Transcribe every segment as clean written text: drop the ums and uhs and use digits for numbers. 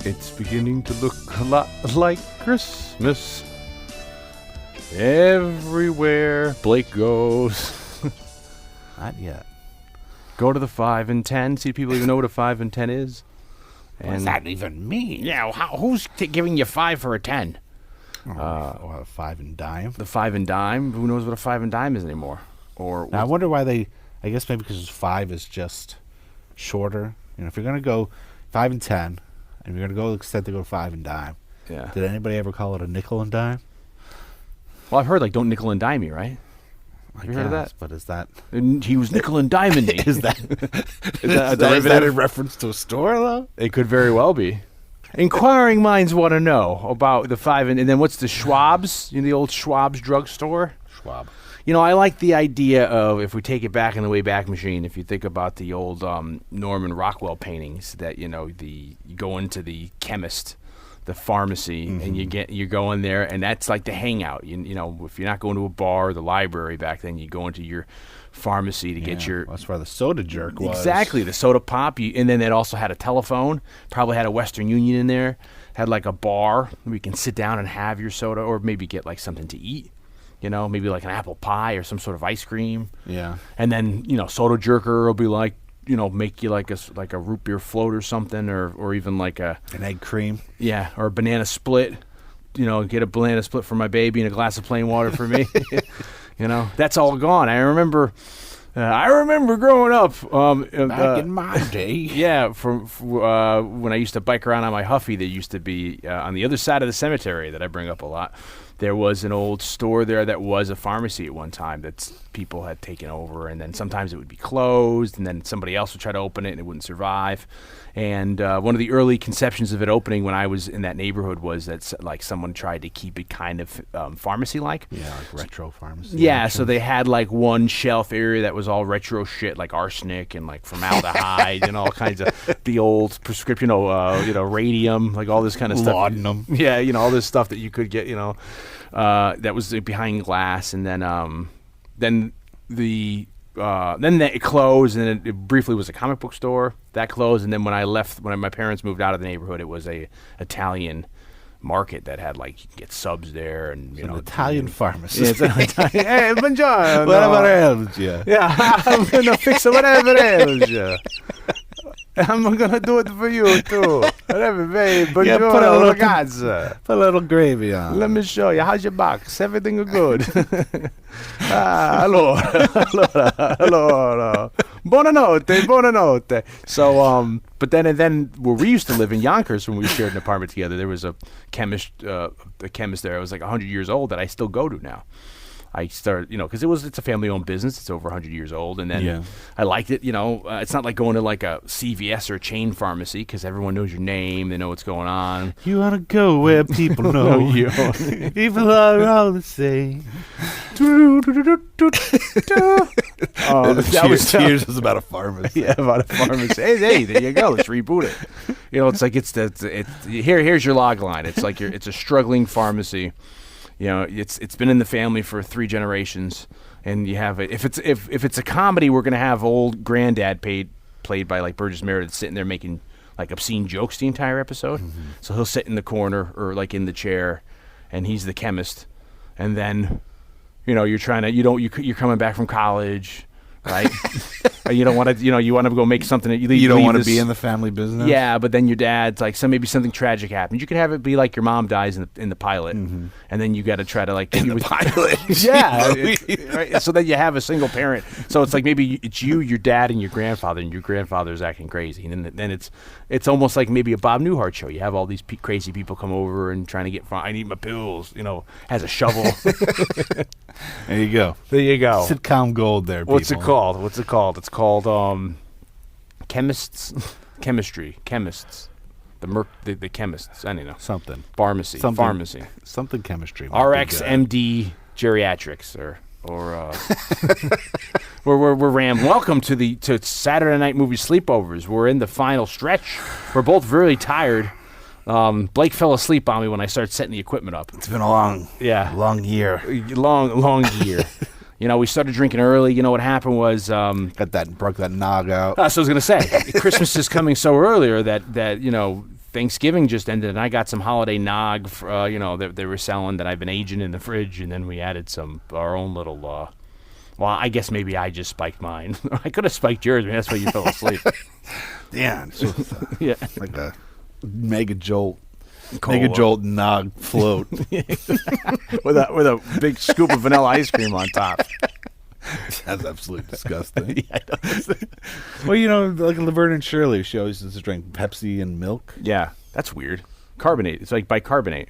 It's beginning to look a lot like Christmas. Everywhere Blake goes. Not yet. Go to the 5 and 10. See, people even know what a 5 and 10 is. What does that even mean? Yeah, who's giving you 5 for a 10? Or a 5 and dime. The 5 and dime. Who knows what a 5 and dime is anymore? Or now, I wonder why they. I guess maybe because 5 is just shorter. You know, if you're gonna go 5 and 10, and you're gonna go extend to go 5 and dime. Yeah. Did anybody ever call it a nickel and dime? Well, I've heard like don't nickel and dime me, right? Have you heard of that? But is that And he was nickel and diming. is that is that in reference to a store though? It could very well be. Inquiring minds want to know about the 5 and then what's the Schwab's? You know, the old Schwab's drugstore? Schwab. You know, I like the idea of, if we take it back in the Wayback Machine, if you think about the old Norman Rockwell paintings, that, you know, you go into the chemist, the pharmacy, and you go in there, and that's like the hangout. You know, if you're not going to a bar or the library back then, you go into your pharmacy to get your... That's where the soda jerk was. Exactly, the soda pop. And then it also had a telephone, probably had a Western Union in there, had like a bar where you can sit down and have your soda, or maybe get like something to eat. You know, maybe like an apple pie or some sort of ice cream. Yeah. And then, you know, soda jerker will be like, you know, make you like a root beer float or something, or even like an egg cream. Yeah, or a banana split. You know, get a banana split for my baby and a glass of plain water for me. You know, that's all gone. I remember growing up. Back in my day. Yeah, from when I used to bike around on my Huffy, there used to be on the other side of the cemetery that I bring up a lot. There was an old store there that was a pharmacy at one time that people had taken over, and then sometimes it would be closed, and then somebody else would try to open it, and it wouldn't survive. And one of the early conceptions of it opening when I was in that neighborhood was that like someone tried to keep it kind of pharmacy-like. Yeah, like retro pharmacy. Yeah, so they had like one shelf area that was all retro shit, like arsenic and like formaldehyde and all kinds of the old prescription, radium, like all this kind of stuff. Laudanum. Yeah, you know, all this stuff that you could get, you know, that was behind glass, and then it closed, and it briefly was a comic book store that closed, and then when my parents moved out of the neighborhood, it was a Italian market that had like you can get subs there, and you know, Italian pharmacy. Yeah, it's an Italian. Hey, buongiorno. Whatever else, yeah. Yeah, I'm gonna fix whatever else. Yeah. I'm gonna do it for you too. Whatever, babe. Buongiorno, ragazza. Put a little gravy on. Let me show you. How's your box? Everything good? Allora. Buonanotte. So, but then where we used to live in Yonkers, when we shared an apartment together, there was a chemist there. It was like 100 years old that I still go to now. I started, you know, because it's a family-owned business. It's over 100 years old, and then I liked it. You know, it's not like going to like a CVS or a chain pharmacy because everyone knows your name. They know what's going on. You want to go where people know you. People are all the same. Cheers was about a pharmacy. Yeah, about a pharmacy. Hey, there you go. Let's reboot it. You know, it's like here's your log line. It's like it's a struggling pharmacy. You know, it's been in the family for 3 generations, and you have it. If it's a comedy, we're gonna have old granddad played by like Burgess Meredith sitting there making like obscene jokes the entire episode. Mm-hmm. So he'll sit in the corner or like in the chair, and he's the chemist, and then, you know, you're coming back from college. Right, you don't want to. You know, you want to go make something. You don't want to be in the family business. Yeah, but then your dad's like, maybe something tragic happens. You can have it be like your mom dies in the pilot, and then you got to try to like in the pilot. Yeah, right. So then you have a single parent. So it's like maybe it's you, your dad, and your grandfather's acting crazy, and then it's almost like maybe a Bob Newhart show. You have all these crazy people come over and trying to get. I need my pills. You know, has a shovel. There you go. Sitcom gold there, people. What's it called? It's called chemists. The chemists. I don't know. Something. Pharmacy. Something chemistry. RxMD geriatrics or or we're rambling. Welcome to Saturday Night Movie Sleepovers. We're in the final stretch. We're both really tired. Blake fell asleep on me when I started setting the equipment up. It's been a long year. Long year. We started drinking early. You know what happened was Broke that nog out. so I was gonna say Christmas is coming so earlier that Thanksgiving just ended, and I got some holiday nog that they were selling that I've been aging in the fridge, and then we added our own little. Well, I guess maybe I just spiked mine. I could have spiked yours. That's why you fell asleep. Yeah, so Yeah, like a Mega Jolt Cola. nog float. with a big scoop of vanilla ice cream on top. That's absolutely disgusting. Yeah, Well, like Laverne and Shirley, she always used to drink Pepsi and milk. yeah, that's weird. Carbonate. It's like bicarbonate.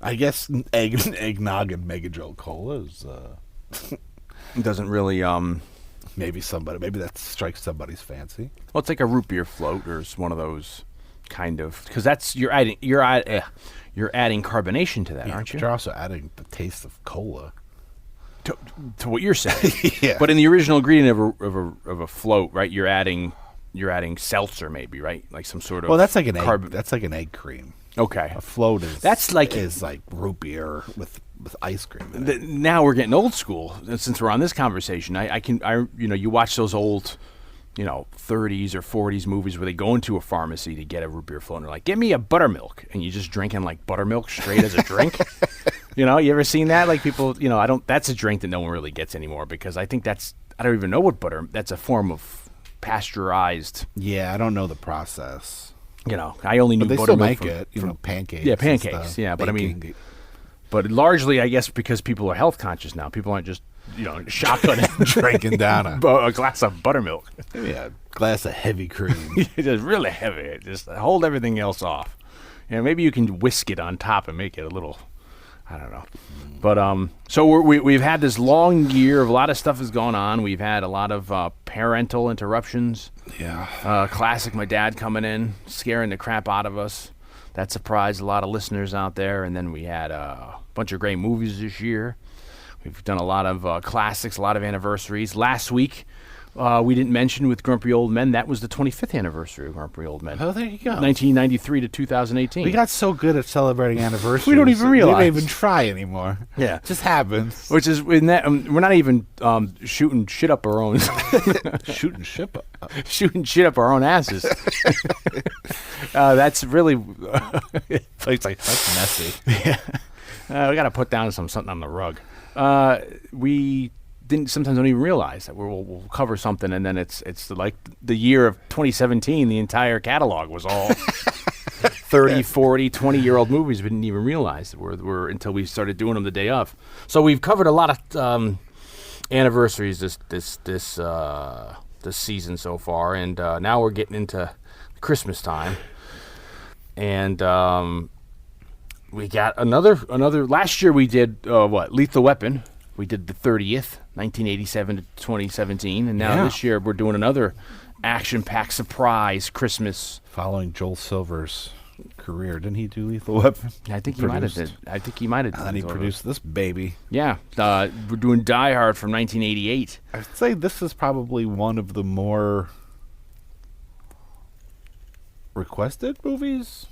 I guess eggnog and Mega Jolt Cola is It doesn't really maybe that strikes somebody's fancy. Well, it's like a root beer float, or it's one of those kind of, because that's you're adding carbonation to that, aren't But you? you're also adding the taste of cola. To what you're saying. Yeah. But in the original ingredient of a float, right? You're adding seltzer, maybe, right? Like some sort of. Well, that's like an egg. That's like an egg cream. Okay. A float is That's like root beer with ice cream in it. Now we're getting old school. And since we're on this conversation, you watch those old, 30s or 40s movies where they go into a pharmacy to get a root beer float, and they're like, "Give me a buttermilk," and you just drinking like buttermilk straight as a drink. You ever seen that? Like people, that's a drink that no one really gets anymore, because I think I don't even know what that's a form of pasteurized. Yeah, I don't know the process. I only knew But they still buttermilk make it. Pancakes. Yeah, and pancakes. stuff. Yeah, but I mean, Baking. but largely, I guess, because people are health conscious now. People aren't just, shotgunning drinking down a glass of buttermilk. maybe a glass of heavy cream. It's just really heavy. Just hold everything else off. Maybe you can whisk it on top and make it a little, I don't know. But so we've had this long year of a lot of stuff has gone on. We've had a lot of parental interruptions. Yeah. Classic, my dad coming in, scaring the crap out of us. That surprised a lot of listeners out there. And then we had a bunch of great movies this year. We've done a lot of classics, a lot of anniversaries. Last week, we didn't mention with Grumpy Old Men, that was the 25th anniversary of Grumpy Old Men. Oh, there you go. 1993 to 2018. We got so good at celebrating anniversaries. We don't even realize. We don't even try anymore. Yeah. It just happens. Which is, in that, we're not even shooting shit up our own. Shooting ship. Shooting shit up our own asses. That's really. That's messy. Yeah. We got to put down something on the rug. We sometimes don't even realize that we'll cover something, and then it's like the year of 2017. The entire catalog was all 30, 40, 20-year-old movies. We didn't even realize that we're until we started doing them the day of. So we've covered a lot of anniversaries this season so far, and now we're getting into Christmas time, and we got another. Last year we did Lethal Weapon. We did the 30th, 1987 to 2017, and now this year we're doing another action-packed surprise Christmas. Following Joel Silver's career, didn't he do Lethal Weapon? I think he might have did. And then he produced this baby. Yeah, we're doing Die Hard from 1988. I'd say this is probably one of the more requested movies.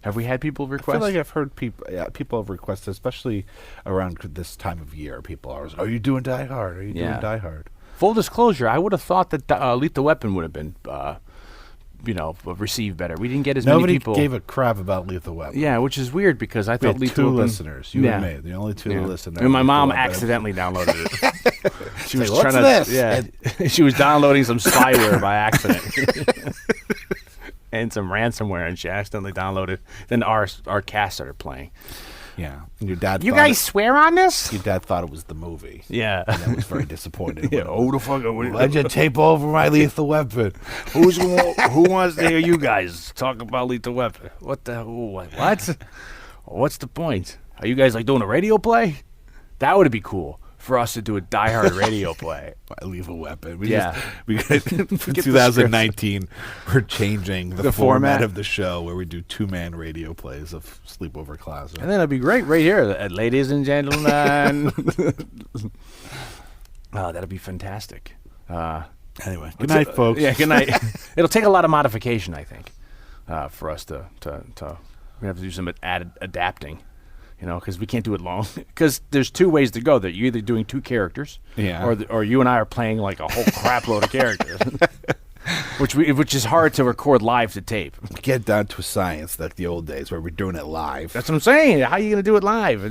Have we had people request? I feel like I've heard people have requested, especially around this time of year. People are you doing Die Hard? Are you doing Die Hard? Full disclosure, I would have thought that Lethal Weapon would have been, received better. We didn't get as many people. Nobody gave a crap about Lethal Weapon. Yeah, which is weird because I We thought had Lethal two Weapon. listeners, you and me, the only two listeners. And my mom Lethal Weapon. accidentally downloaded it. She was What's trying this? Yeah, she was downloading some spyware by accident. And some ransomware, and she accidentally downloaded. Then our cast started playing. Yeah, and your dad. You guys swear on this? Your dad thought it was the movie. Yeah, and I was very disappointed. Yeah, who the fuck? Why'd you tape over my Lethal Weapon? Who wants to hear you guys talk about Lethal Weapon? What? What's the point? Are you guys like doing a radio play? That would be cool. for us to do a Die Hard radio play. I leave a weapon. We for 2019, we're changing the format of the show where we do 2-man radio plays of Sleepover Classic. And then it'd be great right here, ladies and gentlemen. Oh, that'd be fantastic. Anyway, good night, folks. Yeah, good night. It'll take a lot of modification, I think, for us to we're gonna have to do some adapting, because we can't do it long. Because there's 2 ways to go. That you're either doing 2 characters, or you and I are playing like a whole crap load of characters, which is hard to record live to tape. Get down to a science like the old days where we're doing it live. That's what I'm saying. How are you gonna do it live?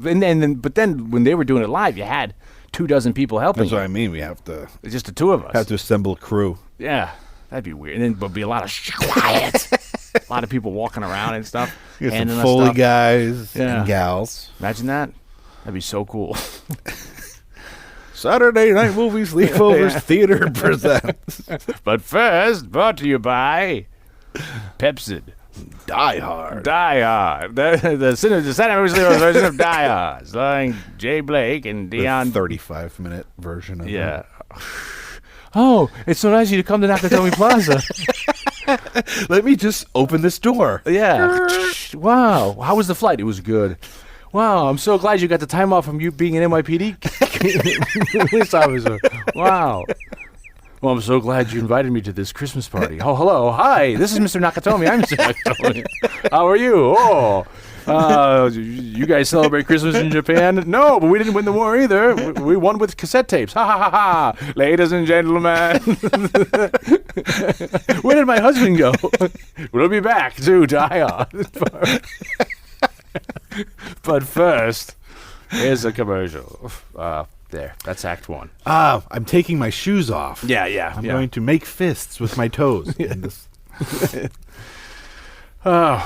But then when they were doing it live, you had 24 people helping. That's what I mean. We have to. It's just the 2 of us. Have to assemble a crew. Yeah, that'd be weird. And then there'd be a lot of quiet. A lot of people walking around and stuff. Some Foley guys and gals. Imagine that. That'd be so cool. Saturday Night Movie Sleepovers Theater presents. But first, brought to you by Pepsi. Die Hard. Die Hard. The Saturday Night Movie Sleepovers version of Die Hard. Starring Jay Blake and Dion. The 35-minute version of it. Oh, it's so nice of you to come to Nakatomi Plaza. Let me just open this door. Yeah. Wow. How was the flight? It was good. Wow. I'm so glad you got the time off from you being an NYPD police officer. Wow. Well, I'm so glad you invited me to this Christmas party. Oh, hello. Hi. This is Mr. Nakatomi. I'm Mr. Nakatomi. How are you? Oh. You guys celebrate Christmas in Japan? No, but we didn't win the war either. We won with cassette tapes. Ha ha ha ha. Ladies and gentlemen. Where did my husband go? We'll be back to Die Hard. But first, here's a commercial. There. That's Act 1. I'm taking my shoes off. Yeah. I'm going to make fists with my toes.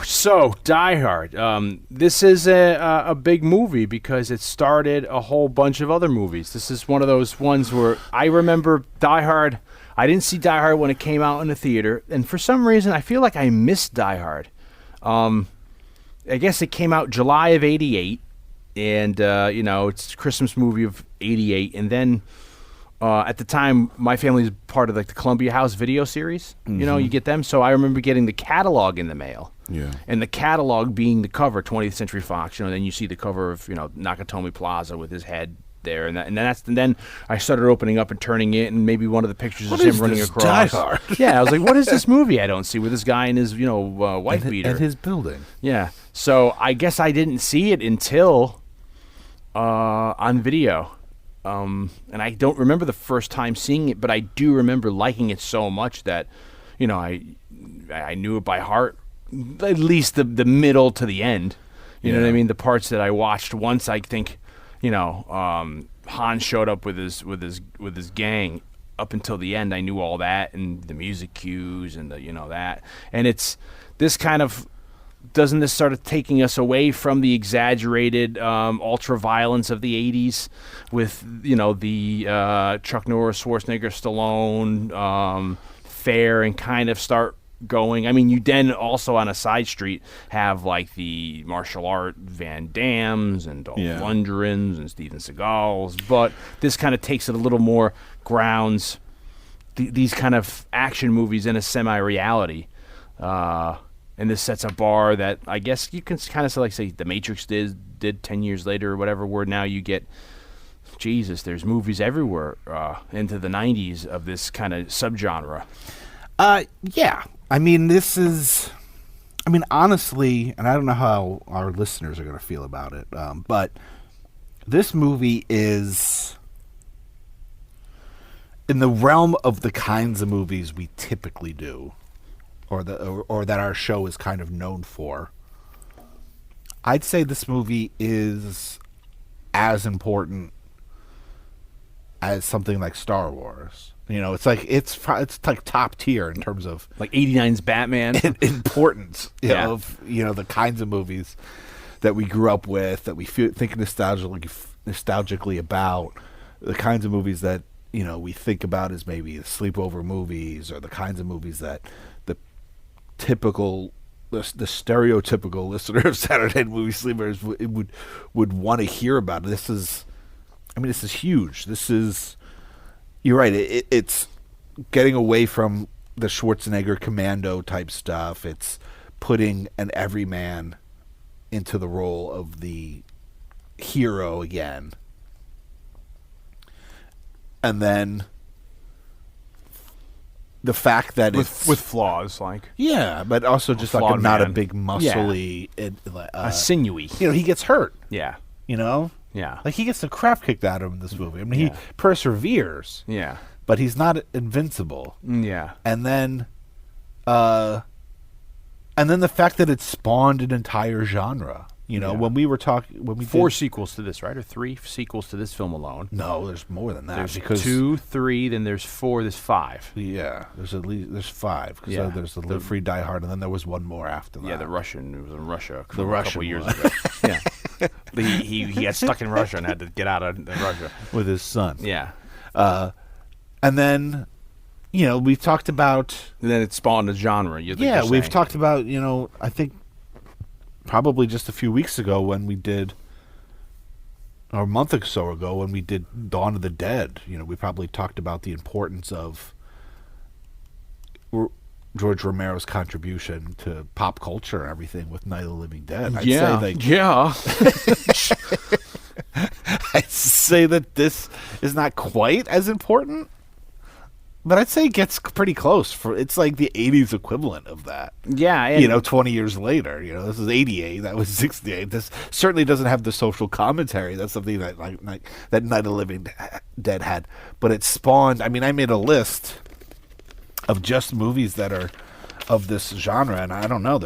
So Die Hard. This is a big movie because it started a whole bunch of other movies. This is one of those ones where I remember Die Hard. I didn't see Die Hard when it came out in the theater, and for some reason I feel like I missed Die Hard. I guess it came out July of '88, and it's a Christmas movie of '88, and then. At the time, my family was part of the Columbia House video series. Mm-hmm. You get them. So I remember getting the catalog in the mail. Yeah. And the catalog being the cover, 20th Century Fox. Then you see the cover of Nakatomi Plaza with his head there, and then I started opening up and turning it, and maybe one of the pictures of him running across. Die Hard? Yeah, I was like, what is this movie I don't see with this guy in his wife beater at his building? Yeah. So I guess I didn't see it until on video. And I don't remember the first time seeing it, but I do remember liking it so much that, I knew it by heart, at least the middle to the end. You know what I mean? The parts that I watched once, I think, Han showed up with his gang. Up until the end, I knew all that and the music cues and that. And it's this kind of. Doesn't this start taking us away from the exaggerated ultra-violence of the 80s with, the Chuck Norris, Schwarzenegger, Stallone fare and kind of start going? I mean, you then also on a side street have like the martial art Van Dammes and Dolph Lundgrens and Steven Seagals, but this kind of takes it a little more grounds these kind of action movies in a semi-reality. And this sets a bar that I guess you can kind of say The Matrix did 10 years later or whatever, where now you get, Jesus, there's movies everywhere into the 90s of this kind of subgenre. Yeah. I mean, honestly, and I don't know how our listeners are going to feel about it, but this movie is in the realm of the kinds of movies we typically do. Or that our show is kind of known for. I'd say this movie is as important as something like Star Wars. It's like it's like top tier in terms of like '89's Batman importance. Of the kinds of movies that we grew up with, that we think nostalgically about, the kinds of movies that we think about as maybe the sleepover movies, or the kinds of movies that the stereotypical listener of Saturday Night Movie Sleepovers would want to hear about. This is I mean, this is huge. This is, you're right. It's getting away from the Schwarzenegger Commando type stuff. It's putting an everyman into the role of the hero again. And then the fact that it's with flaws, like but also just like not a big muscly, sinewy. He gets hurt. Yeah, like he gets the crap kicked out of him in this movie. I mean, he perseveres. Yeah, but he's not invincible. Yeah, and then the fact that it spawned an entire genre. When we were talking, when we 4 sequels to this, right, or 3 sequels to this film alone. No, there's more than that. There's because 2, 3, then there's 4, there's 5. Yeah, there's 5. Yeah, there's the Live Free, Die Hard, and then there was one more after that. Yeah, it was in Russia. The Russian couple years ago. Yeah, he got stuck in Russia and had to get out of Russia with his son. Yeah, and then we've talked about. And then it spawned a genre. We've talked about I think. Probably just a few weeks ago when we did, or a month or so ago when we did Dawn of the Dead, we probably talked about the importance of George Romero's contribution to pop culture and everything with Night of the Living Dead. I'd say that this is not quite as important. But I'd say it gets pretty close. It's like the 80s equivalent of that. Yeah. 20 years later. This is 88. That was 68. This certainly doesn't have the social commentary. That's something that that Night of the Living Dead had. But it spawned... I mean, I made a list of just movies that are of this genre. And I don't know.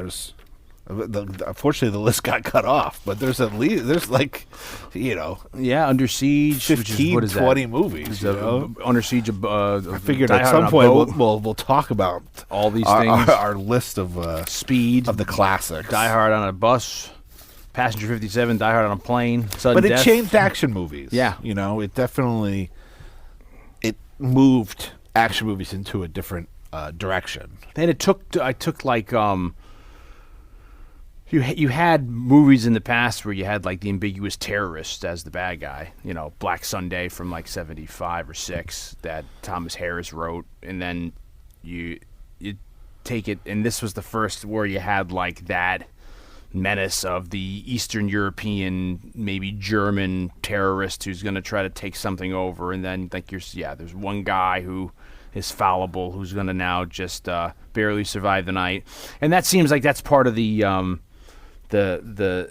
Unfortunately, the list got cut off. But there's at least... There's Under Siege. 15, what is 20 that? movies. Under Siege. I figured at some point we'll talk about all these things. Our list of Speed. Of the classics. Die Hard on a Bus. Passenger 57. Die Hard on a Plane. Sudden But it Death. changed action movies. Yeah. It definitely... It moved action movies into a different direction. And I took like... You had movies in the past where you had like the ambiguous terrorist as the bad guy, Black Sunday from like 75 or 6 that Thomas Harris wrote, and then you take it, and this was the first where you had like that menace of the Eastern European, maybe German terrorist who's going to try to take something over, and then like there's one guy who is fallible who's going to now just barely survive the night, and that seems like that's part of the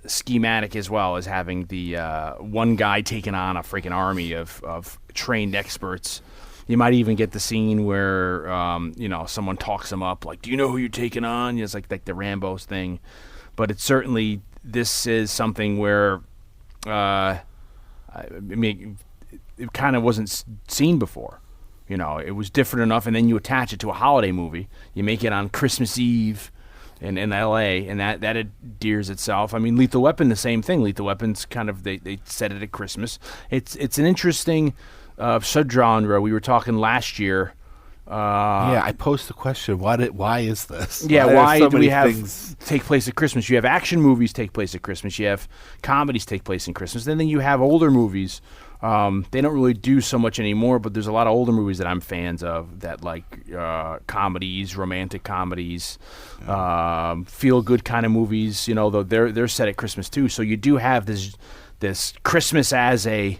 schematic as well as having the one guy taking on a freaking army of trained experts. You might even get the scene where someone talks him up, like, "Do you know who you're taking on?" It's like the Rambo's thing, but it's certainly this is something where I mean it kind of wasn't seen before. It was different enough, and then you attach it to a holiday movie. You make it on Christmas Eve. In L.A., and that endears itself. I mean, Lethal Weapon, the same thing. Lethal Weapon's kind of, they set it at Christmas. It's an interesting subgenre. We were talking last year. I posed the question, why is this? Yeah, why do we have things take place at Christmas? You have action movies take place at Christmas. You have comedies take place in Christmas. And then you have older movies. They don't really do so much anymore, but there's a lot of older movies that I'm fans of that like comedies, romantic comedies, feel-good kind of movies. Though they're set at Christmas too. So you do have this Christmas as a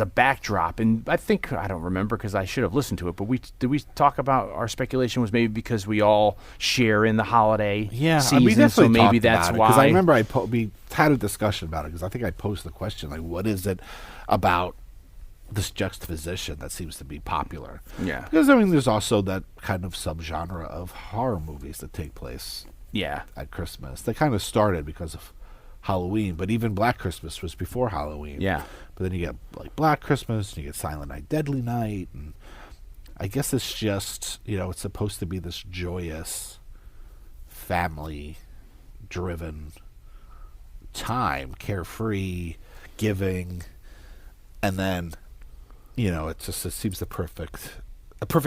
backdrop, and I think I don't remember because I should have listened to it. But did we talk about our speculation was maybe because we all share in the holiday season, we definitely so maybe that's why. Because I remember we had a discussion about it because I think I posed the question like, what is it about this juxtaposition that seems to be popular? Yeah, because I mean, there's also that kind of subgenre of horror movies that take place at Christmas. They kind of started because of Halloween, but even Black Christmas was before Halloween. Yeah. But then you get like Black Christmas, and you get Silent Night, Deadly Night, and I guess it's just, it's supposed to be this joyous, family-driven time, carefree, giving, and then, it seems a perfect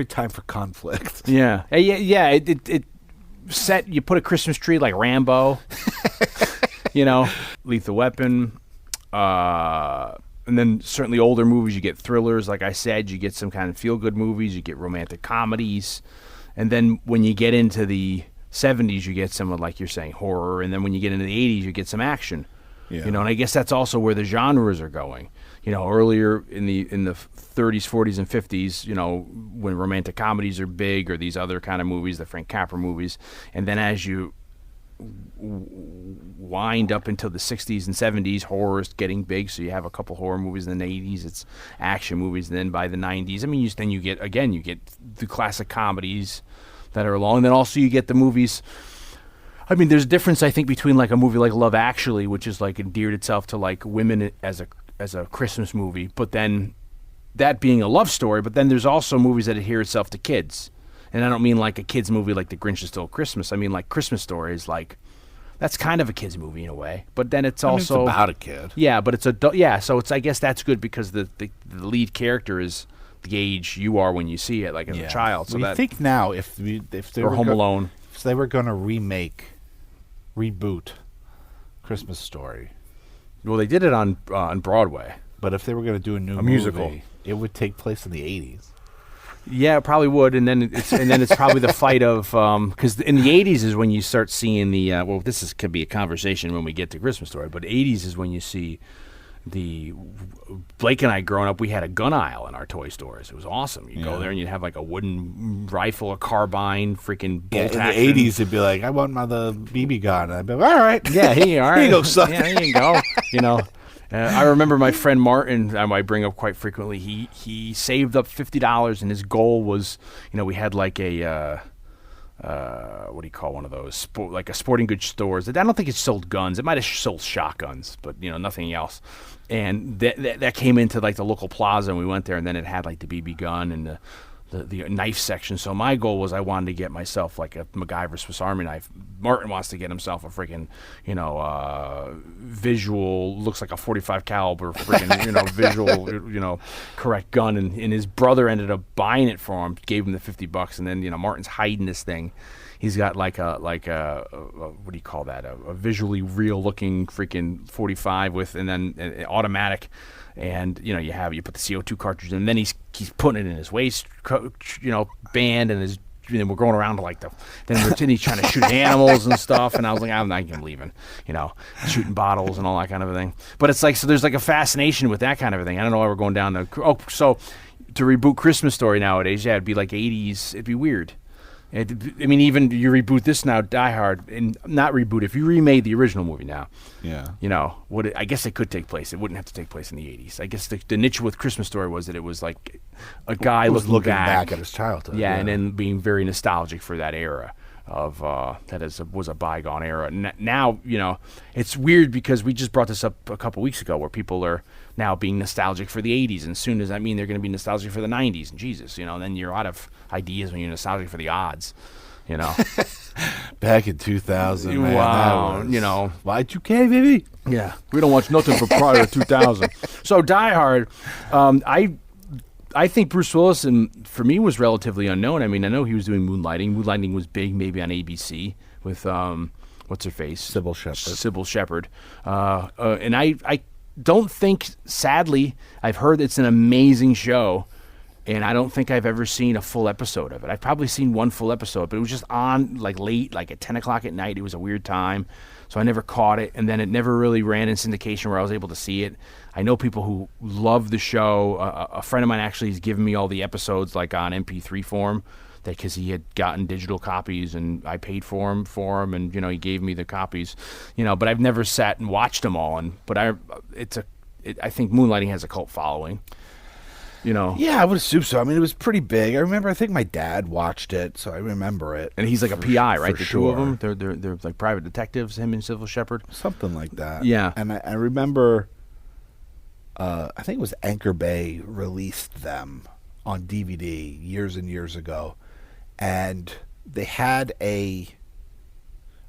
time for conflict. Yeah. It set, you put a Christmas tree like Rambo. Lethal Weapon, and then certainly older movies, you get thrillers, like I said, you get some kind of feel-good movies, you get romantic comedies, and then when you get into the 70s, you get some of, like you're saying, horror, and then when you get into the 80s, you get some action. Yeah. You know, and I guess that's also where the genres are going. You know, earlier in the 30s, 40s, and 50s, you know, when romantic comedies are big, or these other kind of movies, the Frank Capra movies, and then as you wind up until the 60s and 70s, horror is getting big, so you have a couple horror movies. In the 80s, it's action movies, and then by the 90s, I mean, then you get the classic comedies that are long, and then also you get the movies. I mean, there's a difference, I think, between like a movie like Love Actually, which is like endeared itself to like women as a Christmas movie, but then that being a love story, but then there's also movies that adhere itself to kids. And I don't mean like a kid's movie like The Grinch Is Stole Christmas. I mean like Christmas Story is like, that's kind of a kid's movie in a way, but then it's also it's about a kid. Yeah, but it's adult. Yeah, so it's, I guess that's good because the lead character is the age you are when you see it, like as a child. So I think now if they or were Home Alone, if they were going to reboot Christmas Story, well, they did it on Broadway. but if they were going to do a new musical, movie, it would take place in the 80s. Yeah, it probably would, and then it's probably the fight of because in the 80s is when you start seeing the well, could be a conversation when we get to Christmas Story, but 80s is when you see Blake and I growing up, we had a gun aisle in our toy stores. It was awesome. You go there and you'd have like a wooden rifle, a carbine, freaking bolt action. In the 80s, it'd be like, I want my the BB gun. And I'd be like, all right. Yeah, here you go, son. Yeah, here you go. You know. I remember my friend Martin, I bring up quite frequently, he saved up $50, and his goal was, you know, we had like a, what do you call one of those, like a sporting goods stores. I don't think it sold guns. It might have sold shotguns, but, you know, nothing else. And that came into like the local plaza, and we went there, and then it had like the BB gun and the knife section. So my goal was I wanted to get myself like a MacGyver Swiss Army knife. Martin wants to get himself a freaking, you know, visual, looks like a 45 caliber freaking, you know, visual, you know, correct gun. And his brother ended up buying it for him, gave him the $50, and then, you know, Martin's hiding this thing. He's got like a what do you call that? A visually real looking freaking 45 with, and then an automatic. And, you know, you put the CO2 cartridge in, and then he's putting it in his waist, you know, band, and we're going around to like he's trying to shoot animals and stuff, and I was like, I'm leaving, you know, shooting bottles and all that kind of a thing. But it's like, so there's like a fascination with that kind of a thing. I don't know why we're going down so to reboot Christmas Story nowadays, yeah, it'd be like 80s, it'd be weird. I mean, even you reboot this now, Die Hard, and not reboot. If you remade the original movie now, you know, I guess it could take place. It wouldn't have to take place in the 80s. I guess the niche with Christmas Story was that it was like a guy looking back at his childhood. Yeah, and then being very nostalgic for that era of was a bygone era. Now, you know, it's weird because we just brought this up a couple weeks ago, where people are now being nostalgic for the 80s, and soon as I mean they're going to be nostalgic for the 90s, and Jesus, you know, and then you're out of ideas when you're nostalgic for the odds, you know. Back in 2000, man, wow, you know, Y2K, baby. Yeah, we don't watch nothing for prior to 2000. So Die Hard, I think Bruce Willis, and for me, was relatively unknown. I mean, I know he was doing Moonlighting. Moonlighting was big, maybe on ABC with what's her face, Sybil Shepherd, and I don't think, sadly, I've heard it's an amazing show. And I don't think I've ever seen a full episode of it. I've probably seen one full episode, but it was just on like late, like at 10 o'clock at night. It was a weird time, so I never caught it. And then it never really ran in syndication where I was able to see it. I know people who love the show. A friend of mine actually has given me all the episodes like on MP3 form, because he had gotten digital copies, and I paid for him, and, you know, he gave me the copies, you know. But I've never sat and watched them all. But I think Moonlighting has a cult following. You know. Yeah, I would assume so. I mean, it was pretty big. I think my dad watched it, so I remember it. And he's like a PI, right? The two of them, they're like private detectives, him and Sybil Shepherd. Something like that. Yeah. And I remember, I think it was Anchor Bay released them on DVD years and years ago, and they had a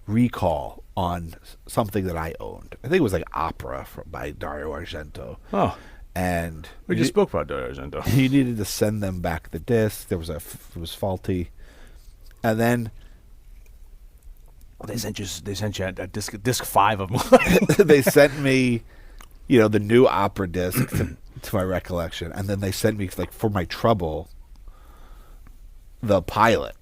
recall on something that I owned. I think it was like Opera by Dario Argento. Oh. And we just spoke about Dario Argento. You needed to send them back the disc. It was faulty, and then they sent you a disc 5 of them. They sent me the new opera disc to my recollection, and then they sent me like for my trouble the pilot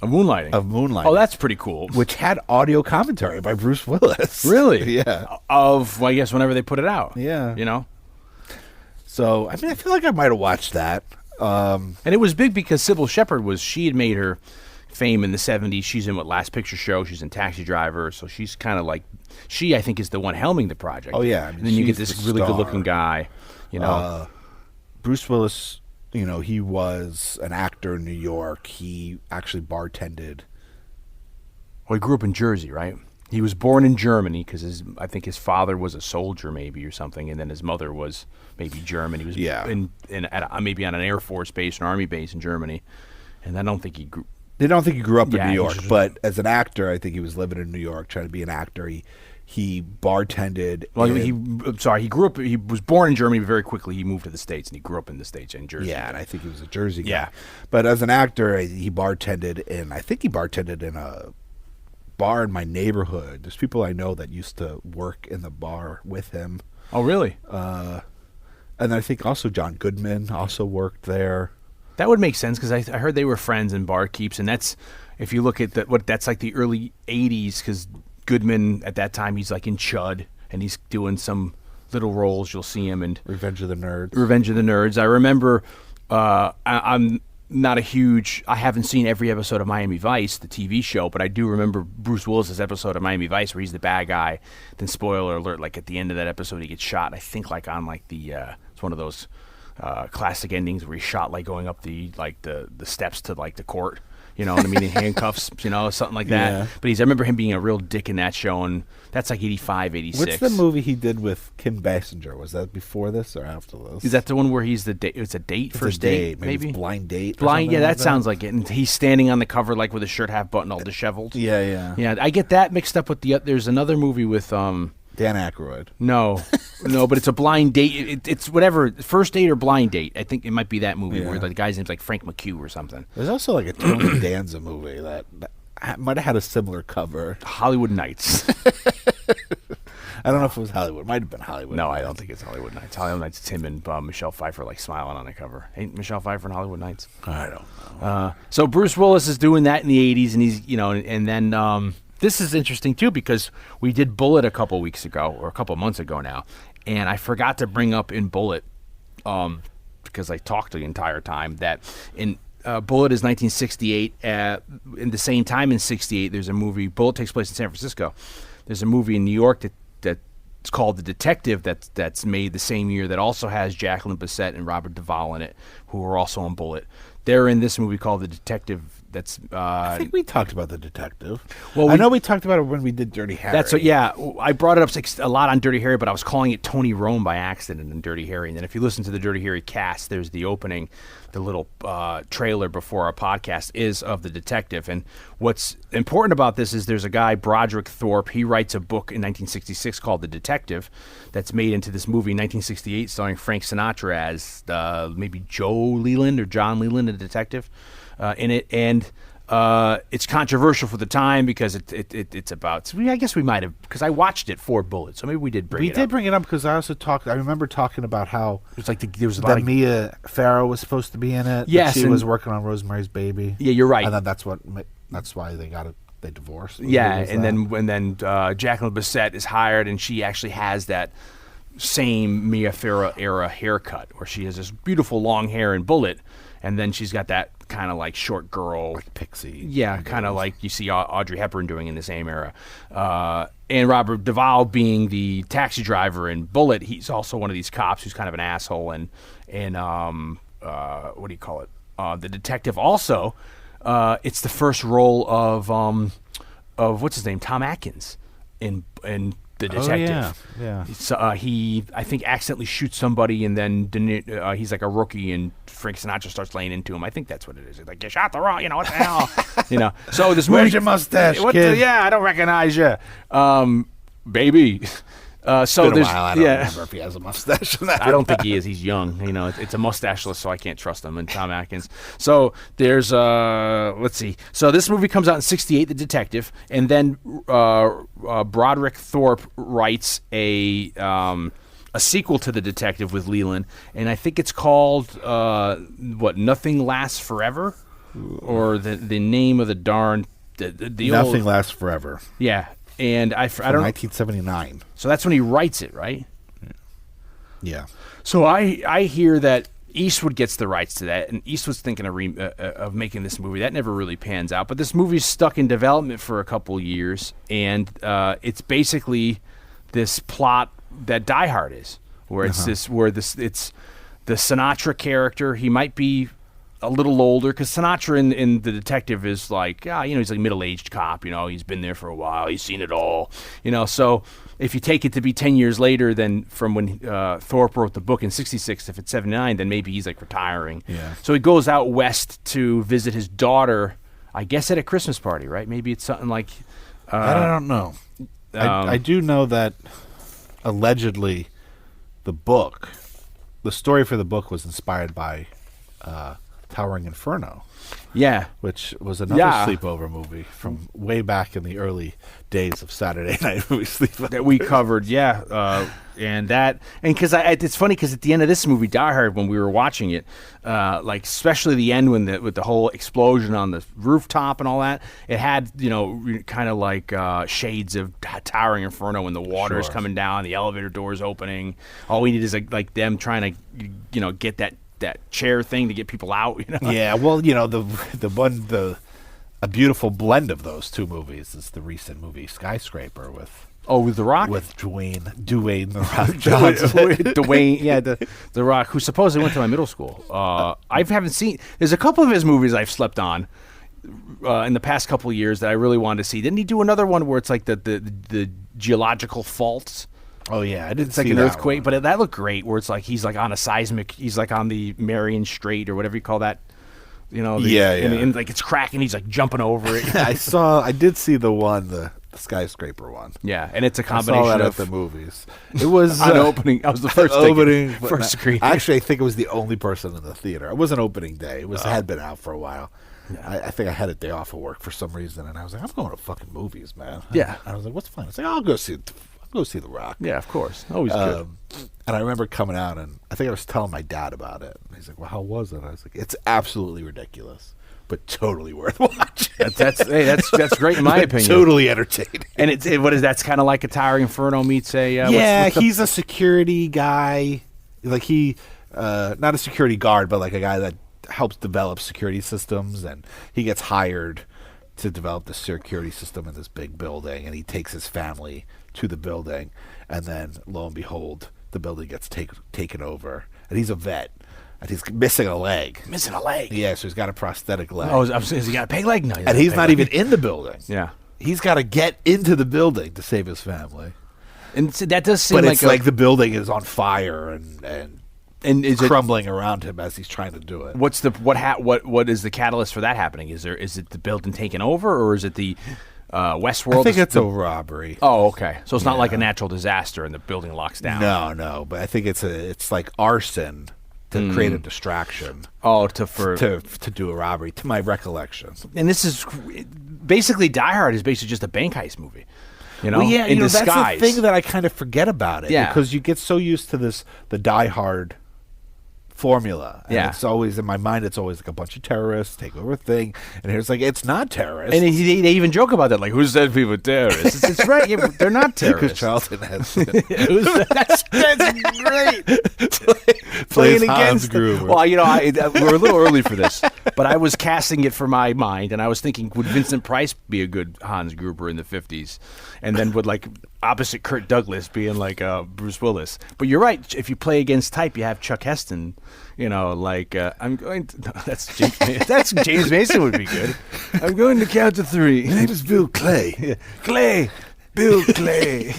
Of Moonlighting. Oh, that's pretty cool. which had audio commentary by Bruce Willis. Really? Yeah. Well, I guess whenever they put it out. Yeah. So I feel like I might have watched that. And it was big because Sybil Shepherd she had made her fame in the 70s. She's in Last Picture Show. She's in Taxi Driver. So she's kind of like, I think, is the one helming the project. Oh, yeah. And then you get this really good-looking guy, Bruce Willis, he was an actor in New York. He actually bartended. Well, he grew up in Jersey, right? He was born in Germany because I think his father was a soldier maybe or something, and then his mother was maybe German. He was maybe on an Air Force base, an Army base in Germany, and I don't think he grew. They don't think he grew up in New York, but as an actor, I think he was living in New York, trying to be an actor. He bartended. Well, he grew up. He was born in Germany, but very quickly he moved to the States, and he grew up in the States in Jersey. Yeah, and I think he was a Jersey guy. Yeah, but as an actor, he bartended in a bar in my neighborhood. There's people I know that used to work in the bar with him. Oh, really? And I think also John Goodman also worked there. That would make sense because I heard they were friends and barkeeps, and that's, if you look at that's like the early '80s, because Goodman at that time, he's like in Chud, and he's doing some little roles. You'll see him in Revenge of the Nerds. I remember, I'm not a huge, I haven't seen every episode of Miami Vice, the TV show, but I do remember Bruce Willis's episode of Miami Vice where he's the bad guy. Then spoiler alert, like at the end of that episode, he gets shot. I think like on like it's one of those classic endings where he's shot like going up the steps to like the court. You know what I mean? In handcuffs, something like that. Yeah. But I remember him being a real dick in that show, and that's like 85, 86. What's the movie he did with Kim Basinger? Was that before this or after this? Is that the one where he's the date? It's a date, first date, maybe? It's Blind Date. Yeah, that sounds like it. And he's standing on the cover like with his shirt half buttoned, all disheveled. Yeah. Yeah, I get that mixed up with there's another movie with Dan Aykroyd. No, but it's a blind date. It's whatever, first date or blind date. I think it might be that movie where the guy's name's like Frank McHugh or something. There's also like a Tony Danza movie that might have had a similar cover. Hollywood Nights. I don't know if it was Hollywood. It might have been Hollywood. No, I don't think it's Hollywood Nights. Hollywood Nights, it's him and Michelle Pfeiffer like smiling on the cover. Ain't Michelle Pfeiffer in Hollywood Nights? I don't know. So Bruce Willis is doing that in the 80s, and he's, and then this is interesting too because we did Bullet a couple weeks ago, or a couple months ago now, and I forgot to bring up in Bullet, because I talked the entire time, that in Bullet is 1968. In the same time in 68, there's a movie. Bullet takes place in San Francisco. There's a movie in New York that's called The Detective that's made the same year that also has Jacqueline Bisset and Robert Duvall in it, who are also on Bullet. They're in this movie called The Detective. I think we talked about The Detective. Well, I know we talked about it when we did Dirty Harry. I brought it up a lot on Dirty Harry, but I was calling it Tony Rome by accident in Dirty Harry. And then if you listen to the Dirty Harry cast, there's the opening, the little trailer before our podcast is of The Detective. And what's important about this is there's a guy, Broderick Thorpe. He writes a book in 1966 called The Detective that's made into this movie in 1968 starring Frank Sinatra as maybe Joe Leland or John Leland, a detective. In it, and it's controversial for the time because it's about. I guess we might have, because I watched it for Bullet, so maybe we did bring it up. We did bring it up because I also talked. I remember talking about how it's like there was a lot of Mia Farrow was supposed to be in it. Yes, she was working on Rosemary's Baby. Yeah, you're right. And then that's why they divorced. Yeah, and then Jacqueline Bisset is hired, and she actually has that same Mia Farrow era haircut, where she has this beautiful long hair in Bullet, and then she's got that kind of like short girl, like pixie. Yeah, kind of like you see Audrey Hepburn doing in the same era. And Robert Duvall being the taxi driver in Bullet, he's also one of these cops who's kind of an asshole. And what do you call it? The detective also. It's the first role of what's his name, Tom Atkins in The Detective. Oh, yeah. So, he, I think, accidentally shoots somebody, and then he's like a rookie, and Frank Sinatra starts laying into him. I think that's what it is. He's like, you shot the wrong, what the hell? So this movie. Where's your mustache, kid? I don't recognize you. Baby. So it's been a there's, while. I don't remember if he has a mustache. I don't think he is. He's young. It's a mustacheless, so I can't trust him. And Tom Atkins. So there's let's see. So this movie comes out in '68, The Detective, and then Broderick Thorpe writes a a sequel to The Detective with Leland, and I think it's called Nothing Lasts Forever, or the name of the darn the Nothing old, Lasts Forever. Yeah, and I don't 1979. So that's when he writes it, right? Yeah. So I hear that Eastwood gets the rights to that, and Eastwood's thinking of making this movie. That never really pans out, but this movie's stuck in development for a couple years, and it's basically this plot that Die Hard is, where it's it's the Sinatra character. He might be a little older, because Sinatra in The Detective is like, he's like a middle-aged cop. He's been there for a while. He's seen it all. So if you take it to be 10 years later than from when Thorpe wrote the book in 66, if it's 79, then maybe he's like retiring. Yeah. So he goes out west to visit his daughter, I guess at a Christmas party, right? Maybe it's something like... I don't know. I do know that allegedly the story for the book was inspired by Towering Inferno. Yeah. Which was another sleepover movie from way back in the early days of Saturday Night Movie Sleepovers. That we covered, because it's funny, because at the end of this movie, Die Hard, when we were watching it, like especially the end with the whole explosion on the rooftop and all that, it had kind of like shades of Towering Inferno when the water's coming down, the elevator doors opening. All we need is like them trying to get that chair thing to get people out. Yeah, well, a beautiful blend of those two movies is the recent movie Skyscraper with The Rock, with Dwayne The Rock Johnson. Dwayne, the Rock, who supposedly went to my middle school. I haven't seen. There's a couple of his movies I've slept on in the past couple of years that I really wanted to see. Didn't he do another one where it's like the geological faults? Oh yeah, I didn't see that. It's like an earthquake, one. but that looked great. Where it's like he's like on a seismic. He's like on the Marion Strait or whatever you call that. And like it's cracking. He's like jumping over it. I did see the Skyscraper one. Yeah, and it's a combination I saw that of at the movies. It was on opening. I was the first first screen. Actually, I think it was the only person in the theater. It wasn't opening day. It had been out for a while. Yeah. I think I had a day off of work for some reason, and I was like, I'm going to fucking movies, man. Yeah. And I was like, what's fun? I was like, I'll go see The Rock. Yeah, of course. Always good. And I remember coming out, and I think I was telling my dad about it. And he's like, well, how was it? I was like, it's absolutely ridiculous, but totally worth watching. That's great in my opinion. Totally entertaining. And that's kind of like a Towering Inferno meets a... he's a security guy. Like not a security guard, but like a guy that helps develop security systems, and he gets hired to develop the security system in this big building, and he takes his family to the building, and then lo and behold, the building gets taken over, and he's a vet, and he's missing a leg. Yeah, so he's got a prosthetic leg. Oh, has he got a peg leg? No, and he's not even in the building. Yeah, he's got to get into the building to save his family. And so that does seem but it's like the building is on fire and is crumbling around him as he's trying to do it. What is the catalyst for that happening? Is it the building taking over, or is it the Westworld? I think it's a robbery. Oh, okay. So it's not like a natural disaster and the building locks down. No. But I think it's like arson to create a distraction. Oh, to do a robbery, to my recollection. And this is basically Die Hard is basically just a bank heist movie. In disguise. That's the thing that I kind of forget about it. Yeah. Because you get so used to the Die Hard formula. And it's always in my mind. It's always like a bunch of terrorists take over a thing, and here's like it's not terrorists. And they even joke about that, like who said people were terrorists? It's right, they're not terrorists. Because Charlton has that's great. Playing against Gruber. Well, we're a little early for this, but I was casting it for my mind, and I was thinking, would Vincent Price be a good Hans Gruber in the 50s? And then would like opposite Kirk Douglas being like Bruce Willis. But you're right. If you play against type, you have Chuck Heston. I'm going to. No, that's James Mason would be good. I'm going to count to 3. My name is Bill Clay. Clay. Bill Clay.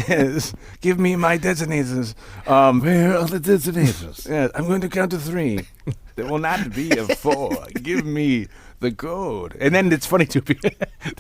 Yes. Give me my detonators. Where are the detonators? Yeah, I'm going to count to 3. There will not be a 4. Give me the code. And then it's funny too.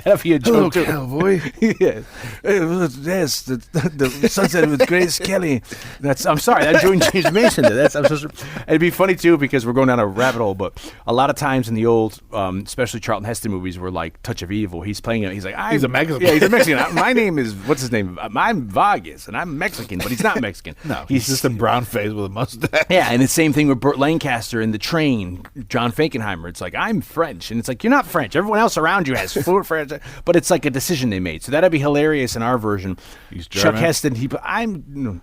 That'd be a joke too. Cowboy. Yes, yes. The sunset with Grace Kelly. I'm sorry. That's doing James Mason. It'd be funny too because we're going down a rabbit hole. But a lot of times in the old, especially Charlton Heston movies, were like Touch of Evil. He's playing it. He's like, He's a Mexican. Yeah, he's a Mexican. My name is what's his name? I'm Vargas, and I'm Mexican, but he's not Mexican. No, he's just a brown face with a mustache. Yeah, and the same thing with Burt Lancaster in The Train, John Frankenheimer. It's like, I'm French. And it's like, you're not French. Everyone else around you has fluent French. But it's like a decision they made. So that'd be hilarious in our version. He's German. Chuck Heston, I'm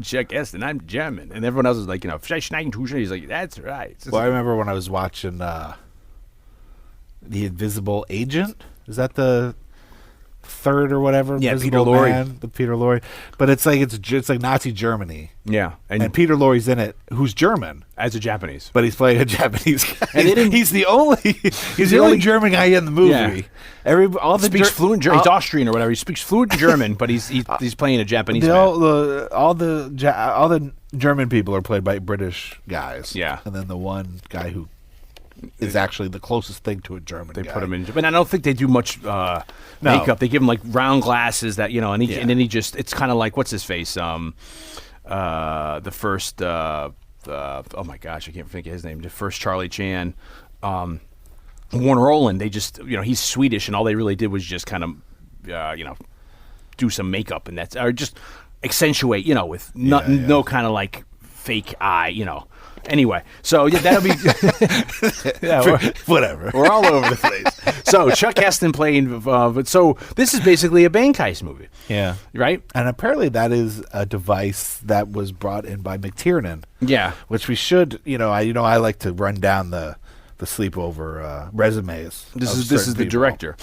Chuck Heston. I'm German. And everyone else is like, he's like, that's right. Well, I remember when I was watching The Invisible Agent. Is that the third or whatever? Yeah, Invisible Peter Lorre. Man, the Peter Lorre. But it's like Nazi Germany. Yeah. And Peter Lorre's in it, who's German. As a Japanese. But he's playing a Japanese guy. And he's the only German guy in the movie. Yeah. Speaks fluent German. He's Austrian or whatever. He speaks fluent German, but he's playing a Japanese man. All the German people are played by British guys. Yeah. And then the one guy who is actually the closest thing to a German guy. They put him in. But I don't think they do much makeup. They give him like round glasses that, and then he just, it's kind of like, what's his face? The first, oh my gosh, I can't think of his name. The first Charlie Chan, Warren Roland, they just, he's Swedish and all they really did was just kind of, do some makeup and or just accentuate, with no kind of like fake eye, Anyway, so that'll be whatever. We're all over the place. So Chuck Heston playing, so this is basically a bank heist movie. Yeah, right. And apparently that is a device that was brought in by McTiernan. Yeah, which we should, I like to run down the sleepover resumes. This is the director,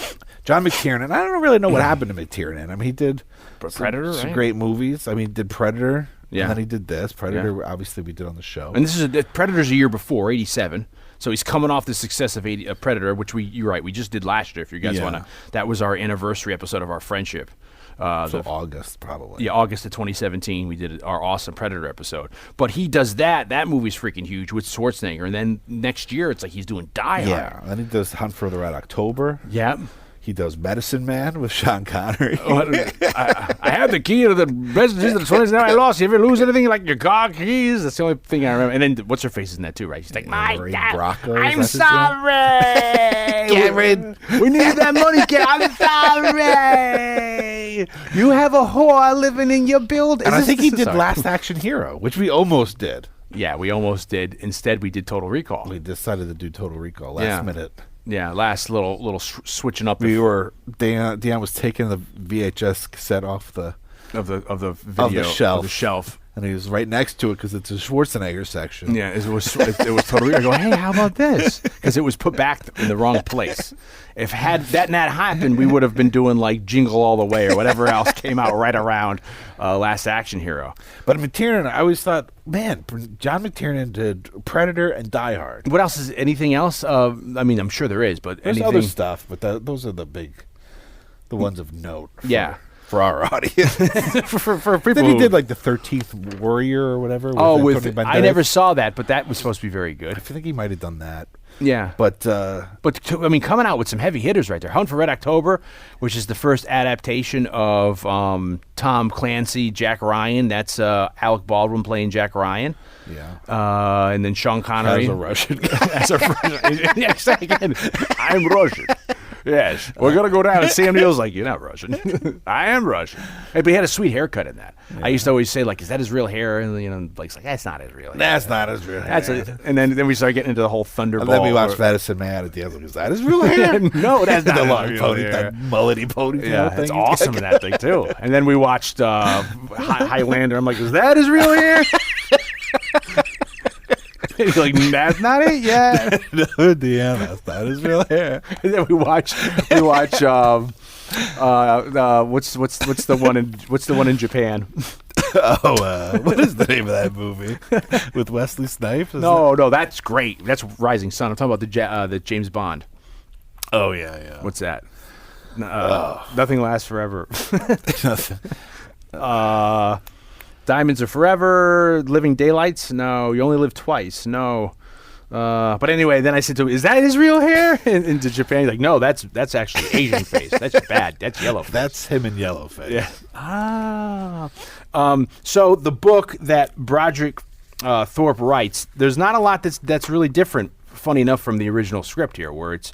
John McTiernan. I don't really know what happened to McTiernan. I mean, he did Predator, some great movies. I mean, he did Predator. Yeah. And then he did this. Predator, obviously, we did on the show. And this is Predator's a year before, 87. So he's coming off the success of Predator, which you're right, we just did last year, if you guys want to. That was our anniversary episode of our friendship. So August, probably. Yeah, August of 2017, we did our awesome Predator episode. But he does that. That movie's freaking huge with Schwarzenegger. And then next year, it's like he's doing Die Hard. Yeah, and then he does Hunt for the Red October. Yeah. He does Medicine Man with Sean Connery. I have the key to the residences of the 20s. Now I lost. You ever lose anything like your car keys? That's the only thing I remember. And then what's her face is in that too, right? She's like, my God, I'm sorry. Cameron, we need that money, Cameron. I'm sorry. You have a whore living in your building. And I think he did Last Action Hero, which we almost did. Yeah, we almost did. Instead, we did Total Recall. We decided to do Total Recall last minute. Yeah, last little switching up. Dion was taking the VHS cassette off the shelf, and he was right next to it because it's a Schwarzenegger section. Yeah, it was totally. I go, hey, how about this? Because it was put back in the wrong place. If had that not happened, we would have been doing like Jingle All the Way or whatever else came out right around Last Action Hero. But McTiernan, I always thought, man, John McTiernan did Predator and Die Hard. What else is anything else? I mean, I'm sure there is, but there's other stuff. But those are the ones of note. For our audience, for people. Then he did like the 13th Warrior or whatever. I never saw that, but that was supposed to be very good. I think he might have done that. Yeah, but I mean, coming out with some heavy hitters right there. Hunt for Red October, which is the first adaptation of Tom Clancy, Jack Ryan. That's Alec Baldwin playing Jack Ryan. Yeah, and then Sean Connery as a Russian. Yes, again, I'm Russian. Yes, we're gonna go down, and Sam Neill's like, "You're not Russian." I am Russian. Hey, but he had a sweet haircut in that. Yeah. I used to always say, like, "Is that his real hair?" And Blake's like, "That's not his real hair." That's not his real hair. And then we started getting into the whole Thunderball. And then we watched Medicine Man at the end. Like, is that his real hair? No, that's not the his long real pony, hair. that mullety ponytail yeah, thing. It's awesome in that thing too. And then we watched Highlander. I'm like, "Is that his real hair?" He's like, "That's not it yet." No, damn, that's not his real hair. And then we watch what's the one in Japan? What is the name of that movie with Wesley Snipes? No, that's great. That's Rising Sun. I'm talking about the James Bond. Oh yeah. What's that? Nothing Lasts Forever. Diamonds Are Forever. Living Daylights. No, You Only Live Twice. No. But anyway, then I said to him, "Is that his real hair?" And to Japan, he's like, "No, that's actually Asian face. That's bad. That's yellow face. That's him in yellow face. Yeah. So the book that Broderick Thorpe writes, there's not a lot that's really different. Funny enough, from the original script here, where it's,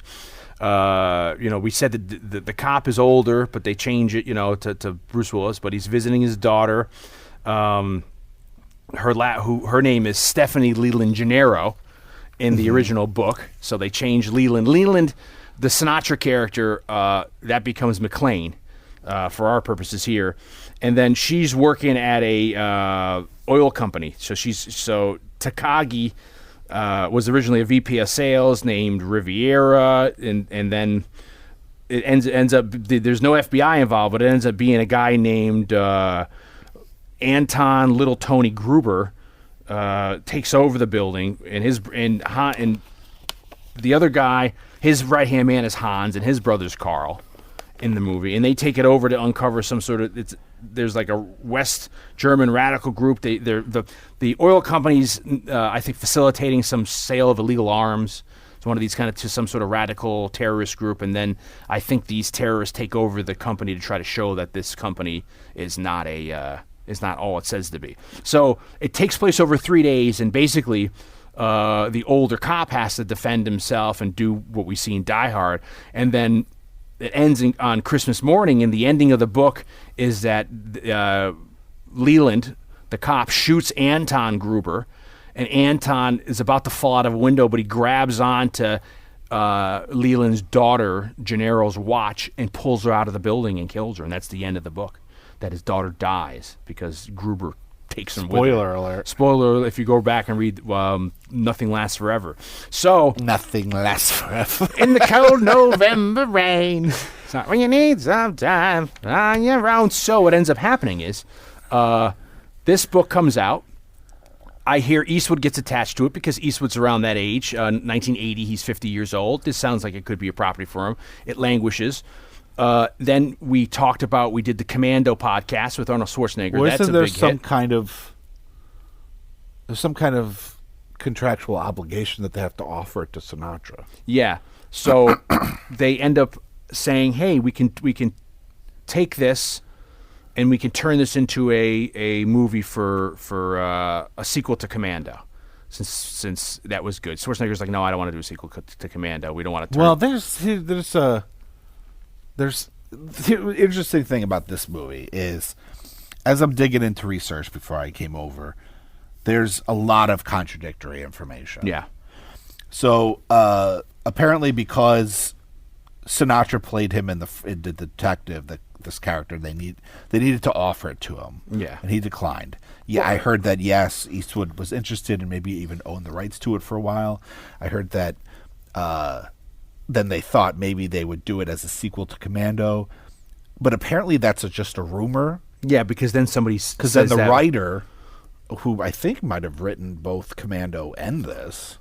we said that the cop is older, but they change it, to Bruce Willis, but he's visiting his daughter. Her name is Stephanie Leland Gennaro in the original book, so they changed Leland. Leland, the Sinatra character, that becomes McLean for our purposes here, and then she's working at a oil company. So Takagi was originally a VP of sales named Riviera, and then it ends up there's no FBI involved, but it ends up being a guy named Anton Little Tony Gruber. Takes over the building, and the other guy, his right hand man is Hans, and his brother's Carl in the movie, and they take it over to uncover some sort of there's like a West German radical group. The oil company's I think facilitating some sale of illegal arms. It's one of these to some sort of radical terrorist group, and then I think these terrorists take over the company to try to show that this company is not all it says to be. So it takes place over 3 days, and basically the older cop has to defend himself and do what we see in Die Hard. And then it ends on Christmas morning, and the ending of the book is that Leland, the cop, shoots Anton Gruber, and Anton is about to fall out of a window, but he grabs onto Leland's daughter, Gennaro's watch, and pulls her out of the building and kills her, and that's the end of the book. That his daughter dies because Gruber takes him with him. Spoiler alert. Spoiler alert if you go back and read Nothing Lasts Forever. So Nothing lasts forever. In the cold November rain. It's not when you need some time on your own. So what ends up happening is this book comes out. I hear Eastwood gets attached to it because Eastwood's around that age. 1980, he's 50 years old. This sounds like it could be a property for him. It languishes. Then we did the Commando podcast with Arnold Schwarzenegger. Well, that's a there's big some hit. There's some kind of contractual obligation that they have to offer it to Sinatra. Yeah. So they end up saying, "Hey, we can take this and we can turn this into a movie for a sequel to Commando." Since that was good, Schwarzenegger's like, "No, I don't want to do a sequel to Commando. We don't want to." Well, there's the interesting thing about this movie is, as I'm digging into research before I came over, there's a lot of contradictory information. Yeah. So apparently, because Sinatra played him in the detective, this character, they needed to offer it to him. Yeah. And he declined. Yeah, I heard that. Yes, Eastwood was interested and maybe even owned the rights to it for a while. I heard that. Then they thought maybe they would do it as a sequel to Commando, but apparently that's just a rumor. Yeah, because then the writer, who I think might have written both Commando and this,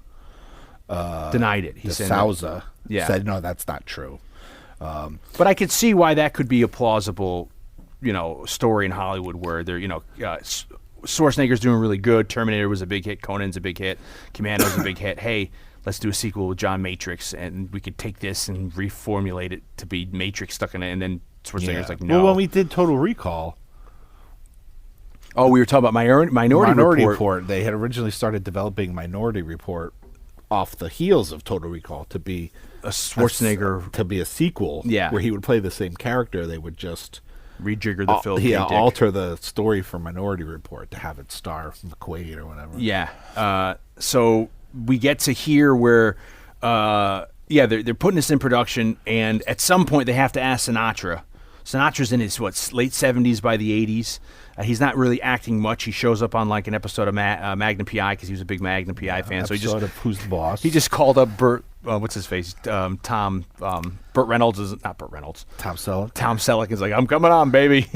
denied it. He said Sousa said no, that's not true. But I could see why that could be a plausible, story in Hollywood where they're, Schwarzenegger's doing really good. Terminator was a big hit. Conan's a big hit. Commando's a big hit. Hey, let's do a sequel with John Matrix, and we could take this and reformulate it to be Matrix stuck in it. And then Schwarzenegger's like, no. Well, when we did Total Recall. Oh, we were talking about Minority Report. They had originally started developing Minority Report off the heels of Total Recall to be a Schwarzenegger to be a sequel. Yeah. Where he would play the same character. They would just rejigger the film. Yeah, alter the story for Minority Report to have it star McQuaid or whatever. Yeah. So we get to hear where, they're putting this in production, and at some point they have to ask Sinatra. Sinatra's in his late 70s by the 80s. He's not really acting much. He shows up on like an episode of Magnum PI because he was a big Magnum PI fan. So of Who's the Boss? He just called up Burt. What's his face? Tom. Burt Reynolds is not Burt Reynolds. Tom Selleck. Tom Selleck is like, I'm coming on, baby.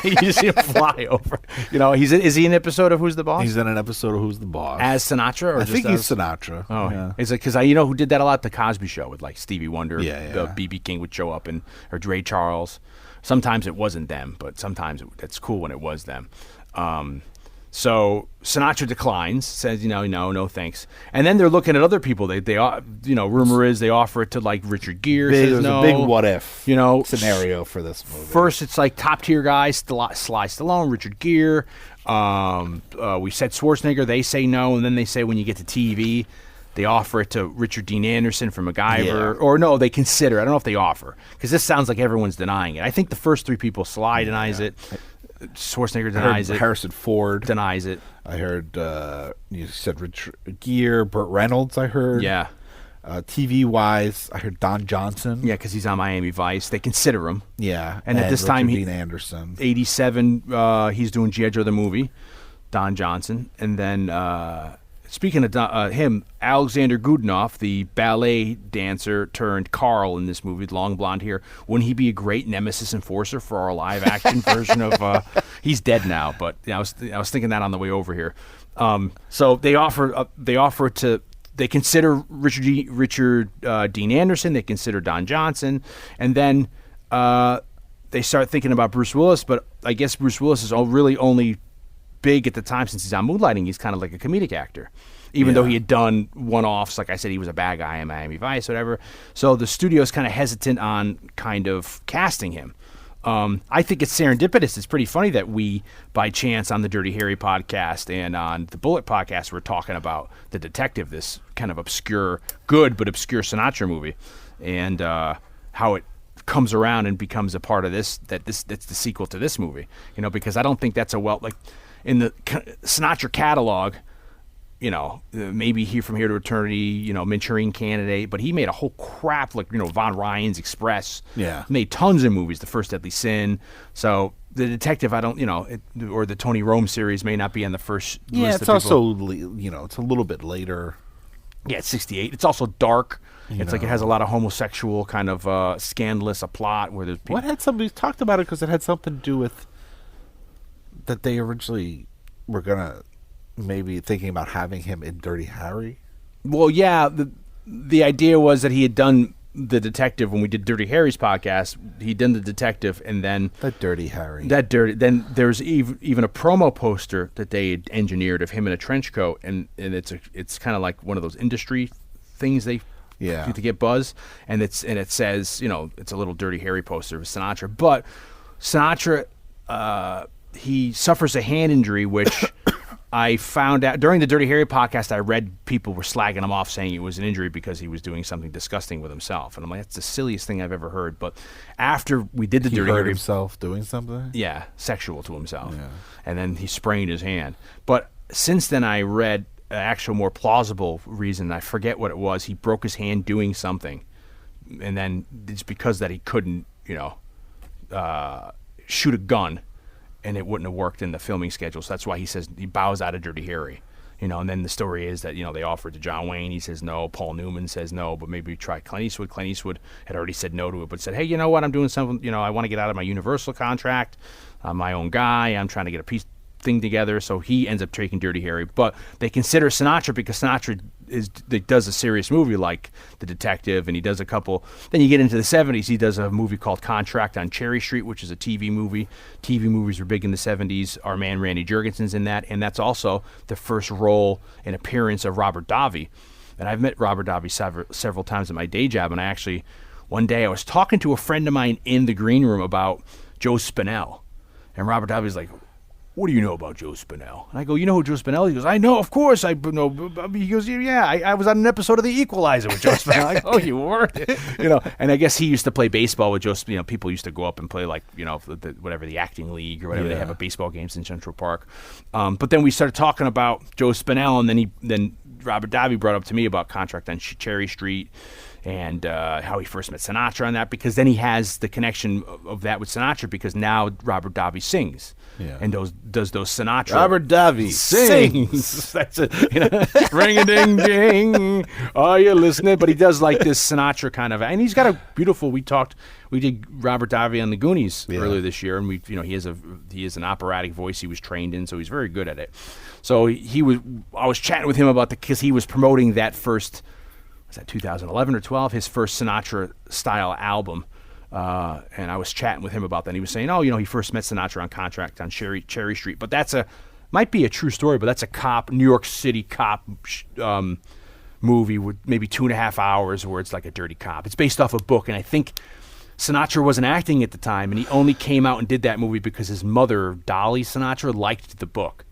You just see him fly over. Is he in an episode of Who's the Boss? He's in an episode of Who's the Boss as Sinatra. Or I think he's Sinatra. Oh, yeah. It's like because who did that a lot? The Cosby Show with like Stevie Wonder. Yeah. B.B. King would show up or Ray Charles. Sometimes it wasn't them, but sometimes it's cool when it was them. So Sinatra declines, says, no, thanks. And then they're looking at other people. They rumor is they offer it to like Richard Gere. Says no. There's a big what if scenario for this movie. First, it's like top tier guys, Sly Stallone, Richard Gere. We said Schwarzenegger. They say no, and then they say when you get to TV, they offer it to Richard Dean Anderson from MacGyver. Or no, they consider. I don't know if they offer because this sounds like everyone's denying it. I think the first three people, Sly denies it. Schwarzenegger denies it. Harrison Ford denies it. I heard you said Richard Gere, Burt Reynolds. I heard. Yeah. TV wise, I heard Don Johnson. Yeah, because he's on Miami Vice. They consider him. Yeah, and at this Richard time, Dean Anderson, 87. He's doing G.I. Joe the movie. Don Johnson, and then speaking of him, Alexander Godunov, the ballet dancer turned Carl in this movie, long blonde hair. Wouldn't he be a great nemesis enforcer for our live action version of? He's dead now, but I was thinking that on the way over here. So they offer to. They consider Richard Dean Anderson. They consider Don Johnson, and then they start thinking about Bruce Willis. But I guess Bruce Willis is really only big at the time since he's on Moonlighting. He's kind of like a comedic actor, even though he had done one-offs. Like I said, he was a bad guy in Miami Vice, whatever. So the studio's kind of hesitant on kind of casting him. I think it's serendipitous. It's pretty funny that we, by chance, on the Dirty Harry podcast and on the Bullet podcast, we're talking about The Detective, this kind of obscure, good but obscure Sinatra movie, and how it comes around and becomes a part of this. That's the sequel to this movie. Because I don't think that's in the Sinatra catalog. Maybe From Here to Eternity, Manchurian Candidate, but he made a whole crap like, Von Ryan's Express. Yeah. Made tons of movies, The First Deadly Sin. So The Detective, I don't, or the Tony Rome series may not be on the first list. Yeah, it's also, it's a little bit later. Yeah, it's 68. It's also dark. It's like it has a lot of homosexual kind of scandalous a plot where there's people. What had somebody talked about it because it had something to do with that they originally were going to maybe thinking about having him in Dirty Harry? Well, yeah. The idea was that he had done The Detective when we did Dirty Harry's podcast. He'd done The Detective, and then that Dirty Harry. Then there's even a promo poster that they had engineered of him in a trench coat, and it's kind of like one of those industry things they do to get buzz, and it says it's a little Dirty Harry poster of Sinatra, but Sinatra he suffers a hand injury which. I found out during the Dirty Harry podcast, I read people were slagging him off saying it was an injury because he was doing something disgusting with himself. And I'm like, that's the silliest thing I've ever heard. But after we did the Dirty Harry... himself doing something? Yeah, sexual to himself. Yeah. And then he sprained his hand. But since then I read an actual more plausible reason. I forget what it was. He broke his hand doing something. And then it's because that he couldn't, shoot a gun. And it wouldn't have worked in the filming schedule. So that's why he says he bows out of Dirty Harry. And then the story is that, they offered to John Wayne. He says no. Paul Newman says no, but maybe try Clint Eastwood. Clint Eastwood had already said no to it, but said, hey, you know what? I'm doing something, I want to get out of my Universal contract. I'm my own guy. I'm trying to get a piece thing together. So he ends up taking Dirty Harry. But they consider Sinatra because Sinatra does a serious movie like The Detective, and he does a couple. Then you get into the 70s, he does a movie called Contract on Cherry Street, which is a TV movie. TV movies were big in the 70s. Our man Randy Jurgensen's in that, and that's also the first role and appearance of Robert Davi. And I've met Robert Davi several times at my day job, and one day I was talking to a friend of mine in the green room about Joe Spinell, and Robert Davi's like, what do you know about Joe Spinell? And I go, you know who Joe Spinell is? He goes, I know, of course. I know. He goes, yeah, I was on an episode of The Equalizer with Joe Spinell. I go, oh, you were? And I guess he used to play baseball with Joe Spinell. People used to go up and play the acting league or whatever. Yeah. They have a baseball games in Central Park. But then we started talking about Joe Spinell, and then Robert Davi brought up to me about Contract on Cherry Street and how he first met Sinatra on that, because then he has the connection of that with Sinatra because now Robert Davi sings. Yeah. And does those Sinatra. Robert Davi sings. That's it. Ring-a-ding-ding. Are you listening? But he does like this Sinatra kind of, and he's got a beautiful. We did Robert Davi on the Goonies earlier this year, and he has an operatic voice he was trained in, so he's very good at it. So I was chatting with him about because he was promoting that first, was that 2011 or 12, his first Sinatra style album. And I was chatting with him about that. And he was saying, he first met Sinatra on Contract on Cherry Street. But that's might be a true story, but that's a New York City cop movie with maybe 2.5 hours where it's like a dirty cop. It's based off a book, and I think Sinatra wasn't acting at the time, and he only came out and did that movie because his mother, Dolly Sinatra, liked the book.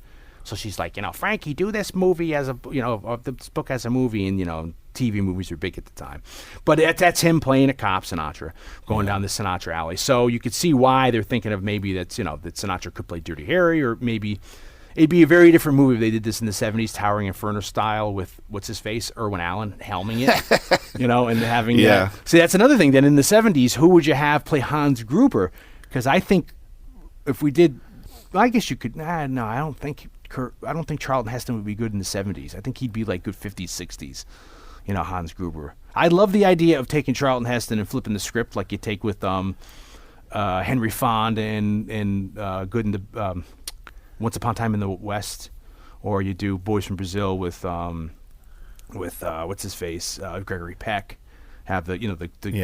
So she's like, Frankie, do this movie as this book as a movie, and TV movies were big at the time. But that's him playing a cop, Sinatra, going down the Sinatra alley. So you could see why they're thinking of maybe that that Sinatra could play Dirty Harry, or maybe it'd be a very different movie if they did this in the 70s, Towering Inferno style with, what's his face, Irwin Allen, helming it, and having See, that's another thing. Then in the 70s, who would you have play Hans Gruber? Because I think if we did, I guess you could, no, I don't think Charlton Heston would be good in the 70s. I think he'd be like good 50s, 60s, Hans Gruber. I love the idea of taking Charlton Heston and flipping the script like you take with Henry Fonda and Good in the Once Upon a Time in the West, or you do Boys from Brazil with what's his face, Gregory Peck. Have the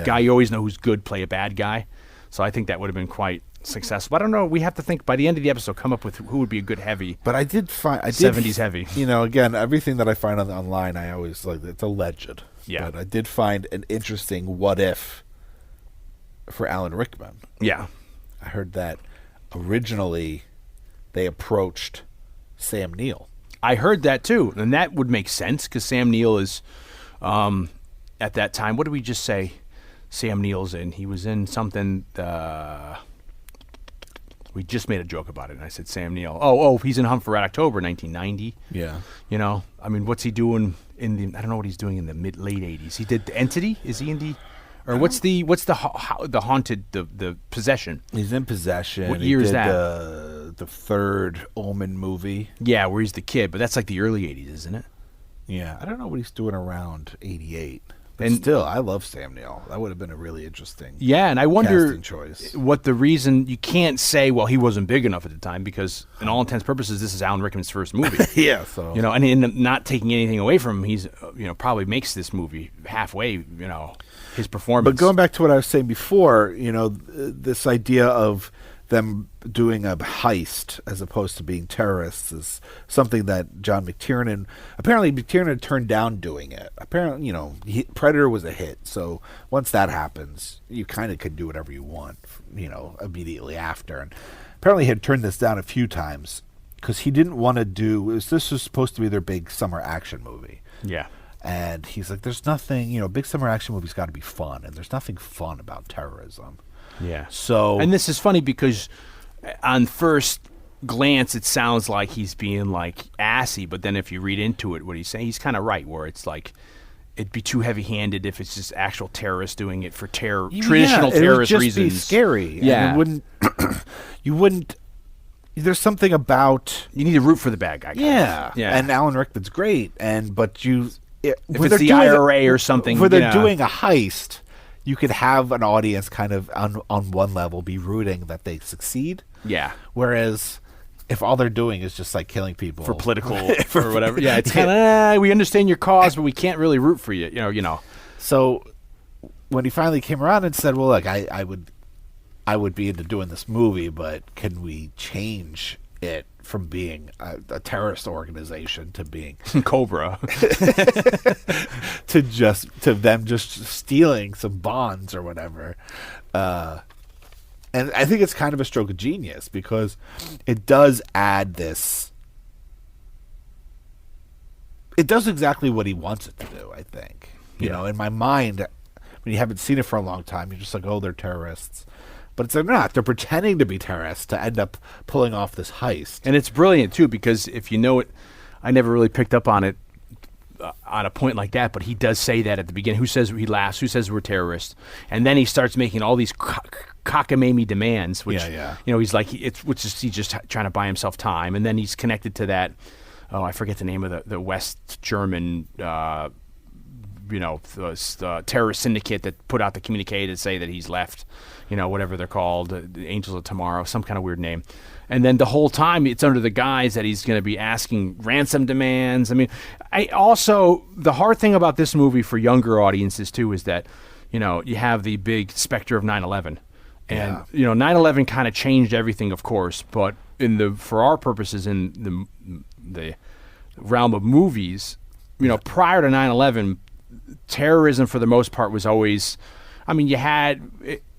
guy you always know who's good play a bad guy. So I think that would have been quite successful. I don't know. We have to think by the end of the episode, come up with who would be a good heavy. But I did find 70s heavy. Again, everything that I find online, I always like it's alleged. Yeah. But I did find an interesting what if for Alan Rickman. Yeah. I heard that originally they approached Sam Neill. I heard that too, and that would make sense because Sam Neill is, at that time. What did we just say? Sam Neill's in. He was in something. We just made a joke about it, and I said Sam Neill. Oh, he's in Hunt for Red October, 1990. Yeah. I mean, what's he doing in the? I don't know what he's doing in the late 80s. He did the Entity. Is he in the? Or what's the haunted the Possession? He's in Possession. What year is that? The third Omen movie. Yeah, where he's the kid, but that's like the early 80s, isn't it? Yeah, I don't know what he's doing around 88. But still, I love Sam Neill. That would have been a really interesting and I wonder casting choice. What the reason. You can't say, well, he wasn't big enough at the time, because in all intents and purposes, this is Alan Rickman's first movie. Yeah, so and in not taking anything away from him, he's probably makes this movie halfway. His performance. But going back to what I was saying before, this idea of them doing a heist as opposed to being terrorists is something that John McTiernan turned down doing it. Apparently, Predator was a hit, so once that happens, you kind of could do whatever you want, immediately after. And apparently, he had turned this down a few times because he didn't want to do. This was supposed to be their big summer action movie. Yeah. And he's like, there's nothing, big summer action movies got to be fun, and there's nothing fun about terrorism. Yeah. So, and this is funny because on first glance, it sounds like he's being like assy, but then if you read into it, what he's saying, he's kind of right, where it's like it'd be too heavy-handed if it's just actual terrorists doing it for traditional terrorist reasons. It would just be scary. Yeah. And you wouldn't. There's something about you need to root for the bad guy. Yeah. And Alan Rickman's great, but you. If it's the IRA or something, where they're doing a heist, you could have an audience kind of on one level be rooting that they succeed. Yeah. Whereas if all they're doing is just like killing people for political or whatever, yeah, it's kind of we understand your cause, but we can't really root for you. So when he finally came around and said, "Well, look, I would be into doing this movie, but can we change it from being a terrorist organization to being Cobra to them just stealing some bonds or whatever." And I think it's kind of a stroke of genius because it does add this. It does exactly what he wants it to do, I think. In my mind, when you haven't seen it for a long time, you're just like, oh, they're terrorists. But it's not. They're pretending to be terrorists to end up pulling off this heist. And it's brilliant, too, because if you know it, I never really picked up on it on a point like that, but he does say that at the beginning. He laughs, who says we're terrorists? And then he starts making all these cockamamie demands, which, he's like, he's just trying to buy himself time. And then he's connected to that, I forget the name of the West German the terrorist syndicate that put out the communique to say that he's left, whatever they're called, the Angels of Tomorrow, some kind of weird name. And then the whole time it's under the guise that he's going to be asking ransom demands. I mean, the hard thing about this movie for younger audiences too is that, you have the big specter of 9/11. And, 9/11 kind of changed everything, of course, but for our purposes in the realm of movies, prior to 9/11, terrorism for the most part was always, you had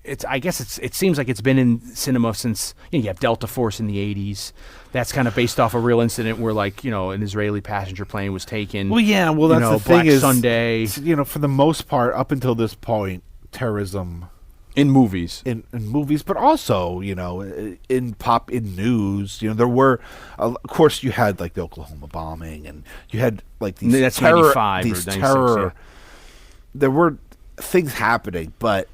it seems like it's been in cinema since you have Delta Force in the 80s. That's kind of based off a real incident where an Israeli passenger plane was taken. Well, yeah, that's the Black thing is, Sunday. For the most part, up until this point, terrorism in movies, in movies, but also in news. There were, of course, you had like the Oklahoma bombing, and you had like these that's terror, 95 these or 96, terror. yeah. There were things happening, but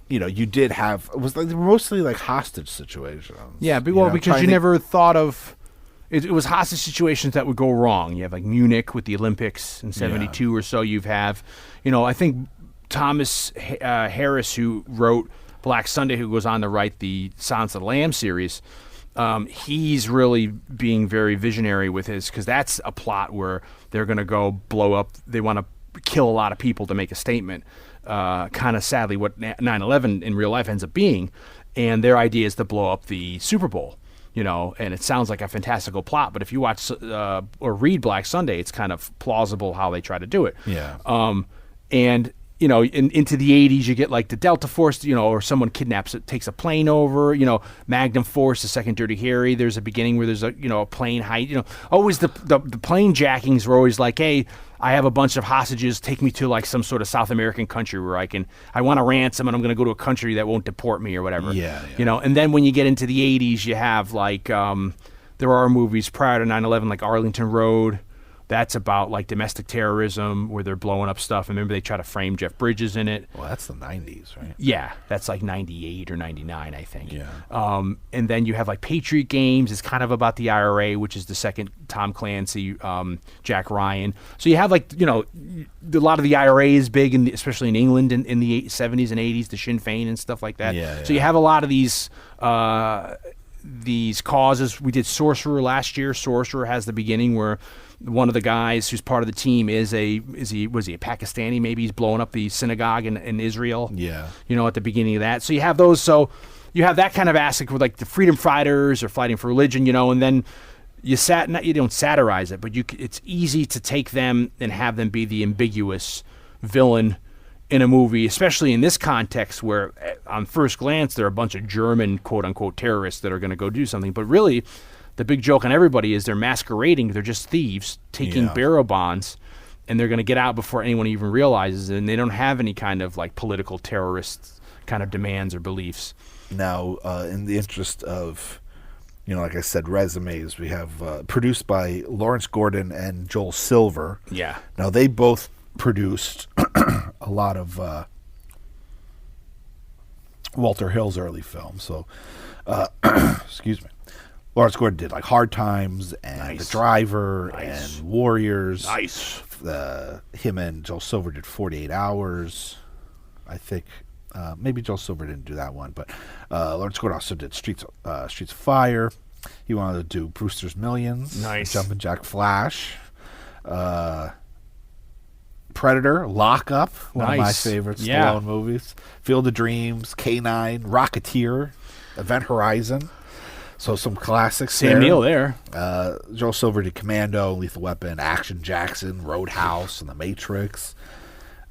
you did have, it was like mostly like hostage situations. Yeah, because you never thought of it was hostage situations that would go wrong. You have like Munich with the Olympics in '72 or so. You have, I think Thomas Harris, who wrote Black Sunday, who goes on to write the Silence of the Lambs series. He's really being very visionary with his, because that's a plot where they're going to go blow up. They want to kill a lot of people to make a statement. Kind of sadly what 9/11 in real life ends up being, and their idea is to blow up the Super Bowl, and it sounds like a fantastical plot, but if you watch or read Black Sunday, it's kind of plausible how they try to do it. Yeah. And into the 80s, you get like the Delta Force, or someone takes a plane over, Magnum Force, the second Dirty Harry. There's a beginning where there's a plane height, always the plane jackings were always like, hey, I have a bunch of hostages, take me to like some sort of South American country where I want a ransom, and I'm going to go to a country that won't deport me or whatever. Yeah. And then when you get into the 80s, you have like, there are movies prior to 9/11, like Arlington Road. That's about like domestic terrorism where they're blowing up stuff. And remember, they try to frame Jeff Bridges in it. Well, that's the 90s, right? Yeah, that's like 98 or 99, I think. Yeah. And then you have like Patriot Games. It's kind of about the IRA, which is the second Tom Clancy, Jack Ryan. So you have like, a lot of the IRA is big, especially in England in the 70s and 80s, the Sinn Féin and stuff like that. Yeah. So you have a lot of these causes. We did Sorcerer last year. Sorcerer has the beginning where one of the guys who's part of the team was he a Pakistani? Maybe he's blowing up the synagogue in Israel. Yeah. At the beginning of that. So you have those. So you have that kind of aspect with like the freedom fighters or fighting for religion, and then you don't satirize it, but it's easy to take them and have them be the ambiguous villain in a movie, especially in this context where on first glance they're a bunch of German quote unquote terrorists that are going to go do something, but really the big joke on everybody is they're masquerading. They're just thieves taking bearer bonds, and they're going to get out before anyone even realizes it, and they don't have any kind of like political terrorist kind of demands or beliefs. Now, in the interest of, like I said, resumes, we have produced by Lawrence Gordon and Joel Silver. Yeah. Now, they both produced a lot of Walter Hill's early films. So, excuse me. Lawrence Gordon did like Hard Times and The Driver and Warriors. Nice. Him and Joel Silver did 48 Hours. I think maybe Joel Silver didn't do that one, but Lawrence Gordon also did Streets of Fire. He wanted to do Brewster's Millions. Nice. Jumpin' Jack Flash. Predator, Lock Up, one of my favorite Stallone movies. Field of Dreams, K-9, Rocketeer, Event Horizon. So some classics. Sam Neill there. Joel Silver did Commando, Lethal Weapon, Action Jackson, Roadhouse, and The Matrix.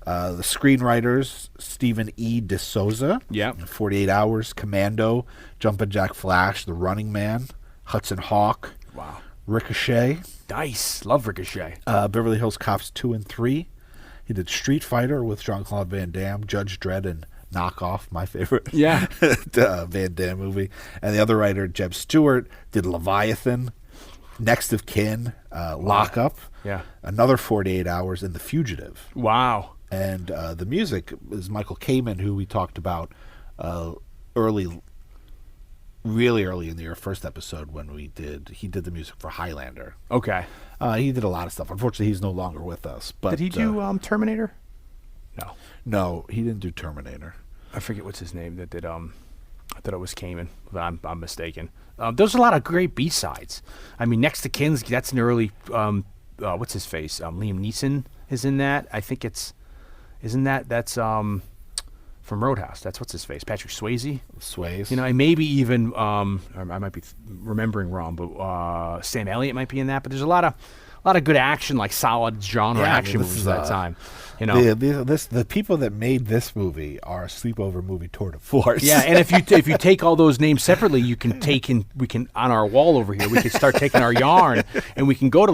The screenwriters, Stephen E. D'Souza. Yeah. 48 Hours, Commando, Jumpin' Jack Flash, The Running Man, Hudson Hawk. Wow. Ricochet. Nice. Love Ricochet. Beverly Hills Cops 2 and 3. He did Street Fighter with Jean-Claude Van Damme, Judge Dredd, and Knockoff, my favorite Van Damme movie. And the other writer, Jeb Stewart, did Leviathan, Next of Kin, Lock Up, another 48 Hours, and The Fugitive. Wow. And the music is Michael Kamen, who we talked about really early in the year, first episode when he did the music for Highlander. Okay. He did a lot of stuff. Unfortunately, he's no longer with us. But did he do Terminator? No, he didn't do Terminator. I forget what's his name that did. I thought it was Kamen, but I'm mistaken. There's a lot of great B-sides. I mean, Next to Kin's, that's an early. What's his face? Liam Neeson is in that. I think it's. Isn't that's from Roadhouse. That's what's his face, Patrick Swayze. Sways. You know, and maybe even or I might be remembering wrong, but Sam Elliott might be in that. But there's a lot of good action, like solid genre action movies at that time. You know, the people that made this movie are a sleepover movie tour de force. yeah. And if you take all those names separately, you can we can on our wall over here, we could start taking our yarn, and we can go to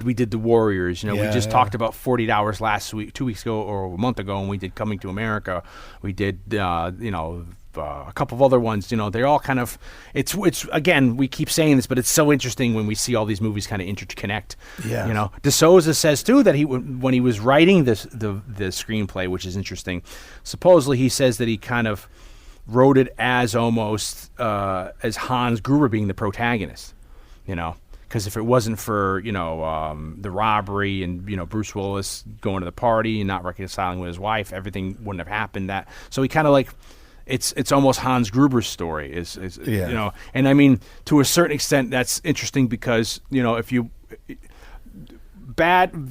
we did the Warriors. You know, we just talked about 48 Hours last week, 2 weeks ago or a month ago, and we did Coming to America. We did a couple of other ones. You know, they're all kind of it's again, we keep saying this, but it's so interesting when we see all these movies kind of interconnect. Yeah, you know, De Souza says too that when he was writing the screenplay, which is interesting, supposedly he says that he kind of wrote it as almost as Hans Gruber being the protagonist. You know, because if it wasn't for the robbery and Bruce Willis going to the party and not reconciling with his wife, everything wouldn't have happened. So he kind of like. It's almost Hans Gruber's story, and I mean, to a certain extent that's interesting because the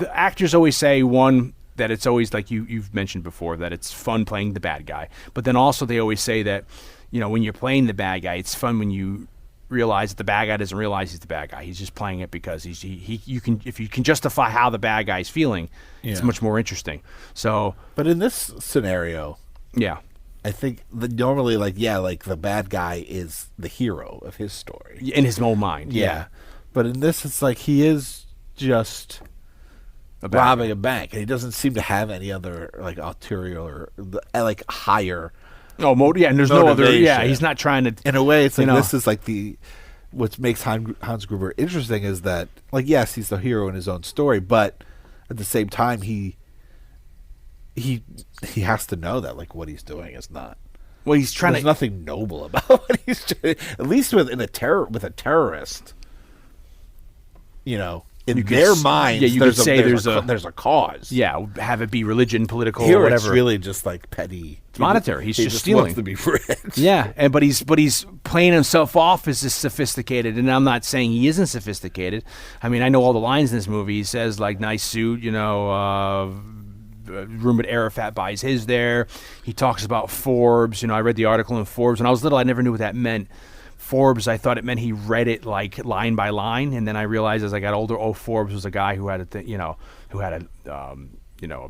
actors always say that it's always like you've mentioned before that it's fun playing the bad guy, but then also they always say that when you're playing the bad guy, it's fun when you realize that the bad guy doesn't realize he's the bad guy. He's just playing it because if you can justify how the bad guy's feeling, it's much more interesting. So, but in this scenario, I think normally, the bad guy is the hero of his story. In his own mind. Yeah. But in this, it's like he is just robbing a bank, and he doesn't seem to have any other, ulterior or, higher and there's no other, he's not trying to... In a way, it's like this is like what makes Hans Gruber interesting is that, yes, he's the hero in his own story, but at the same time, he has to know that what he's doing is not. Well, he's trying. There's nothing noble about what he's doing. At least with a terrorist, in their minds, there's a cause. Yeah, have it be religion, political, Here or whatever. It's really just petty. It's monetary. He's just Wants stealing. to be rich. Yeah, but he's playing himself off as this sophisticated, and I'm not saying he isn't sophisticated. I mean, I know all the lines in this movie. He says nice suit, rumored Arafat buys his there. He talks about Forbes. I read the article in Forbes. When I was little, I never knew what that meant. Forbes, I thought it meant he read it line by line, and then I realized as I got older, Forbes was a guy who had a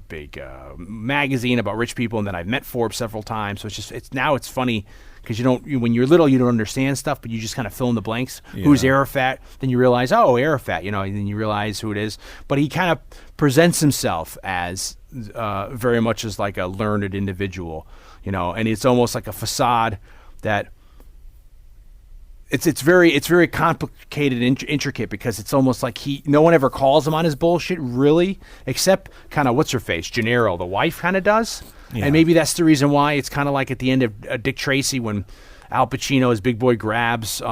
big magazine about rich people, and then I've met Forbes several times. So it's funny because when you're little, you don't understand stuff, but you just kind of fill in the blanks. Yeah. Who's Arafat? Then you realize, Arafat. And then you realize who it is. But he kind of presents himself as very much as a learned individual, and it's almost like a facade that it's very complicated and intricate because it's almost like no one ever calls him on his bullshit really, except kind of what's her face, Gennaro, the wife kind of does. Yeah. And maybe that's the reason why it's kind of like at the end of Dick Tracy when Al Pacino, his big boy, grabs Tess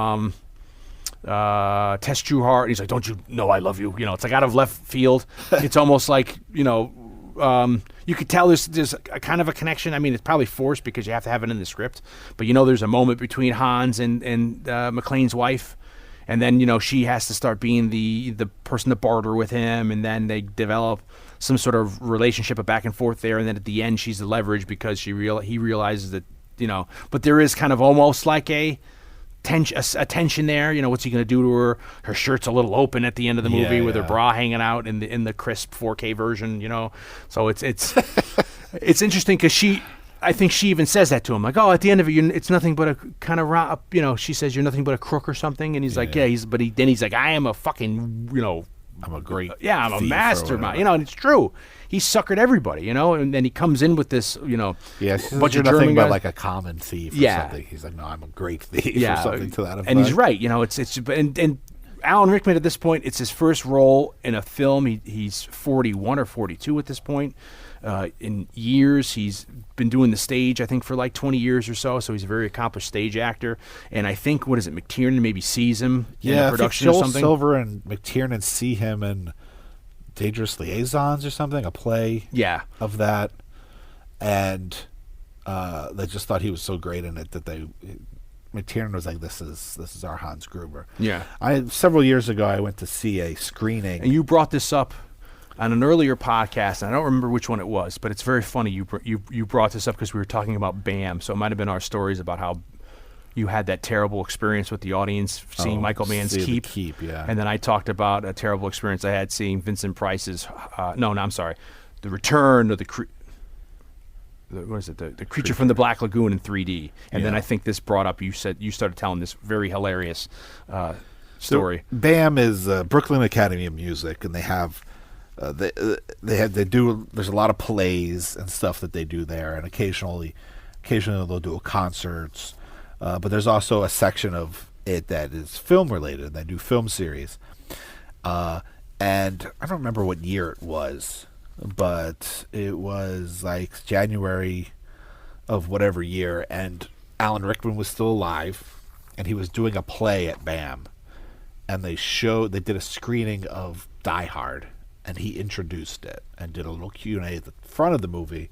Trueheart, and he's like, "Don't you know I love you?" It's out of left field. It's almost like you could tell there's a kind of a connection. I mean, it's probably forced because you have to have it in the script. But there's a moment between Hans and McClane's wife, and then she has to start being the person to barter with him, and then they develop some sort of relationship, a back and forth there, and then at the end she's the leverage because he realizes that But there is kind of almost like a tension there. What's he going to do to her? Her shirt's a little open at the end of the movie with her bra hanging out in the crisp 4K version. So it's interesting because I think she even says that to him, at the end of it, it's nothing but a kind of she says you're nothing but a crook or something, and he's like, he's like, I am a fucking I'm a great I'm a mastermind, and it's true. He suckered everybody, and then he comes in with this, bunch of nothing but like a common thief or something. He's like, no, I'm a great thief or something to that effect. And he's right, and Alan Rickman at this point, it's his first role in a film. He's 41 or 42 at this point. In years, he's been doing the stage, I think, for 20 years or so. So he's a very accomplished stage actor. And I think, McTiernan maybe sees him in the production I or think something. Joel Silver and McTiernan see him in Dangerous Liaisons or something, a play of that. And they just thought he was so great in it that McTiernan was like, this is our Hans Gruber. Yeah. Several years ago, I went to see a screening. And you brought this up on an earlier podcast, and I don't remember which one it was, but it's very funny. You brought this up because we were talking about BAM, so it might have been our stories about how you had that terrible experience with the audience seeing Michael Mann's Keep. Yeah. And then I talked about a terrible experience I had seeing Vincent Price's, I'm sorry, The Return of the Creature from the Black Lagoon in 3D. And then I think this brought up, you started telling this very hilarious story. So BAM is Brooklyn Academy of Music, and they have there's a lot of plays and stuff that they do there, and occasionally they'll do concerts. But there's also a section of it that is film related. They do film series. And I don't remember what year it was, but it was like January of whatever year, and Alan Rickman was still alive, and he was doing a play at BAM. And they did a screening of Die Hard, and he introduced it and did a little Q&A at the front of the movie,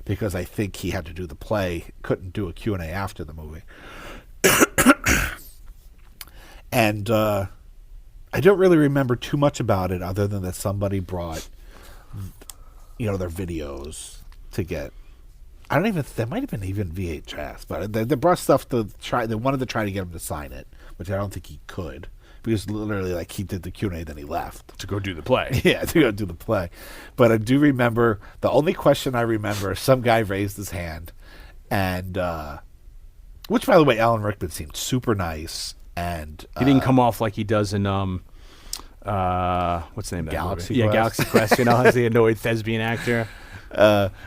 because I think he had to do the play, couldn't do a Q&A after the movie. And I don't really remember too much about it other than that somebody brought, their videos to get. There might have been even VHS, but they brought stuff to try. They wanted to try to get him to sign it, which I don't think he could. Because literally, like, he did the Q&A, then he left. To go do the play. Yeah, to go do the play. But I do remember, the only question I remember, some guy raised his hand, and, which, by the way, Alan Rickman seemed super nice, and... he didn't come off like he does in, what's the name of that Galaxy movie? Quest. Yeah, Galaxy Quest, as the annoyed thespian actor.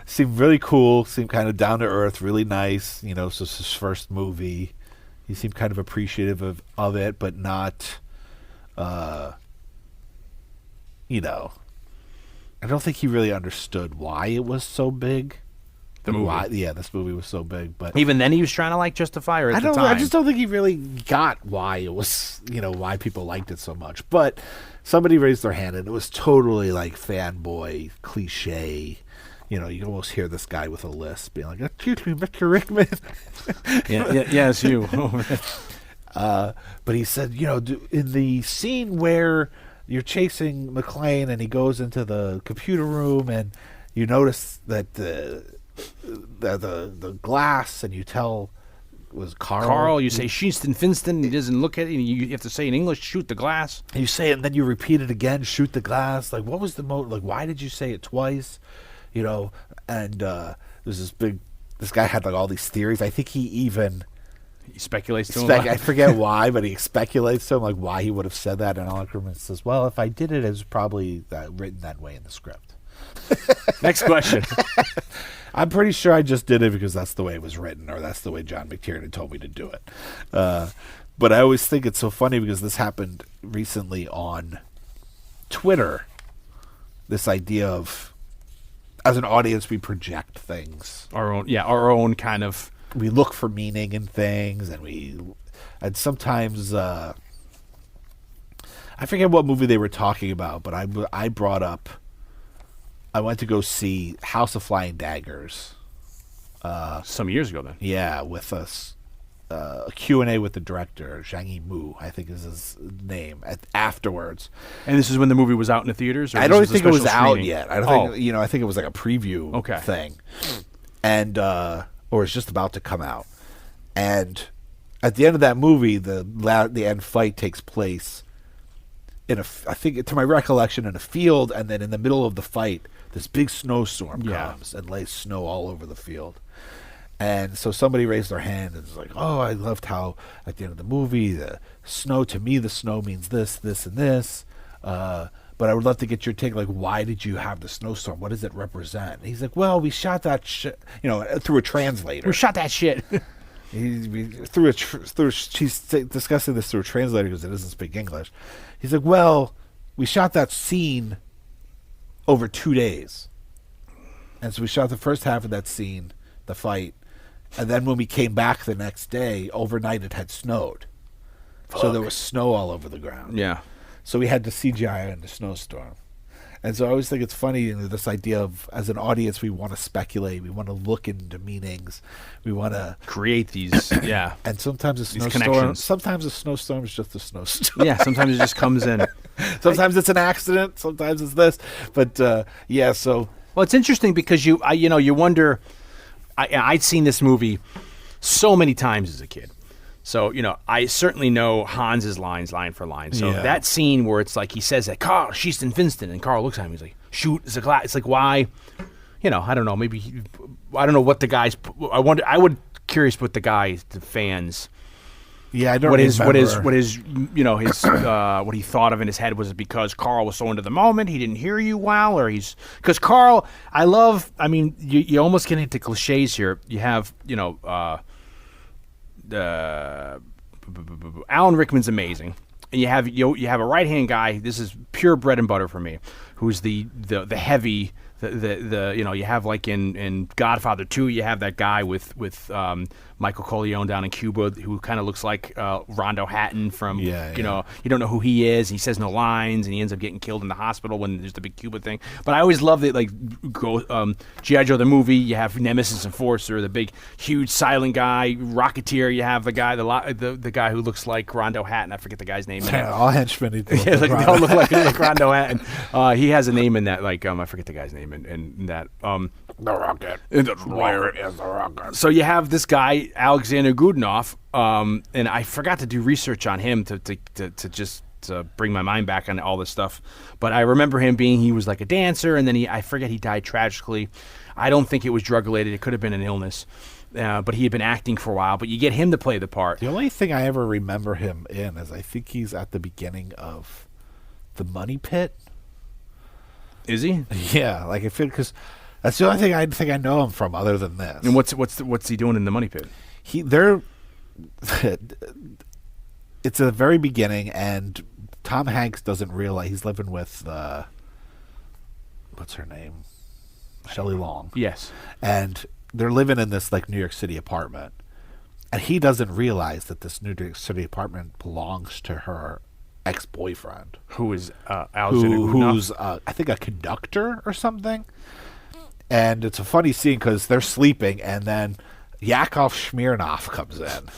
Seemed really cool, seemed kind of down to earth, really nice, so it's his first movie. He seemed kind of appreciative of it, but not... I don't think he really understood why it was so big. The movie? This movie was so big. But even then he was trying to, justify her at the time. I just don't think he really got why it was, why people liked it so much. But somebody raised their hand, and it was totally, fanboy, cliche. You can almost hear this guy with a lisp being like, "Excuse me, Mr. Rickman." Yes, you. But he said, in the scene where you're chasing McClane and he goes into the computer room and you notice that the glass, and you tell was Carl. You say Sheenston Finston. He doesn't look at it. You have to say in English, shoot the glass. And you say it, and then you repeat it again, shoot the glass. Like, what was the why did you say it twice? And there's this guy had all these theories. I think he speculates to him. I forget why, but he speculates to him why he would have said that. And Alan Rickman says, "Well, if I did it, it was probably written that way in the script." Next question. I'm pretty sure I just did it because that's the way it was written, or that's the way John McTiernan told me to do it. But I always think it's so funny because this happened recently on Twitter. This idea of, as an audience, we project things. Our own kind of. We look for meaning in things, and sometimes I forget what movie they were talking about, but I brought up. I went to go see House of Flying Daggers. Some years ago, then. Yeah, with us. A Q&A with the director, Zhang Yimou, I think is his name, afterwards. And this is when the movie was out in the theaters? Or I don't think it was screening? out yet. I don't think, I think it was like a preview thing. And, or it's just about to come out. And at the end of that movie, the end fight takes place I think, to my recollection, in a field, and then in the middle of the fight, this big snowstorm comes and lays snow all over the field. And so somebody raised their hand and was like, "Oh, I loved how at the end of the movie, the snow means this, this, and this. But I would love to get your take. Why did you have the snowstorm? What does it represent?" And he's like, "Well, we shot that shit, through a translator. We shot that shit." She's discussing this through a translator because it doesn't speak English. He's like, "Well, we shot that scene over 2 days. And so we shot the first half of that scene, the fight. And then when we came back the next day, overnight it had snowed. So there was snow all over the ground. Yeah. So we had to CGI in the snowstorm." And so I always think it's funny, this idea of, as an audience, we want to speculate, we want to look into meanings, we want to create these, yeah. And sometimes a snowstorm, connections. sometimes a snowstorm is just a snowstorm. Yeah, sometimes it just comes in. Sometimes it's an accident, sometimes it's this. But yeah, so well, it's interesting because you wonder. I'd seen this movie so many times as a kid. So, I certainly know Hans's lines line for line. So that scene where it's like he says that, Carl, she's in Winston, and Carl looks at him, he's like, shoot, it's a glass. It's like, why? I don't know, maybe, I don't know what the guys, I would curious what the guys, the fans, yeah, I don't what remember. his what he thought of in his head. Was it because Carl was so into the moment he didn't hear you well, or because Carl, you almost get into cliches here. You have Alan Rickman's amazing, and you have a right hand guy. This is pure bread and butter for me. Who's the heavy. You have like in Godfather 2, you have that guy with Michael Corleone down in Cuba who kind of looks like Rondo Hatton from, you don't know who he is. He says no lines, and he ends up getting killed in the hospital when there's the big Cuba thing. But I always love that, like, G.I. Joe the movie, you have Nemesis Enforcer, the big, huge, silent guy. Rocketeer, you have the guy, the guy who looks like Rondo Hatton. I forget the guy's name. All henchmen. Yeah, they all look like Rondo Hatton. He has a name in that, like, I forget the guy's name in that. The Rocket. Where is the Rocket? So you have this guy, Alexander Godunov, and I forgot to do research on him to just bring my mind back on all this stuff. But I remember him he was like a dancer, and then I forget he died tragically. I don't think it was drug related. It could have been an illness. But he had been acting for a while. But you get him to play the part. The only thing I ever remember him in is I think he's at the beginning of The Money Pit. Is he? Yeah, like I feel because that's the only thing I think I know him from, other than this. And what's he doing in The Money Pit? It's the very beginning, and Tom Hanks doesn't realize he's living with what's her name, Shelley Long. Yes, and they're living in this like New York City apartment, and he doesn't realize that this New York City apartment belongs to her ex-boyfriend, who is who's I think a conductor or something. And it's a funny scene because they're sleeping, and then Yakov Smirnoff comes in.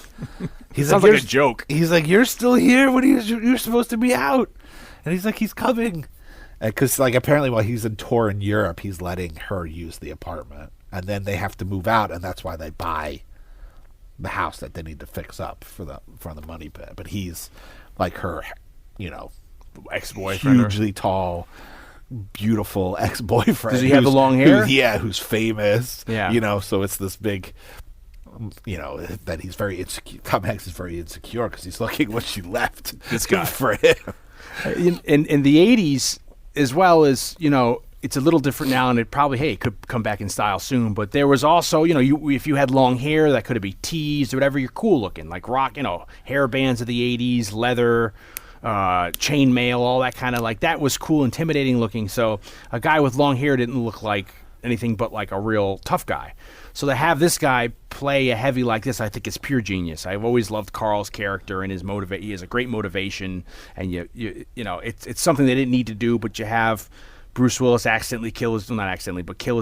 Sounds like a joke. He's like, "You're still here? What are you're supposed to be out?" And he's like, "He's coming," because like apparently while he's in tour in Europe, he's letting her use the apartment, and then they have to move out, and that's why they buy the house that they need to fix up for the Money Pit. But he's like her, ex-boyfriend, hugely tall, beautiful ex-boyfriend. Does he have the long hair? Who's famous. Yeah. So it's this big, that he's very insecure. Tom Hanks is very insecure because he's looking what she left this guy for him. In the 80s, as well as, it's a little different now, and it probably, it could come back in style soon. But there was also, if you had long hair, that could be teased or whatever, you're cool looking. Like rock, hair bands of the 80s, leather, chainmail, all that kind of, like, that was cool, intimidating looking. So a guy with long hair didn't look like anything but like a real tough guy. So to have this guy play a heavy like this, I think is pure genius. I've always loved Carl's character and his he has a great motivation, and it's something they didn't need to do, but you have Bruce Willis accidentally kill his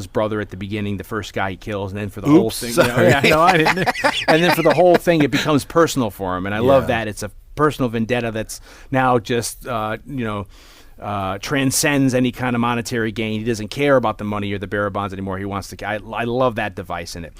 brother at the beginning, the first guy he kills, and then for the whole thing, I didn't. And then for the whole thing, it becomes personal for him, and I love that. It's a personal vendetta that's now just transcends any kind of monetary gain. He doesn't care about the money or the bearer bonds anymore. He wants to. I love that device in it.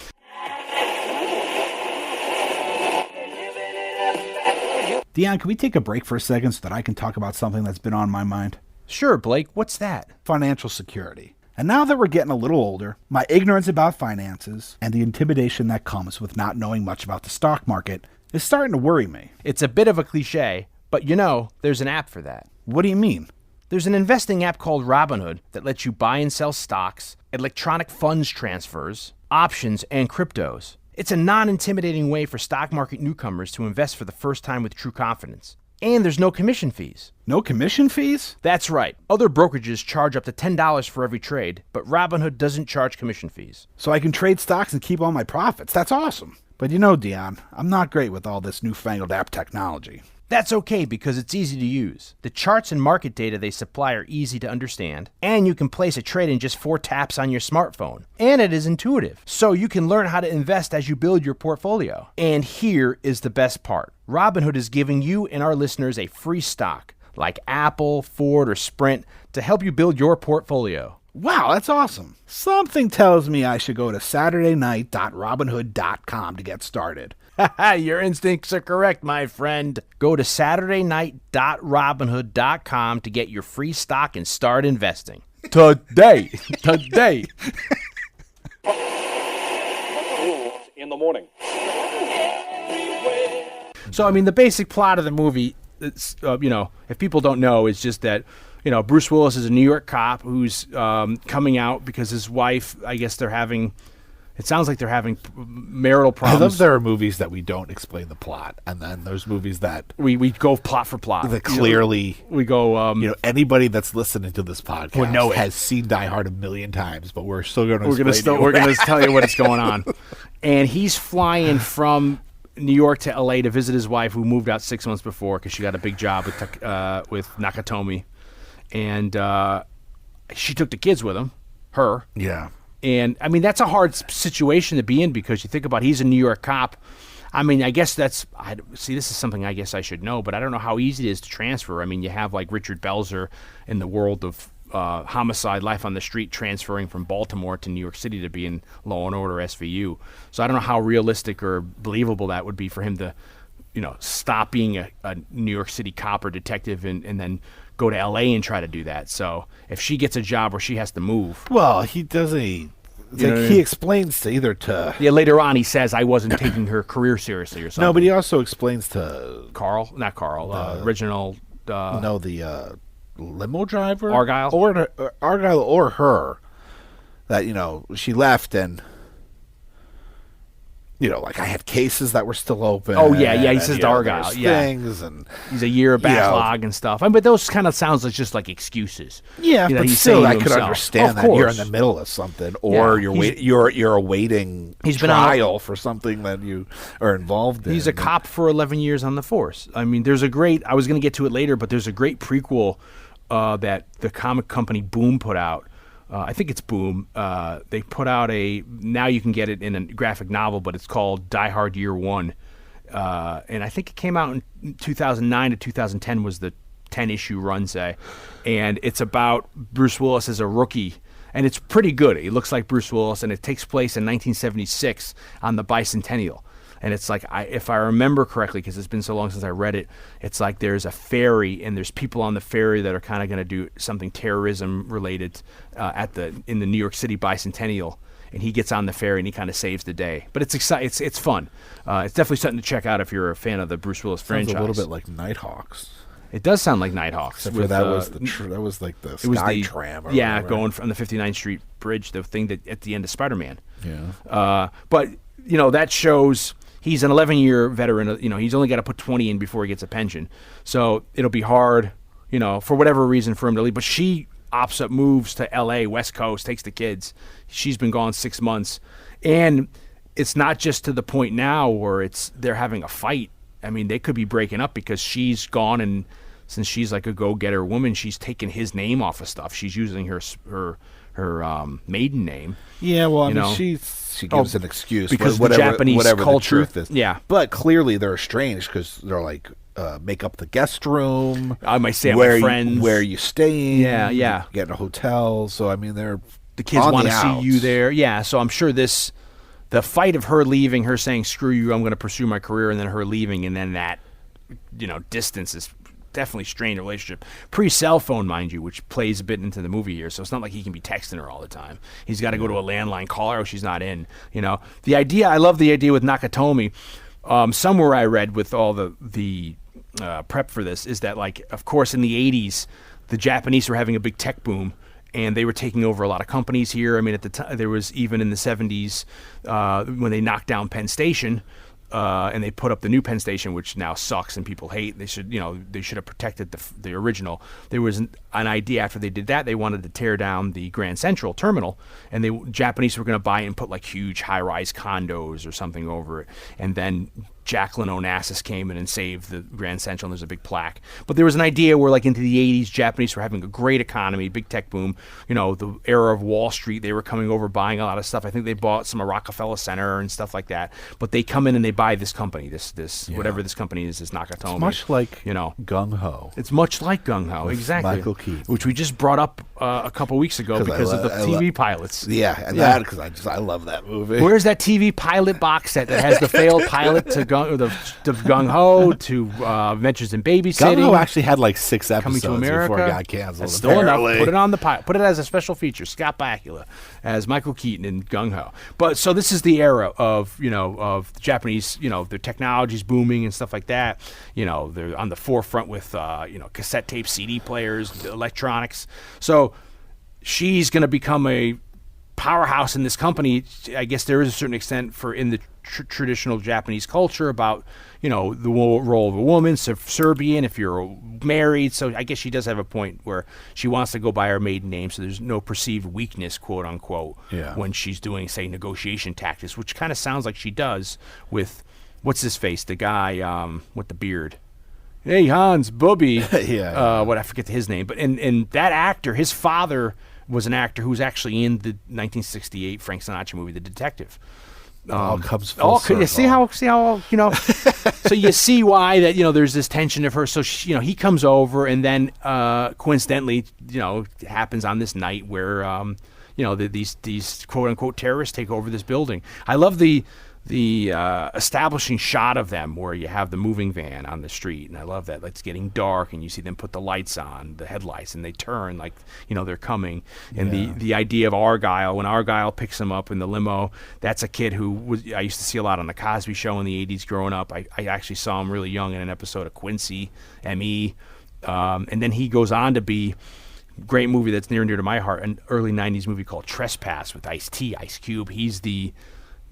Dion, can we take a break for a second so that I can talk about something that's been on my mind? Sure, Blake. What's that? Financial security. And now that we're getting a little older, my ignorance about finances and the intimidation that comes with not knowing much about the stock market is starting to worry me. It's a bit of a cliche, but there's an app for that. What do you mean? There's an investing app called Robinhood that lets you buy and sell stocks, electronic funds transfers, options, and cryptos. It's a non-intimidating way for stock market newcomers to invest for the first time with true confidence. And there's no commission fees. No commission fees? That's right. Other brokerages charge up to $10 for every trade, but Robinhood doesn't charge commission fees. So I can trade stocks and keep all my profits. That's awesome. But Dion, I'm not great with all this newfangled app technology. That's okay because it's easy to use. The charts and market data they supply are easy to understand, and you can place a trade in just 4 taps on your smartphone. And it is intuitive, so you can learn how to invest as you build your portfolio. And here is the best part. Robinhood is giving you and our listeners a free stock, like Apple, Ford, or Sprint, to help you build your portfolio. Wow, that's awesome. Something tells me I should go to SaturdayNight.Robinhood.com to get started. Your instincts are correct, my friend. Go to SaturdayNight.Robinhood.com to get your free stock and start investing. Today. In the morning. So, I mean, the basic plot of the movie, it's, if people don't know, is just that, Bruce Willis is a New York cop who's coming out because his wife, I guess it sounds like they're having marital problems. I love there are movies that we don't explain the plot, and then there's movies that we go plot for plot. That clearly we go. Anybody that's listening to this podcast know it. has seen Die Hard a million times, but we're still going to. We're going to tell you what is going on. And he's flying from New York to L.A. to visit his wife, who moved out 6 months before because she got a big job with Nakatomi, and she took the kids with her. Yeah. And, I mean, that's a hard situation to be in because you think about he's a New York cop. I mean, I guess this is something I guess I should know, but I don't know how easy it is to transfer. I mean, you have, like, Richard Belzer in the world of homicide, life on the street, transferring from Baltimore to New York City to be in Law & Order SVU. So I don't know how realistic or believable that would be for him to, stop being a New York City cop or detective and then go to L.A. and try to do that. So if she gets a job where she has to move. Well, he does he explains to either to... Yeah, later on he says I wasn't taking her career seriously or something. No, but he also explains to... Reginald... the limo driver? Argyle? Argyle or her. That, she left and... like I had cases that were still open. Oh, yeah, he says to Argyle. Things and he's a year backlog and stuff. I mean, but those kind of sounds like just like excuses. Yeah, but he's still, I could himself. understand that you're in the middle of something, or you're awaiting trial for something that you are involved in. He's a cop for 11 years on the force. I mean, I was going to get to it later, but there's a great prequel that the comic company Boom put out. I think it's Boom. They put out now you can get it in a graphic novel, but it's called Die Hard Year One. And I think it came out in 2009 to 2010 was the 10-issue run, say. And it's about Bruce Willis as a rookie. And it's pretty good. He looks like Bruce Willis, and it takes place in 1976 on the bicentennial. And it's like, if I remember correctly, because it's been so long since I read it, it's like there's a ferry, and there's people on the ferry that are kind of going to do something terrorism-related in the New York City bicentennial. And he gets on the ferry, and he kind of saves the day. But it's exciting. It's fun. It's definitely something to check out if you're a fan of the Bruce Willis franchise. Sounds a little bit like Nighthawks. It does sound like Nighthawks. Except for that was like the Sky Tram. Yeah, going from the 59th Street Bridge, the thing that at the end of Spider-Man. Yeah. But that shows he's an 11-year veteran. He's only got to put 20 in before he gets a pension. So it'll be hard, for whatever reason for him to leave. But she opts up, moves to L.A., West Coast, takes the kids. She's been gone 6 months. And it's not just to the point now where they're having a fight. I mean, they could be breaking up because she's gone, and since she's like a go-getter woman, she's taken his name off of stuff. She's using her maiden name. Yeah, well, I mean, she gives an excuse because the Japanese culture. The truth is. Yeah, but clearly they're estranged because they're like make up the guest room. I might stay at my friends. Where are you staying? Yeah. Get in a hotel. So I mean, the kids want to see you there. Yeah, so I'm sure the fight of her leaving, her saying "screw you, I'm going to pursue my career," and then her leaving, and then that distance is definitely strained a relationship. Pre-cell phone, mind you, which plays a bit into the movie here. So it's not like he can be texting her all the time. He's got to go to a landline, call her, or she's not in. I love the idea with Nakatomi. Somewhere I read with all the prep for this is that, like, of course, in the 80s, the Japanese were having a big tech boom, and they were taking over a lot of companies here. I mean, at the time, there was even in the 70s when they knocked down Penn Station. And they put up the new Penn Station, which now sucks and people hate. They should have protected the original. There was an idea after they did that. They wanted to tear down the Grand Central Terminal, and the Japanese were going to buy it and put like huge high-rise condos or something over it, and then Jacqueline Onassis came in and saved the Grand Central, and there's a big plaque. But there was an idea where, like, into the 80s, Japanese were having a great economy, big tech boom. You know, the era of Wall Street, they were coming over, buying a lot of stuff. I think they bought some of Rockefeller Center and stuff like that. But they come in and they buy this company, this whatever this company is, this Nakatomi. It's much like, you know, Gung Ho. It's much like Gung Ho, exactly. Michael Keaton. Which we just brought up a couple weeks ago because of the TV pilots. Yeah, and that, because I love that movie. Where's that TV pilot box set that has the failed pilot to Gung Ho to Adventures in Babysitting? Gung Ho actually had like 6 Coming episodes to America. before it got canceled. That's still enough. Put it on the pilot. Put it as a special feature. Scott Bakula as Michael Keaton in Gung Ho. But so this is the era of of the Japanese. Their technology's booming and stuff like that. They're on the forefront with cassette tape, CD players, electronics. So she's going to become a powerhouse in this company. I guess there is a certain extent in the traditional Japanese culture about the role of a woman, subservient if you're married. So I guess she does have a point where she wants to go by her maiden name, so there's no perceived weakness, quote unquote, when she's doing, say, negotiation tactics, which kind of sounds like she does with what's his face, the guy with the beard. Hey, Hans, Bubby. What I forget his name, but and that actor, his father was an actor who was actually in the 1968 Frank Sinatra movie, The Detective. All comes full circle. You see how so you see why that there's this tension of her. So she, he comes over, and then coincidentally, it happens on this night where these quote unquote terrorists take over this building. I love the establishing shot of them where you have the moving van on the street, and I love that. It's getting dark, and you see them put the lights on, the headlights, and they turn like they're coming. And the idea of Argyle, when Argyle picks him up in the limo, that's a kid who I used to see a lot on the Cosby Show in the 80s growing up. I actually saw him really young in an episode of Quincy, M.E., and then he goes on to be great movie that's near and dear to my heart, an early 90s movie called Trespass with Ice-T, Ice Cube. He's the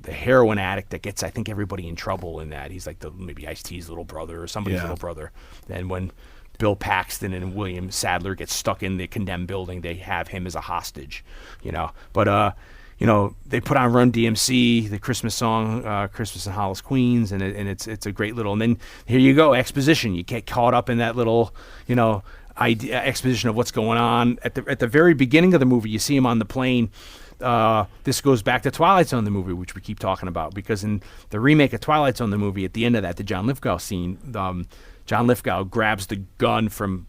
heroin addict that gets, I think, everybody in trouble in that. He's like maybe Ice-T's little brother or somebody's little brother. And when Bill Paxton and William Sadler get stuck in the condemned building, they have him as a hostage, But, they put on Run DMC, the Christmas song, Christmas in Hollis, Queens, and it's a great little. And then here you go, exposition. You get caught up in that little, exposition of what's going on. At the very beginning of the movie, you see him on the plane. This goes back to Twilight Zone, the movie, which we keep talking about, because in the remake of Twilight Zone, the movie, at the end of that, the John Lithgow scene, John Lithgow grabs the gun from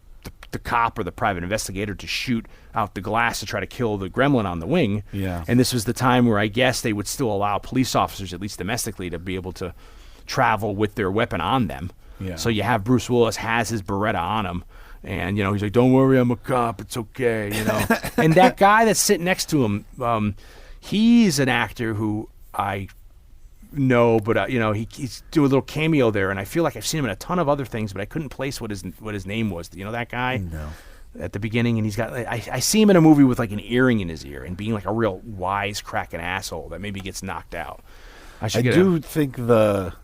the cop or the private investigator to shoot out the glass to try to kill the gremlin on the wing. Yeah. And this was the time where I guess they would still allow police officers, at least domestically, to be able to travel with their weapon on them. Yeah. So you have Bruce Willis has his Beretta on him. And, he's like, don't worry, I'm a cop. It's okay, And that guy that's sitting next to him, he's an actor who I know, but, he's doing a little cameo there. And I feel like I've seen him in a ton of other things, but I couldn't place what his name was. That guy? No. At the beginning, and he's got, I see him in a movie with like an earring in his ear and being like a real wisecracking asshole that maybe gets knocked out. I do think the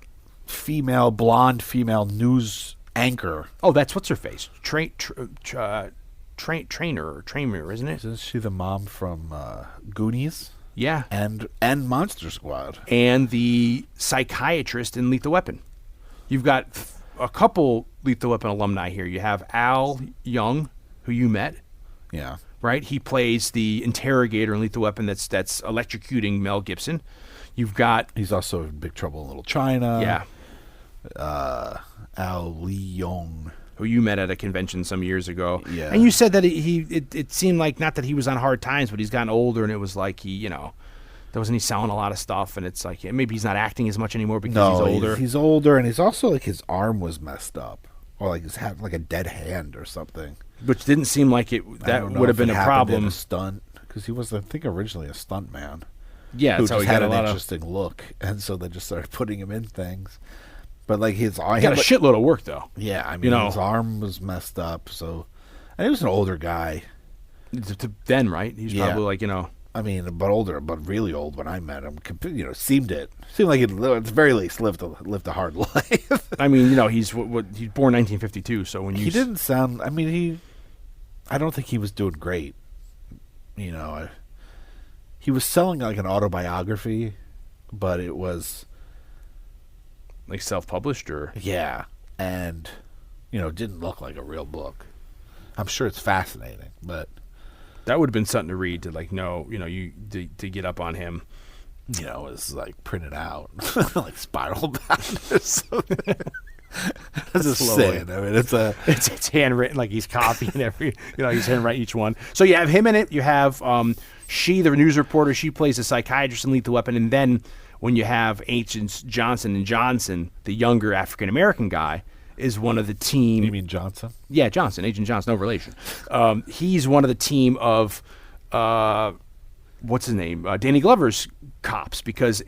blonde female news anchor. Oh, that's what's her face? Trainer, isn't it? Isn't she the mom from Goonies? Yeah. And Monster Squad. And the psychiatrist in Lethal Weapon. You've got a couple Lethal Weapon alumni here. You have Al Young, who you met. Yeah. Right? He plays the interrogator in Lethal Weapon that's electrocuting Mel Gibson. You've got... He's also in Big Trouble in Little China. Yeah. Al Leong, who you met at a convention some years ago. Yeah. And you said that it seemed like, not that he was on hard times, but he's gotten older, and it was like wasn't he selling a lot of stuff, and it's like maybe he's not acting as much anymore because he's older. He's older, and he's also like his arm was messed up, or like he's had like a dead hand or something. Which didn't seem like that would have been a problem. A stunt, because he was, I think, originally a stunt man. Yeah, who that's how just he had got an interesting look, and so they just started putting him in things. But like he got a shitload of work though. Yeah, I mean his arm was messed up, and he was an older guy. Then, right? He's probably like I mean, but older, but really old when I met him. Seemed like at the very least lived a hard life. I mean, he's he's born 1952, so when he didn't sound. I mean, I don't think he was doing great. He was selling like an autobiography, but it was like self-published or? Yeah, and it didn't look like a real book. I'm sure it's fascinating, but That would have been something to read to to get up on him. It's like printed out, like spiral bound or something. I'm just saying. I mean, it's handwritten, like he's copying he's handwriting each one. So you have him in it. You have she, the news reporter. She plays a psychiatrist in Lethal Weapon, and then when you have Agents Johnson and Johnson, the younger African American guy, is one of the team. You mean Johnson? Yeah, Johnson, Agent Johnson, no relation. He's one of the team of what's his name, Danny Glover's cops, because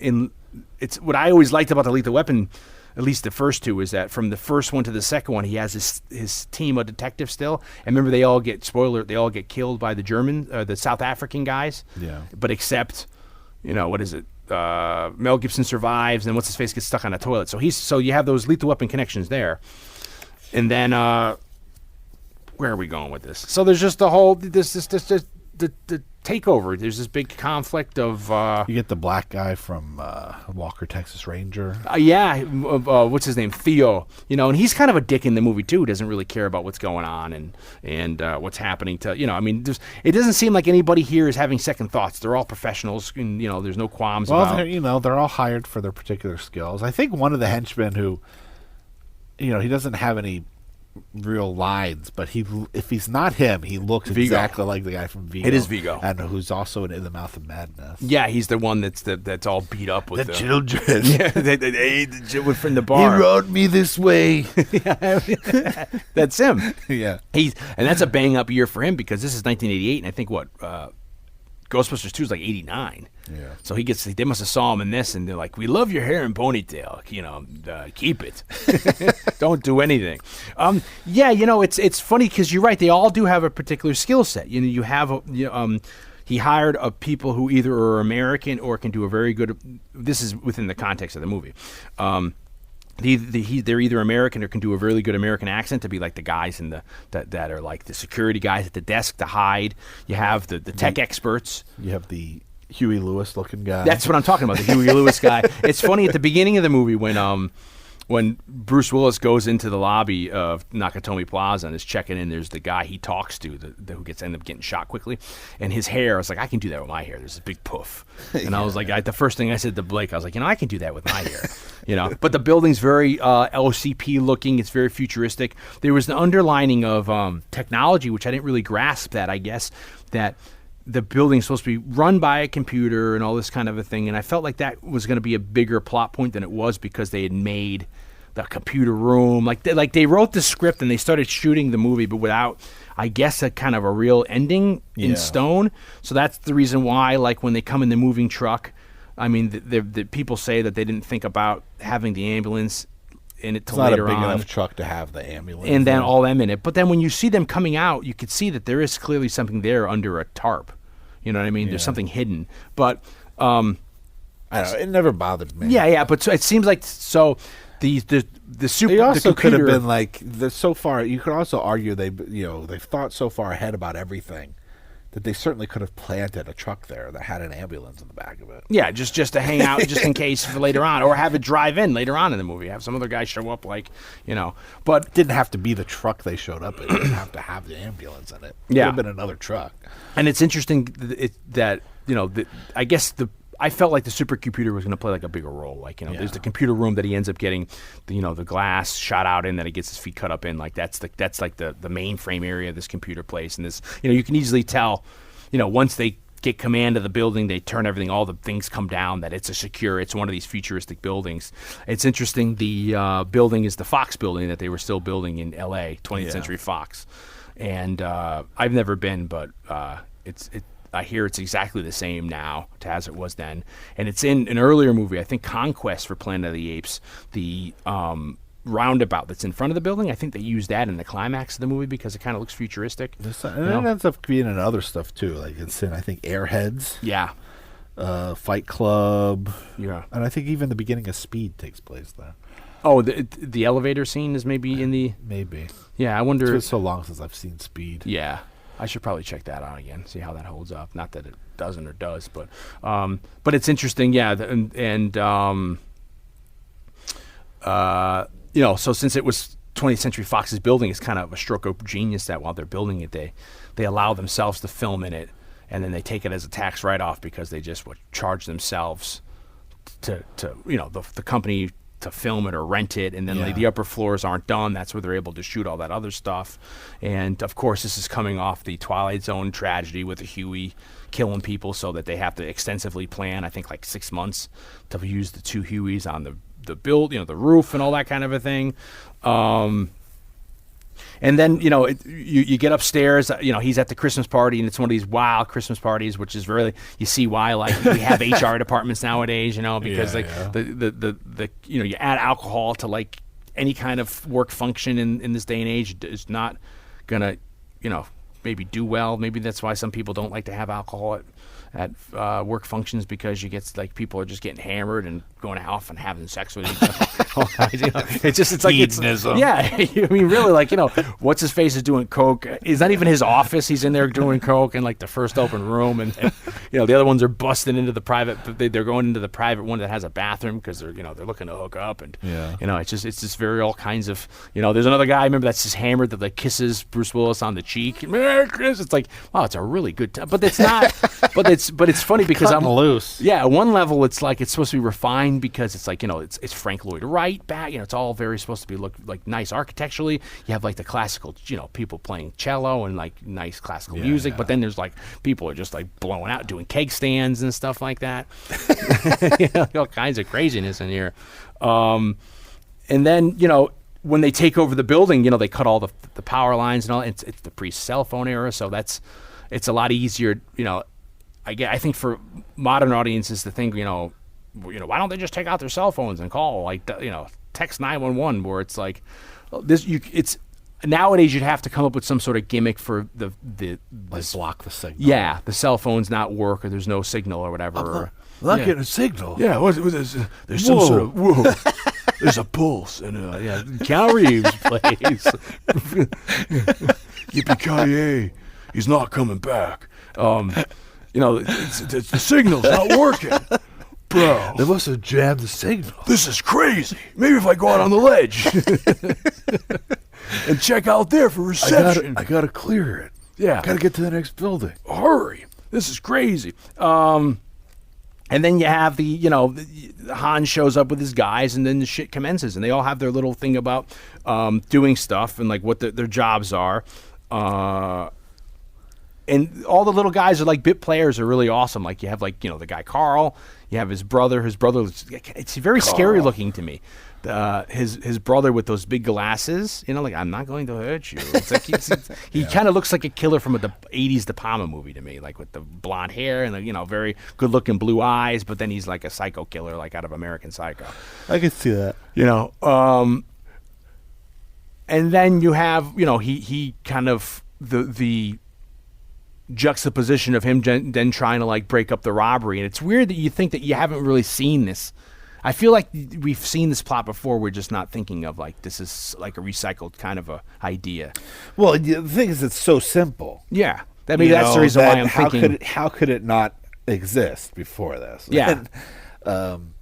it's what I always liked about the Lethal Weapon. At least the first two, is that from the first one to the second one, he has his team of detectives still. And remember, they all get killed by the the South African guys. Yeah. But except, what is it? Mel Gibson survives, and what's his face gets stuck on a toilet. So you have those Lethal Weapon connections there. And then where are we going with this? So there's just the whole the takeover. There's this big conflict of you get the black guy from Walker, Texas Ranger. What's his name? Theo. And he's kind of a dick in the movie too. Doesn't really care about what's going on and what's happening to it doesn't seem like anybody here is having second thoughts. They're all professionals, and there's no qualms about. Well, they're all hired for their particular skills. I think one of the henchmen who, he doesn't have any real lines, but if he's not him, he looks Vigo. Exactly like the guy from Vigo. It is Vigo, and who's also in The Mouth of Madness. Yeah, he's the one that's all beat up with the children. Yeah, they from the bar. He rode me this way. That's him. Yeah, and that's a bang up year for him, because this is 1988, and I think Ghostbusters 2 is like 89. Yeah. So they must have saw him in this, and they're like, "We love your hair and ponytail. Keep it. Don't do anything." It's funny because you're right. They all do have a particular skill set. You have he hired people who either are American or can do a very good. This is within the context of the movie. They're either American or can do a really good American accent to be like the guys that are like the security guys at the desk to hide. You have the tech experts. You have the Huey Lewis looking guy. That's what I'm talking about, the Huey Lewis guy. It's funny at the beginning of the movie when Bruce Willis goes into the lobby of Nakatomi Plaza and is checking in, there's the guy he talks to who ends up getting shot quickly. And his hair, I was like, I can do that with my hair. There's a big poof. And I was like, the first thing I said to Blake, I was like, I can do that with my hair. But the building's very LCP looking. It's very futuristic. There was the underlining of technology, which I didn't really grasp that, I guess, that the building's supposed to be run by a computer and all this kind of a thing. And I felt like that was going to be a bigger plot point than it was, because they had made the computer room. Like they wrote the script and they started shooting the movie, but without, I guess, a kind of a real ending in stone. So that's the reason why, like, when they come in the moving truck, I mean, the people say that they didn't think about having the ambulance in it till later on. It's not a big enough truck to have the ambulance. And then all them in it. But then when you see them coming out, you could see that there is clearly something there under a tarp. You know what I mean? Yeah. There's something hidden. But I don't know. It never bothered me. Yeah. But it seems like the super. They also the could computer, have been like so far. You could also argue they've thought so far ahead about everything that they certainly could have planted a truck there that had an ambulance in the back of it. Yeah, just to hang out, just in case for later on, or have it drive in later on in the movie. Have some other guy show up, but it didn't have to be the truck they showed up in. It didn't have to have the ambulance in it. It Yeah, could have been another truck. And it's interesting that I guess I felt like the supercomputer was going to play like a bigger role. Like, there's the computer room that he ends up getting, the glass shot out in that he gets his feet cut up in. Like that's like the mainframe area of this computer place. And this, you can easily tell, once they get command of the building, they turn everything, all the things come down, that it's one of these futuristic buildings. It's interesting. The building is the Fox building that they were still building in L.A., 20th Century Fox. And I've never been, but I hear it's exactly the same now as it was then. And it's in an earlier movie, I think Conquest for Planet of the Apes, the roundabout that's in front of the building. I think they used that in the climax of the movie because it kind of looks futuristic. And it ends up being in other stuff too. Like it's in, I think, Airheads. Yeah. Fight Club. Yeah. And I think even the beginning of Speed takes place there. Oh, the elevator scene is maybe in the... Maybe. Yeah, I wonder... It's been so long since I've seen Speed. Yeah. I should probably check that out again, see how that holds up. Not that it doesn't or does, but it's interesting, yeah. So since it was 20th Century Fox's building, it's kind of a stroke of genius that while they're building it, they allow themselves to film in it, and then they take it as a tax write-off because they just would charge themselves to the company to film it or rent it, and then the upper floors aren't done. That's where they're able to shoot all that other stuff. And of course, this is coming off the Twilight Zone tragedy with the Huey killing people, so that they have to extensively plan, I think like 6 months, to use the 2 Hueys on the build, the roof and all that kind of a thing. And then, you get upstairs, he's at the Christmas party, and it's one of these wild Christmas parties, which is really, you see why, like, we have HR departments nowadays, because you add alcohol to, like, any kind of work function in this day and age is not going to, maybe do well. Maybe that's why some people don't like to have alcohol at work functions, because you get, like, people are just getting hammered and going off and having sex with each other. It's like hedonism. I mean, really, like, what's his face is doing coke. It's not even his office. He's in there doing coke in, like, the first open room, and the other ones are busting into the private. They're going into the private one that has a bathroom because they're looking to hook up, and it's just very all kinds of There's another guy, remember, that's just hammered, that like kisses Bruce Willis on the cheek. Merry Christmas. It's like, wow, it's a really good time, but it's not. But it's funny because I'm loose. Yeah, at one level it's like it's supposed to be refined because it's like it's Frank Lloyd Wright back. It's all very supposed to be look like nice architecturally. You have like the classical, people playing cello and like nice classical music. But then there's like people are just like blowing out, doing keg stands and stuff like that. All kinds of craziness in here. And then when they take over the building, they cut all the power lines and all. It's the pre-cell phone era, so it's a lot easier. I think for modern audiences to think, why don't they just take out their cell phones and call, like, text 911, where it's like this. It's nowadays you'd have to come up with some sort of gimmick for the block the signal. Yeah, the cell phones not work, or there's no signal or whatever. I'm not getting a signal. Yeah, there's some sort of whoa. There's a pulse, and Keanu Reeves plays. Yippee-ki-yay! He's not coming back. The signal's not working. Bro. They must have jammed the signal. This is crazy. Maybe if I go out on the ledge and check out there for reception. I gotta clear it. Yeah. Gotta get to the next building. Hurry. This is crazy. And then you have the Han shows up with his guys, and then the shit commences, and they all have their little thing about doing stuff and like what their jobs are. And all the little guys are like bit players, are really awesome. Like you have the guy Carl, you have his brother. His brother, it's very scary looking to me. His brother with those big glasses, like, I'm not going to hurt you. It's like he kind of looks like a killer from the 80s De Palma movie to me, like with the blonde hair and the very good looking blue eyes. But then he's like a psycho killer, like out of American Psycho. I can see that. And then you have he kind of the juxtaposition of him then trying to like break up the robbery. And it's weird that you think that you haven't really seen this. I feel like we've seen this plot before. We're just not thinking of like this is like a recycled kind of a idea. Well, the thing is, it's so simple. Yeah, that's the reason why I'm thinking. How could it not exist before this? Yeah. And,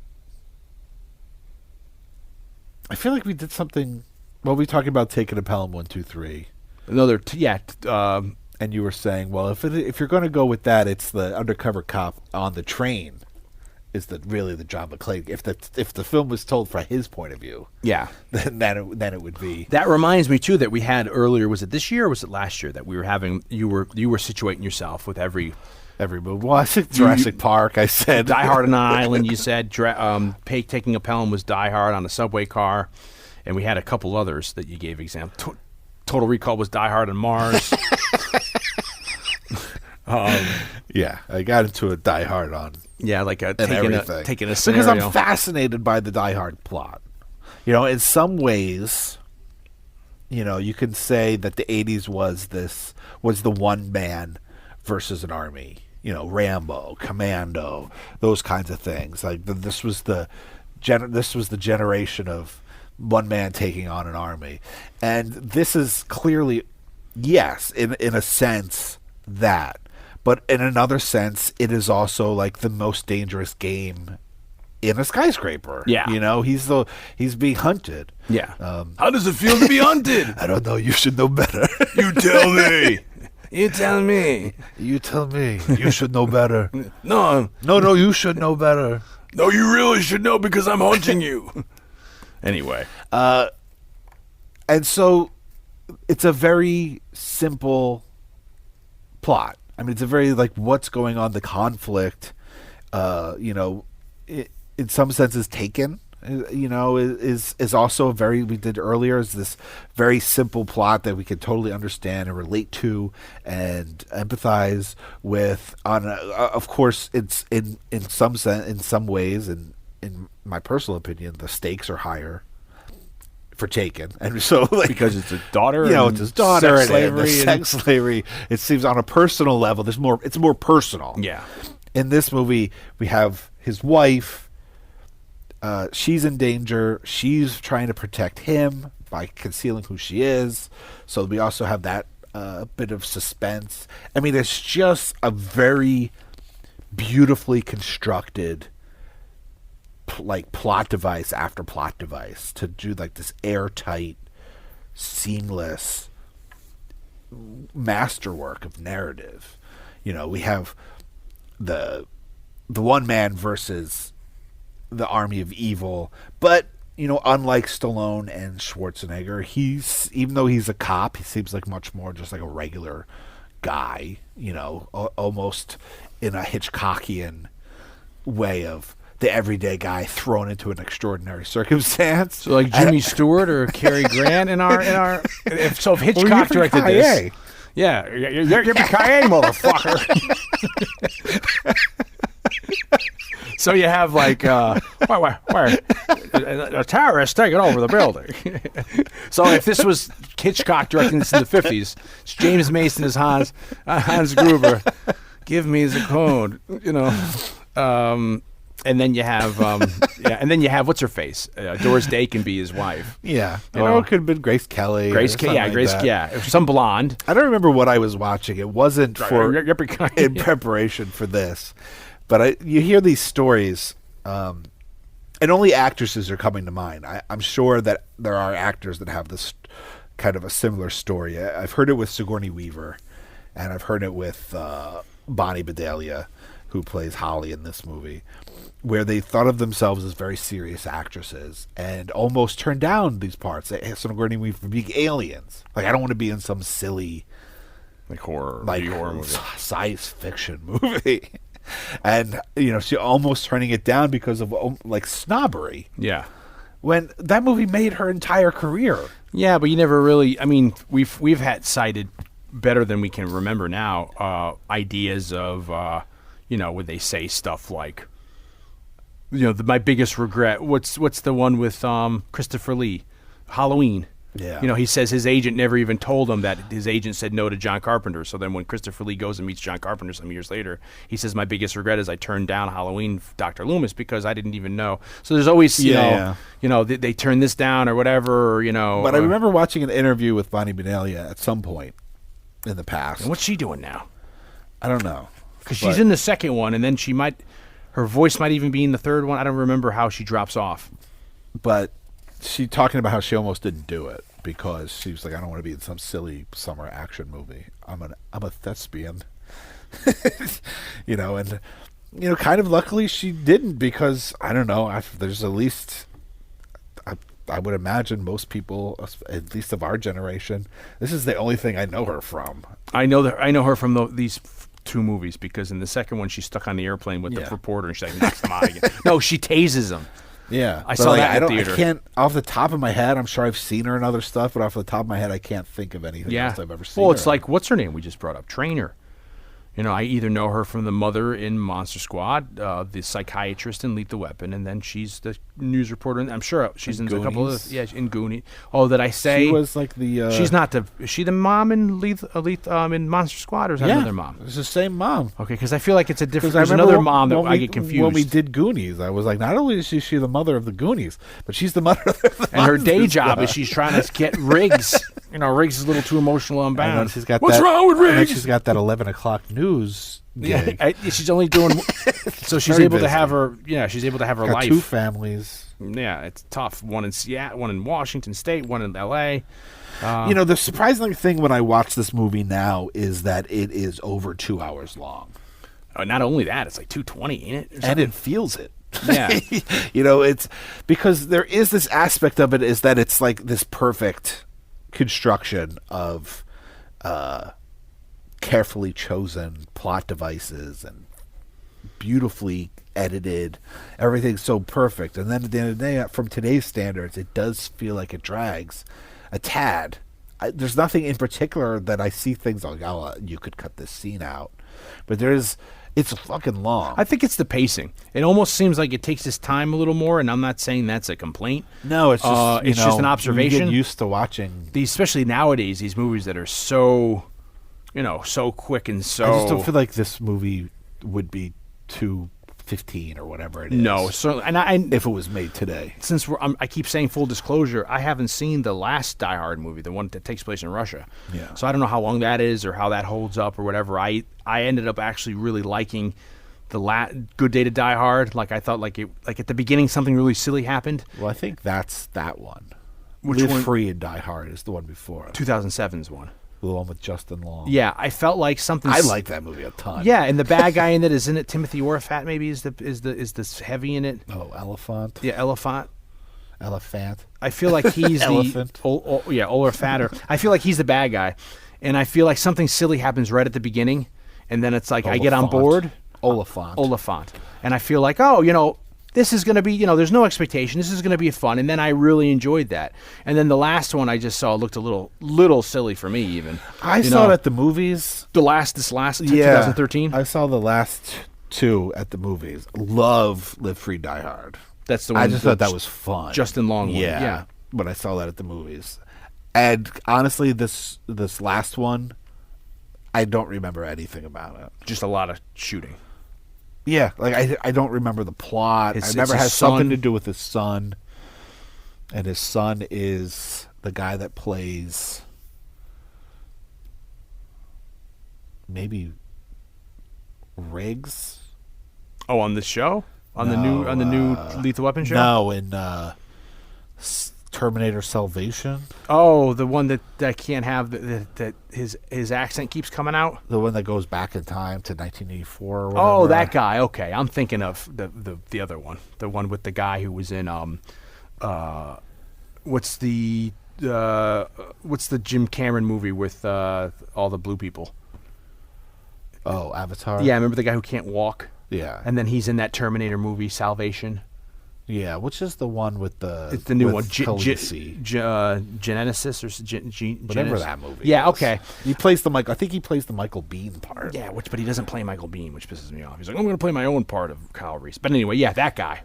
I feel like we did something. Well, we talked about taking a Pelham 123. Another, and you were saying, well, if you're going to go with that, it's the undercover cop on the train is really the John McClane. If the film was told from his point of view, then it would be. That reminds me too that we had earlier. Was it this year or was it last year that we were having? You were situating yourself with every movie. Well, I said Jurassic Park. I said Die Hard on an Island. You said taking a Pelham was Die Hard on a subway car, and we had a couple others that you gave example. Total Recall was Die Hard on Mars. I got into a Die Hard on. Yeah, like taking a scenario. Because I'm fascinated by the Die Hard plot. In some ways, you can say that the 80s was the one man versus an army. Rambo, Commando, those kinds of things. Like this was the generation of one man taking on an army. And this is clearly, yes, in a sense that. But in another sense, it is also like the most dangerous game in a skyscraper. Yeah. You know, he's being hunted. Yeah. How does it feel to be hunted? I don't know. You should know better. You tell me. You tell me. You tell me. You should know better. No. No, you should know better. No, you really should know because I'm hunting you. Anyway. And so it's a very simple plot. I mean, it's a very, like, what's going on, the conflict, you know, in some senses Taken, you know, is also a very, we did earlier, is this very simple plot that we can totally understand and relate to and empathize with. Of course, it's in some ways, and in my personal opinion, the stakes are higher for Taken, and so, like, Because it's a daughter, you know, and it's his daughter, sex and slavery, the sex slavery. It seems on a personal level, it's more personal. Yeah. In this movie, we have his wife. She's in danger. She's trying to protect him by concealing who she is. So we also have that bit of suspense. I mean, it's just a very beautifully constructed, like, plot device after plot device to do, like, this airtight, seamless masterwork of narrative. You know, we have the one man versus the army of evil, but, you know, unlike Stallone and Schwarzenegger, even though he's a cop, he seems like much more just like a regular guy, you know, almost in a Hitchcockian way of the everyday guy thrown into an extraordinary circumstance. So like Jimmy Stewart or Cary Grant in our if Hitchcock directed this. Yeah, you're Yippee-ki-yay, motherfucker. So you have, like, where a terrorist taking over the building. So if this was Hitchcock directing this in the 50s, it's James Mason as Hans Gruber. Give me the code, you know. And then you have, what's her face? Doris Day can be his wife. Yeah, you know, it could have been Grace Kelly. Some blonde. I don't remember what I was watching. It wasn't in preparation for this, but you hear these stories, and only actresses are coming to mind. I'm sure that there are actors that have this kind of a similar story. I've heard it with Sigourney Weaver, and I've heard it with Bonnie Bedelia, who plays Holly in this movie, where they thought of themselves as very serious actresses and almost turned down these parts. Sigourney Weaver being aliens. Like, I don't want to be in some silly, like, horror movie, science fiction movie. And, you know, she almost turning it down because of, like, snobbery. Yeah. When that movie made her entire career. Yeah, but you never really, I mean, we've had cited better than we can remember now, ideas of, you know, where they say stuff like, you know, my biggest regret. What's the one with Christopher Lee, Halloween? Yeah. You know, he says his agent never even told him that his agent said no to John Carpenter. So then when Christopher Lee goes and meets John Carpenter some years later, he says, my biggest regret is I turned down Halloween, Dr. Loomis, because I didn't even know. So there's always, you know, they turn this down or whatever, or, you know. But I remember watching an interview with Bonnie Bedelia at some point in the past. And what's she doing now? I don't know. Because she's in the second one, and then her voice might even be in the third one. I don't remember how she drops off. But she talking about how she almost didn't do it because she was like, I don't want to be in some silly summer action movie. I'm a thespian. You know, and, you know, kind of luckily she didn't, because I don't know, there's at least, I would imagine most people, at least of our generation, this is the only thing I know her from. I know her from these two movies, because in the second one she's stuck on the airplane with the reporter and she, like, knocks them out again. No, she tases him. Yeah, I saw that in the theater. I can't, off the top of my head, I'm sure I've seen her in other stuff, but off the top of my head, I can't think of anything else I've ever seen. Well, it's like, what's her name we just brought up? Trainer. You know, I either know her from the mother in Monster Squad, the psychiatrist in Lethal Weapon, and then she's the news reporter. I'm sure she's in a couple of in Goonies. Oh, did I say she was like the? She's not the. Is she the mom in in Monster Squad, or is that another mom? It's the same mom. Okay, because I feel like it's a different. There's another mom that I get confused. When we did Goonies, I was like, not only is she the mother of the Goonies, but she's the mother of the and her day job is she's trying to get rigs Riggs is a little too emotional And unbound. then she's got What's that, wrong with and then Riggs? she's got that 11 o'clock news gig. Yeah, she's only doing so she's very able to busy. have her. Yeah, she's able to have her Got life. 2 families. Yeah, it's tough. One in Seattle, one in Washington State, one in L.A. The surprising thing when I watch this movie now is that it is over 2 hours long. Not only that, it's like 2:20, ain't it? Or And something? it feels it. Yeah. It's because there is this aspect of it is that it's like this perfect construction of carefully chosen plot devices and beautifully edited. Everything's so perfect. And then at the end of the day, from today's standards, it does feel like it drags a tad. There's nothing in particular that I see things like, oh, you could cut this scene out. But it's fucking long. I think it's the pacing. It almost seems like it takes its time a little more, and I'm not saying that's a complaint. No, it's just it's just an You observation. get used to watching. Especially nowadays, these movies that are so, so quick and so. I just don't feel like this movie would be 2:15 or whatever it is. No, so and if it was made today. since I keep saying full disclosure, I haven't seen the last Die Hard movie, the one that takes place in Russia. Yeah. So I don't know how long that is or how that holds up or whatever. I ended up actually really liking the Good Day to Die Hard. Like I thought, like at the beginning, something really silly happened. Well, I think that's that one. Which Live one? Free and Die Hard is the one before it. 2007's one. The one with Justin Long. Yeah, I felt like something. I like that movie a ton. Yeah, and the bad guy in it is in it. Timothy Olyphant maybe is the heavy in it. Oh, Elephant. Yeah, Elephant. Elephant. I feel like he's Elephant. Olyphant. I feel like he's the bad guy, and I feel like something silly happens right at the beginning, and then it's like I get on Oliphant. board. Oliphant. And I feel like, this is going to be, there's no expectation. This is going to be fun. And then I really enjoyed that. And then the last one I just saw looked a little silly for me even. I saw it at the movies. This last 2013. I saw the last 2 at the movies. Love Live Free Die Hard. That's the one. I just thought that was fun. Justin Long one. Yeah. Yeah. When I saw that at the movies. And honestly, this last one, I don't remember anything about it. Just a lot of shooting. Yeah, like I don't remember the plot. I remember it his has something son. to do with his son. And his son is the guy that plays maybe Riggs. Oh, on this show? On the new Lethal Weapon show? No, in Terminator Salvation. Oh, the one that can't have that his accent keeps coming out. The one that goes back in time to 1984 or whatever. Oh, that guy. Okay, I'm thinking of the other one, the one with the guy who was in what's the Jim Cameron movie with all the blue people? Oh, Avatar? Yeah, remember the guy who can't walk? Yeah. And then he's in that Terminator movie, Salvation. Yeah, which is the one with the... It's the new with one, Khaleesi. Genesis or Whatever Genesis? that movie Yeah, is. okay. He plays the Michael... I think he plays the Michael Bean part. Yeah, but he doesn't play Michael Bean, which pisses me off. He's like, I'm going to play my own part of Kyle Reese. But anyway, yeah, that guy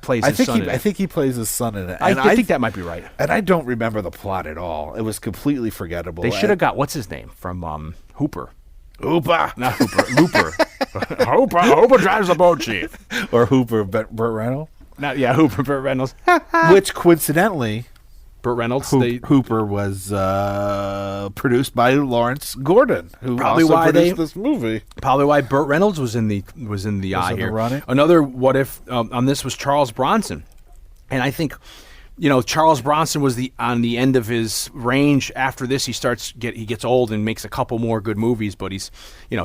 plays his son in it. I think he plays his son in it. I think that might be right. And I don't remember the plot at all. It was completely forgettable. They should have got, what's his name, from Hooper. Hooper. Not Hooper, Looper. Hooper drives the boat, chief. Or Hooper, Burt Reynolds. Hooper, Burt Reynolds. Which, coincidentally, Burt Reynolds. Hooper was produced by Lawrence Gordon, who Probably also why produced this movie. Probably why Burt Reynolds was in the eye in the here. running. Another what if on this was Charles Bronson, and I think Charles Bronson was on the end of his range. After this, he gets old and makes a couple more good movies, but he's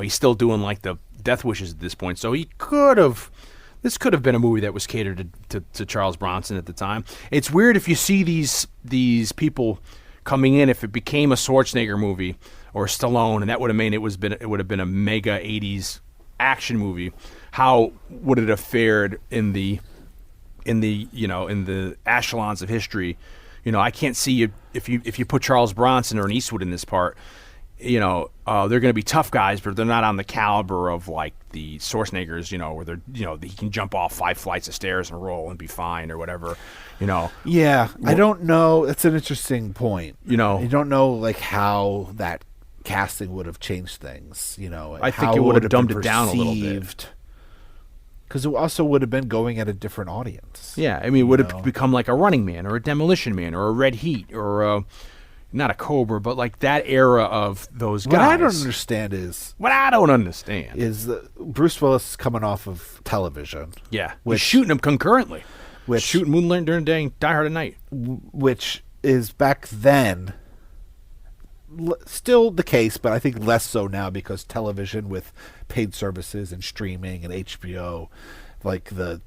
still doing like the Death Wishes at this point. So this could have been a movie that was catered to Charles Bronson at the time. It's weird if you see these people coming in. If it became a Schwarzenegger movie or Stallone, and that would have made it would have been a mega 80s action movie. How would it have fared in the echelons of history? I can't see it if you put Charles Bronson or an Eastwood in this part. They're going to be tough guys, but they're not on the caliber of like the Schwarzeneggers, where they're, he can jump off 5 flights of stairs and roll and be fine or whatever, Yeah, I don't know. That's an interesting point. You don't know like how that casting would have changed things. I think it would have dumbed it down a little bit. Because it also would have been going at a different audience. Yeah, I mean, it would have become like a Running Man or a Demolition Man or a Red Heat or not a Cobra, but like that era of those guys. What I don't understand is Bruce Willis is coming off of television. Yeah, he's shooting them concurrently. Shooting Moonlight during the day and Die Hard at night. Which is back then still the case, but I think less so now because television with paid services and streaming and HBO, like the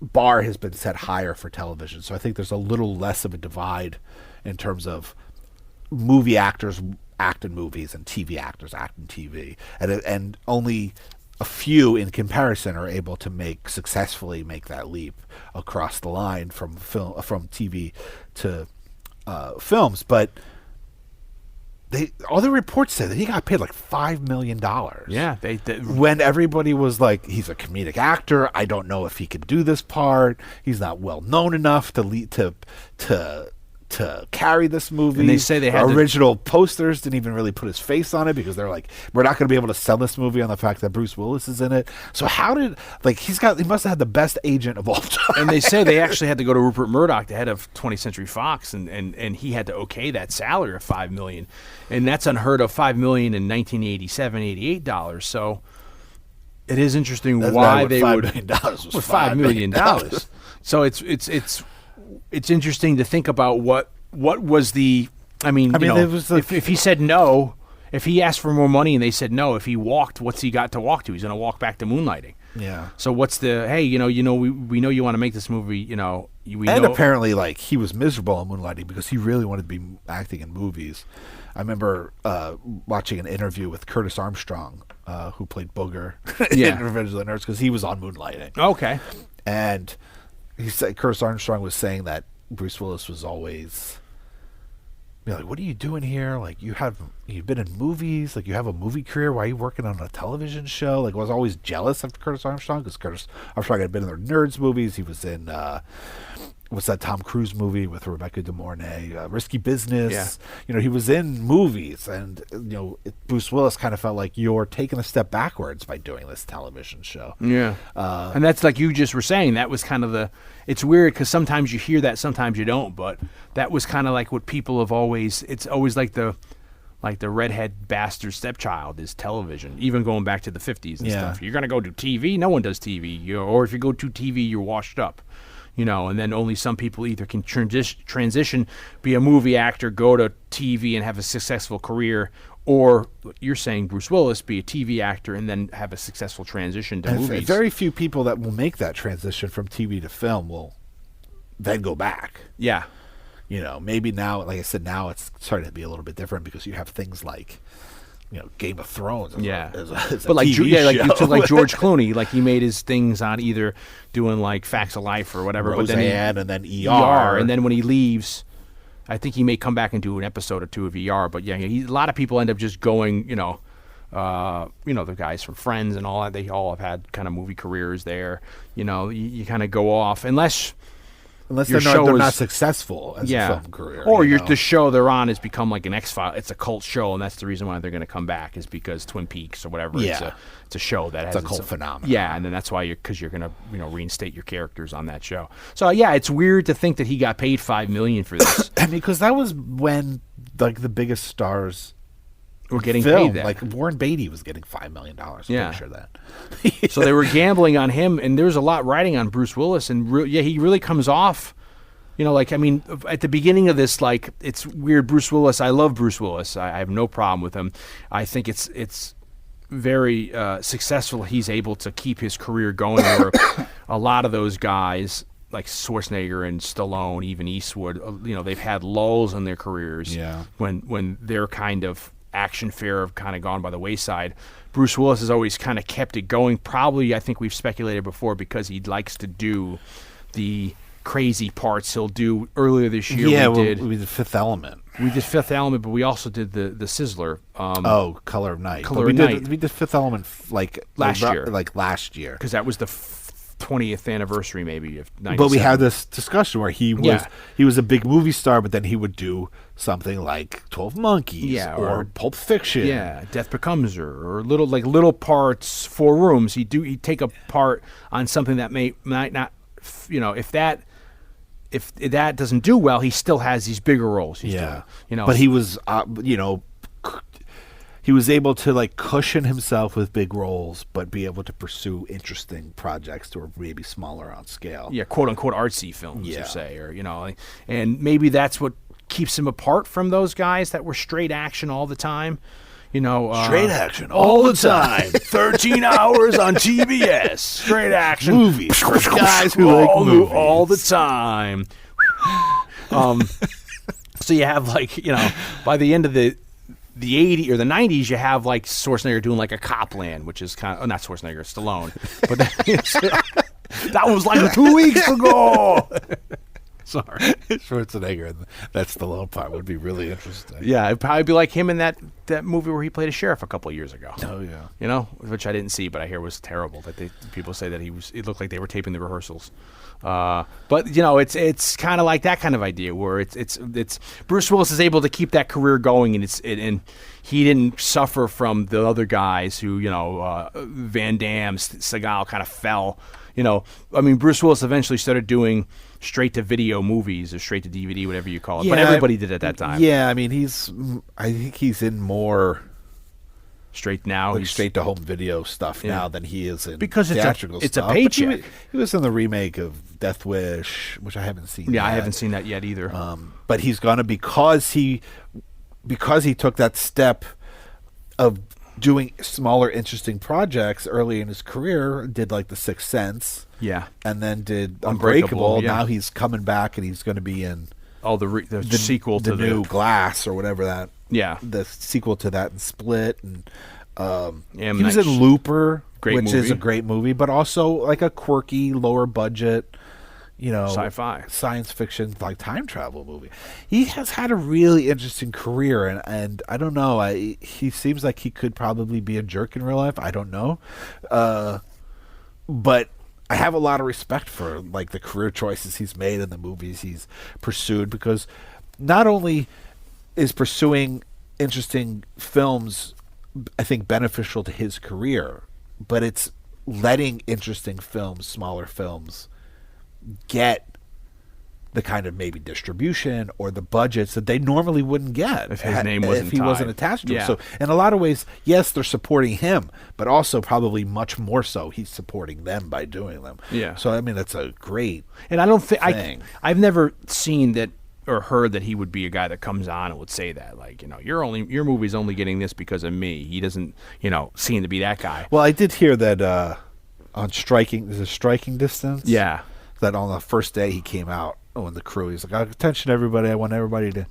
bar has been set higher for television. So I think there's a little less of a divide in terms of movie actors act in movies and TV actors act in TV, and only a few in comparison are able to successfully make that leap across the line from TV to films. But all the reports say that he got paid like $5 million. Yeah, when everybody was like, he's a comedic actor. I don't know if he could do this part. He's not well known enough to carry this movie. And they say they had original posters didn't even really put his face on it because they're like, we're not going to be able to sell this movie on the fact that Bruce Willis is in it. So he must have had the best agent of all time. And they say they actually had to go to Rupert Murdoch, the head of 20th Century Fox, and he had to okay that salary of $5 million, and that's unheard of. $5 million in 1987, $88. So it is interesting why they would $5 million. So it's interesting to think about what was the. If he said no, if he asked for more money and they said no, if he walked, what's he got to walk to? He's going to walk back to Moonlighting. Yeah. So what's the we know you want to make this movie. Apparently, like, he was miserable in Moonlighting because he really wanted to be acting in movies. I remember watching an interview with Curtis Armstrong, who played Booger in Revenge of the Nerds, because he was on Moonlighting. Okay. And he said Curtis Armstrong was saying that Bruce Willis was always like, what are you doing here? Like, you've been in movies, like, you have a movie career. Why are you working on a television show? Like, I was always jealous of Curtis Armstrong because Curtis Armstrong had been in the Nerds movies. He was in what's that Tom Cruise movie with Rebecca De Mornay, Risky Business. Yeah. He was in movies, and Bruce Willis kind of felt like you're taking a step backwards by doing this television show. Yeah, and that's like you just were saying. That was kind of it's weird because sometimes you hear that, sometimes you don't. But that was kind of like what people have always. It's always like the redhead bastard stepchild is television. Even going back to the 50s and stuff. You're gonna go to TV. No one does TV. Or if you go to TV, you're washed up. And then only some people either can transition, be a movie actor, go to TV and have a successful career, or you're saying Bruce Willis, be a TV actor and then have a successful transition to movies. Very few people that will make that transition from TV to film will then go back. Yeah. Maybe now, like I said, now it's starting to be a little bit different because you have things like Game of Thrones. As but like, TV show. Like you took like George Clooney, like he made his things on either doing like Facts of Life or whatever. Roseanne, and then ER. And then when he leaves, I think he may come back and do an episode or two of ER. But yeah, a lot of people end up just going, the guys from Friends and all that. They all have had kind of movie careers there. You kind of go off unless they're not successful as a film career. Or the show they're on has become like an X-File. It's a cult show, and that's the reason why they're going to come back is because Twin Peaks or whatever. Yeah. It's a show that has a cult phenomenon. Yeah, and then that's why you're going to reinstate your characters on that show. So yeah, it's weird to think that he got paid $5 million for this. Because that was when like the biggest stars were getting paid that. Like Warren Beatty was getting $5 million. I'm pretty sure that. So they were gambling on him, and there's a lot riding on Bruce Willis, and he really comes off. At the beginning of this, like, it's weird. Bruce Willis, I love Bruce Willis. I have no problem with him. I think it's very successful. He's able to keep his career going. Where a lot of those guys, like Schwarzenegger and Stallone, even Eastwood, they've had lulls in their careers. Yeah. When their kind of action fare have kind of gone by the wayside. Bruce Willis has always kind of kept it going. Probably, I think we've speculated before, because he likes to do the crazy parts. He'll do earlier this year. We did Fifth Element. We did Fifth Element, but we also did the Sizzler. Color of Night. We did Fifth Element last year. Because that was the 20th anniversary maybe of 97. But we had this discussion where he was a big movie star, but then he would do something like 12 Monkeys or Pulp Fiction. Yeah, Death Becomes Her, or little parts, 4 Rooms. He'd take a part on something that might not, if that if that doesn't do well, he still has these bigger roles. He's doing, But he was, he was able to like cushion himself with big roles, but be able to pursue interesting projects that were maybe smaller on scale. Yeah, quote unquote artsy films, Yeah. or say, or and maybe that's what keeps him apart from those guys that were straight action all the time. Straight action all the time. 13 hours on TBS. Straight action Movies for guys who like movies. all the time. So you have by the end of the 80s or the 90s, you have like Schwarzenegger doing like a Copland, which is kind of not Schwarzenegger, Stallone, but that was like 2 weeks ago. Sorry, Schwarzenegger. That's the low part. Would be really interesting. Yeah, it'd probably be like him in that movie where he played a sheriff a couple of years ago. Oh yeah. Which I didn't see, but I hear was terrible. That people say that it looked like they were taping the rehearsals. But it's kind of like that kind of idea where it's Bruce Willis is able to keep that career going, and he didn't suffer from the other guys who Van Damme, Seagal kind of fell. Bruce Willis eventually started doing straight to video movies or straight to DVD, whatever you call it. But everybody did at that time. Yeah, I mean I think he's in more straight now. Like straight to home video stuff now than he is in because theatrical it's stuff. a paycheck. He was in the remake of Death Wish, which I haven't seen. Yeah, yet. I haven't seen that yet either. But he's gonna because he took that step of doing smaller, interesting projects early in his career. Did like The Sixth Sense, and then did Unbreakable. Yeah. Now he's coming back, and he's going to be in the sequel to the new Glass or whatever that. Yeah, the sequel to that, and Split, and he was Night in Looper, which movie. is a great movie, but also like a quirky, lower budget, sci-fi, science fiction, like time travel movie. He has had a really interesting career, and I don't know. He seems like he could probably be a jerk in real life. I don't know, but I have a lot of respect for like the career choices he's made and the movies he's pursued, because not only is pursuing interesting films, I think, beneficial to his career, but it's letting interesting films, smaller films, get the kind of maybe distribution or the budgets that they normally wouldn't get if his name wasn't if he wasn't attached to it. So in a lot of ways, yes, they're supporting him, but also probably much more so he's supporting them by doing them. Yeah. So I mean, that's a great and I don't think thing. I've never seen that or heard that he would be a guy that comes on and would say that, like, your movie's only getting this because of me. He doesn't, seem to be that guy. Well, I did hear that on Striking Distance. Yeah. That on the first day he came out, when the crew, he's like, attention everybody, I want everybody to...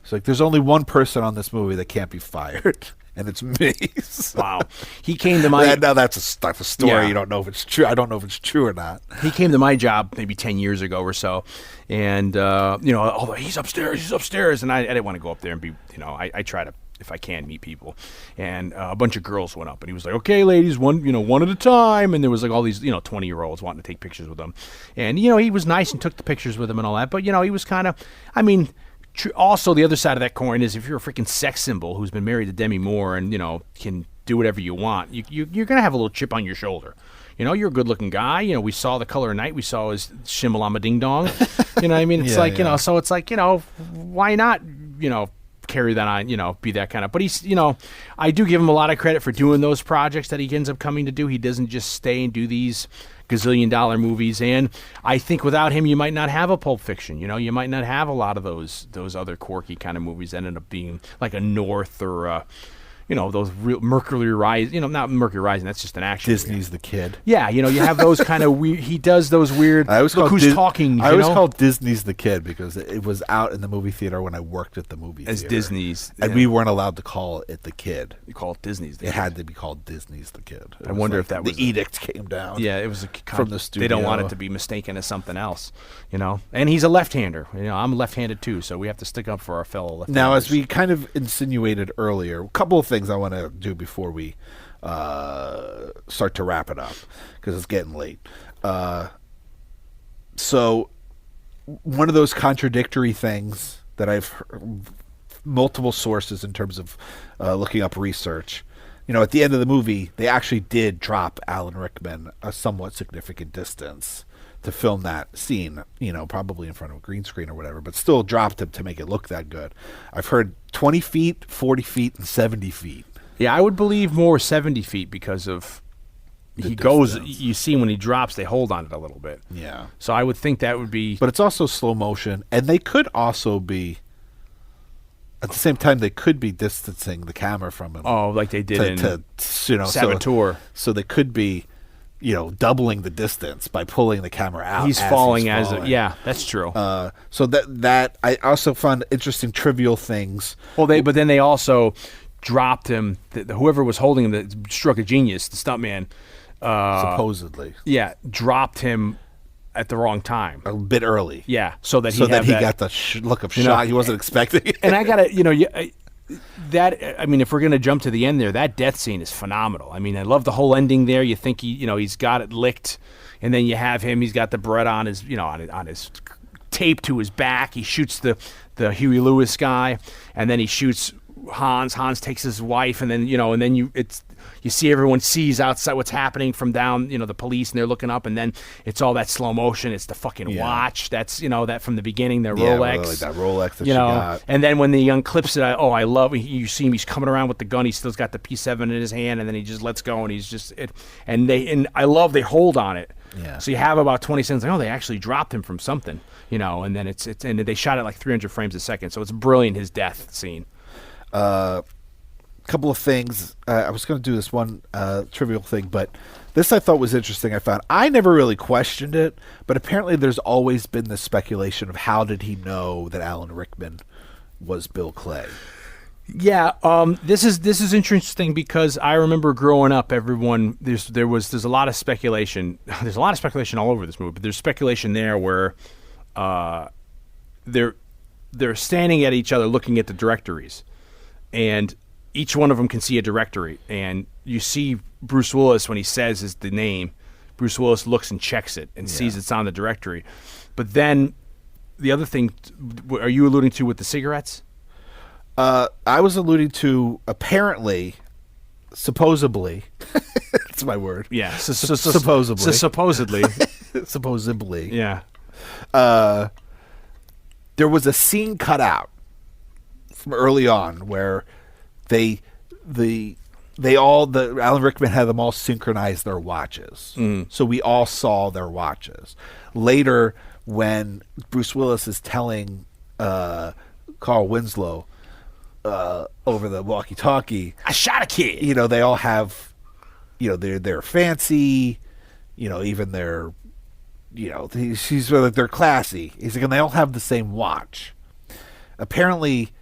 It's like, there's only one person on this movie that can't be fired, and it's me. Wow. He came to my... Now that's a story. Yeah. You don't know if it's true. I don't know if it's true or not. He came to my job maybe 10 years ago or so, and, he's upstairs, and I didn't want to go up there and be, I try to, if I can, meet people. And a bunch of girls went up, and he was like, okay, ladies, one at a time. And there was like all these, 20-year-olds wanting to take pictures with him. And, he was nice and took the pictures with him and all that. But, he was kind of, also the other side of that coin is if you're a freaking sex symbol who's been married to Demi Moore and, can do whatever you want, you're going to have a little chip on your shoulder. You're a good-looking guy. We saw The Color of Night. We saw his Shimmalama Ding Dong. You know what I mean? It's so it's like, why not, carry that on, be that kind of. But he's, I do give him a lot of credit for doing those projects that he ends up coming to do. He doesn't just stay and do these gazillion-dollar movies. And I think without him, you might not have a Pulp Fiction. You might not have a lot of those other quirky kind of movies that end up being like a North or those real Mercury Rising, not Mercury Rising, that's just an action Disney's movie. The Kid. Yeah, you have those kind of weird, he does those weird, I always look who's talking, I always called Disney's The Kid because it was out in the movie theater when I worked at the movie as theater. Disney's. And we weren't allowed to call it The Kid. You call it Disney's The Kid. It had to be called Disney's The Kid. I wonder if that was the edict came down. Yeah, it was from the studio. They don't want it to be mistaken as something else, And he's a left-hander. I'm left-handed too, so we have to stick up for our fellow left-handers. Now, as we kind of insinuated earlier, a couple of things I want to do before we start to wrap it up, because it's getting late. So one of those contradictory things that I've heard, multiple sources in terms of looking up research, at the end of the movie, they actually did drop Alan Rickman a somewhat significant distance. to film that scene, probably in front of a green screen or whatever, but still dropped him to make it look that good. I've heard 20 feet, 40 feet, and 70 feet. Yeah, I would believe more 70 feet because of he goes. You see when he drops, they hold on it a little bit. Yeah. So I would think that would be. But it's also slow motion, and they could also be. At the same time, they could be distancing the camera from him. Oh, like they did in Saboteur. So they could be, doubling the distance by pulling the camera out. He's falling. Yeah, that's true. So that I also found interesting trivial things. Well, but then they also dropped him. Whoever was holding him, that struck a genius, the stuntman. Supposedly. Yeah, dropped him at the wrong time. A bit early. Yeah, so that he got the look of shock he wasn't expecting. And I got to, if we're going to jump to the end there, that death scene is phenomenal. I mean, I love the whole ending there. You think he's got it licked, and then you have him, he's got the Beretta on his, on his tape to his back. He shoots the Huey Lewis guy, and then he shoots Hans. Hans takes his wife, and then you see everyone sees outside what's happening from down, the police, and they're looking up, and then it's all that slow motion. It's the fucking watch. That's that from the beginning, the Rolex. Really, that Rolex that she got. And then when the unclips it, I love. You see him. He's coming around with the gun. He's still's got the P7 in his hand, and then he just lets go, and he's just it. And I love they hold on it. Yeah. So you have about 20 seconds. Like, they actually dropped him from something, and then it's and they shot it like 300 frames a second. So it's brilliant, his death scene. Couple of things. I was going to do this one trivial thing, but this I thought was interesting. I never really questioned it, but apparently there's always been this speculation of how did he know that Alan Rickman was Bill Clay. Yeah, this is interesting because I remember growing up, everyone there's a lot of speculation. There's a lot of speculation all over this movie, but there's speculation there where they're standing at each other looking at the directories, and each one of them can see a directory, and you see Bruce Willis when he says the name. Bruce Willis looks and checks it and sees it's on the directory. But then the other thing, are you alluding to with the cigarettes? I was alluding to apparently, supposedly, that's my word. Yeah, supposedly. Supposedly. Supposedly. Yeah. There was a scene cut out from early on where the Alan Rickman had them all synchronize their watches. So we all saw their watches. Later, when Bruce Willis is telling Carl Winslow over the walkie-talkie, I shot a kid. They all have, they're fancy, even they're, they're classy. He's like, and they all have the same watch. Apparently,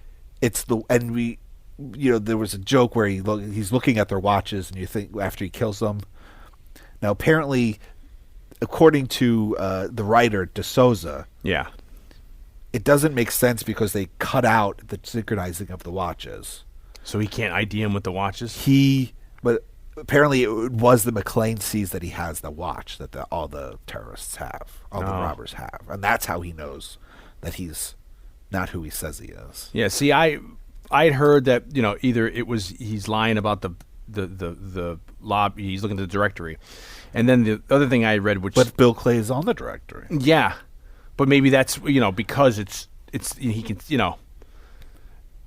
there was a joke where he's looking at their watches, and you think after he kills them. Now, apparently, according to the writer De Souza, it doesn't make sense because they cut out the synchronizing of the watches. So he can't ID him with the watches? But apparently it was the McClane sees that he has the watch that all the terrorists have, all the robbers have, and that's how he knows that he's not who he says he is. Yeah, see, I'd heard that either it was he's lying about the lobby, he's looking at the directory, and then the other thing I read, but Bill Clay is on the directory. Yeah, but maybe that's because it's he can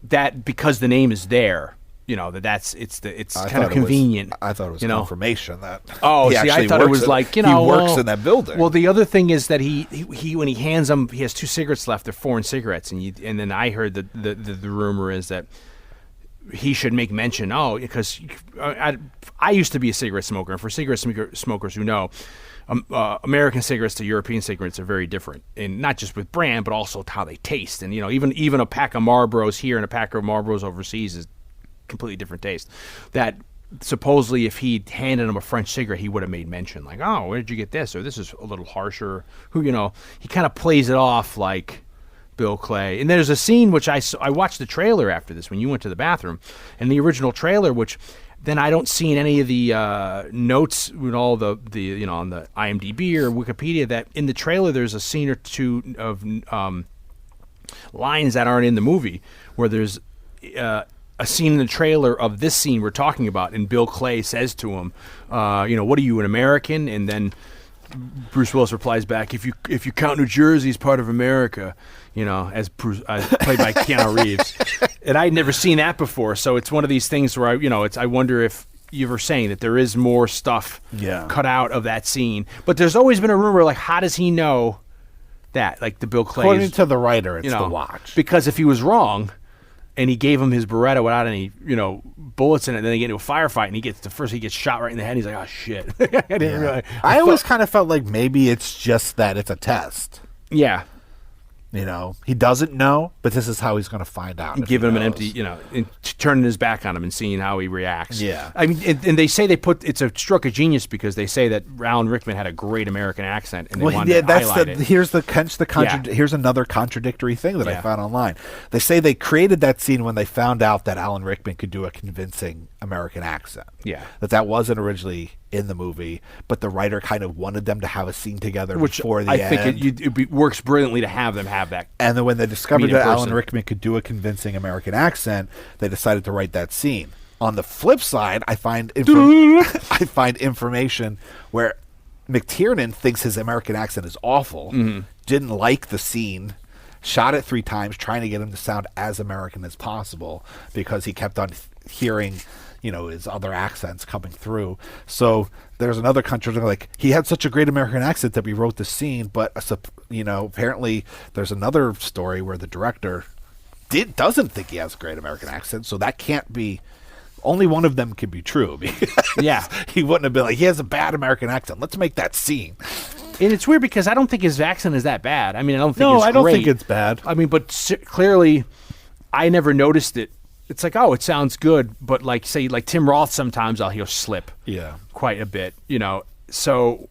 that because the name is there. It's kind of convenient. I thought it was confirmation that. Oh, see, I thought it was like he works in that building. Well, the other thing is that he when he hands them, he has 2 cigarettes left. They're foreign cigarettes, and then I heard the rumor is that he should make mention. Oh, because I used to be a cigarette smoker, and for cigarette smokers who know, American cigarettes to European cigarettes are very different, and not just with brand, but also how they taste. And even a pack of Marlboros here and a pack of Marlboros overseas is completely different taste. That supposedly if he'd handed him a French cigarette, he would have made mention like, oh, where did you get this? Or this is a little harsher. He kind of plays it off like Bill Clay. And there's a scene which I watched the trailer after this when you went to the bathroom, and the original trailer, which then I don't see in any of the notes with all the on the IMDb or Wikipedia, that in the trailer there's a scene or two of lines that aren't in the movie, where there's a scene in the trailer of this scene we're talking about, and Bill Clay says to him, what are you, an American? And then Bruce Willis replies back, if you count New Jersey as part of America, as played by Keanu Reeves. And I'd never seen that before, so it's one of these things where I wonder if you were saying that there is more stuff cut out of that scene. But there's always been a rumor, like, how does he know that? Like the Bill Clay. According to the writer, it's the watch. Because if he was wrong, and he gave him his Beretta without any, bullets in it, and then they get into a firefight, and he gets shot right in the head. And he's like, "Oh shit!" I didn't realize. I always kind of felt like maybe it's just that it's a test. Yeah. He doesn't know, but this is how he's going to find out. Giving him an empty, and turning his back on him and seeing how he reacts. Yeah. I mean, and they say it's a stroke of genius because they say that Alan Rickman had a great American accent, and they wanted to highlight it. Here's another contradictory thing that I found online. They say they created that scene when they found out that Alan Rickman could do a convincing American accent. Yeah. That wasn't originally in the movie, but the writer kind of wanted them to have a scene together before the end. I think it works brilliantly to have them have that. And then when they discovered that Alan Rickman could do a convincing American accent, they decided to write that scene. On the flip side, I find information where McTiernan thinks his American accent is awful, didn't like the scene, shot it 3 times, trying to get him to sound as American as possible because he kept on hearing his other accents coming through. So there's another contradiction. Like, he had such a great American accent that we wrote the scene, but apparently there's another story where the director doesn't think he has a great American accent. So that can't be. Only one of them can be true. Yeah, he wouldn't have been like, he has a bad American accent. Let's make that scene. And it's weird because I don't think his accent is that bad. I mean, I don't think it's bad. I mean, but clearly, I never noticed it. It's like, oh, it sounds good, but like Tim Roth, sometimes he'll slip quite a bit, So,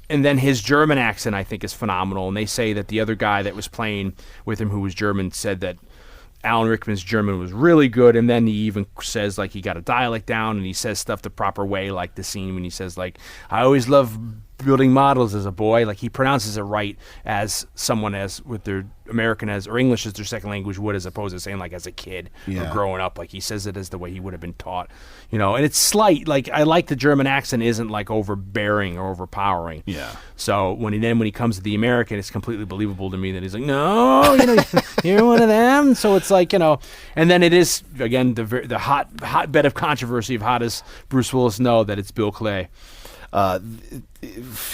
and then his German accent, I think, is phenomenal. And they say that the other guy that was playing with him, who was German, said that Alan Rickman's German was really good. And then he even says, like, he got a dialect down, and he says stuff the proper way, like the scene when he says, like, I always love building models as a boy. Like, he pronounces it right as someone with their American or English as their second language would, as opposed to saying, like, as a kid or growing up. Like, he says it as the way he would have been taught, and it's slight. Like, I like the German accent isn't like overbearing or overpowering. Yeah. So when he comes to the American, it's completely believable to me that he's like, no, you're one of them. So it's like, and then it is, again, the hotbed of controversy of how does Bruce Willis know that it's Bill Clay?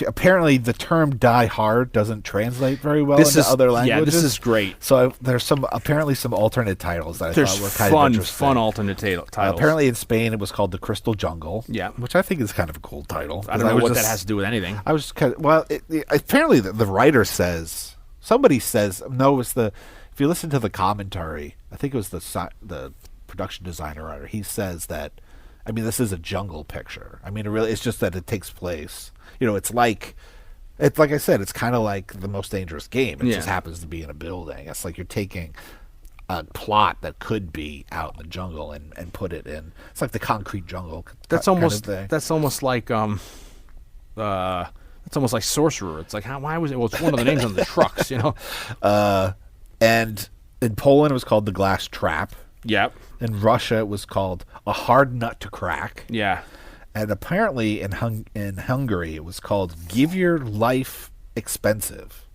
Apparently the term "die hard" doesn't translate very well into other languages. Yeah, this is great. So there's apparently some alternate titles that I thought were kind of interesting. Fun alternate titles. Apparently in Spain it was called The Crystal Jungle. Yeah, which I think is kind of a cool title. I don't know what that has to do with anything. I was kind of, apparently the writer says, somebody says, no, it's if you listen to the commentary, I think it was the production designer writer. He says that, I mean, this is a jungle picture. I mean, it's just that it takes place. It's like I said, it's kind of like The Most Dangerous Game. It just happens to be in a building. It's like you're taking a plot that could be out in the jungle and put it in. It's like the concrete jungle. That's almost like Sorcerer. It's like, why was it? Well, it's one of the names on the trucks, And in Poland, it was called The Glass Trap. Yep. In Russia, it was called A Hard Nut to Crack. Yeah. And apparently in Hungary, it was called Give Your Life Expensive.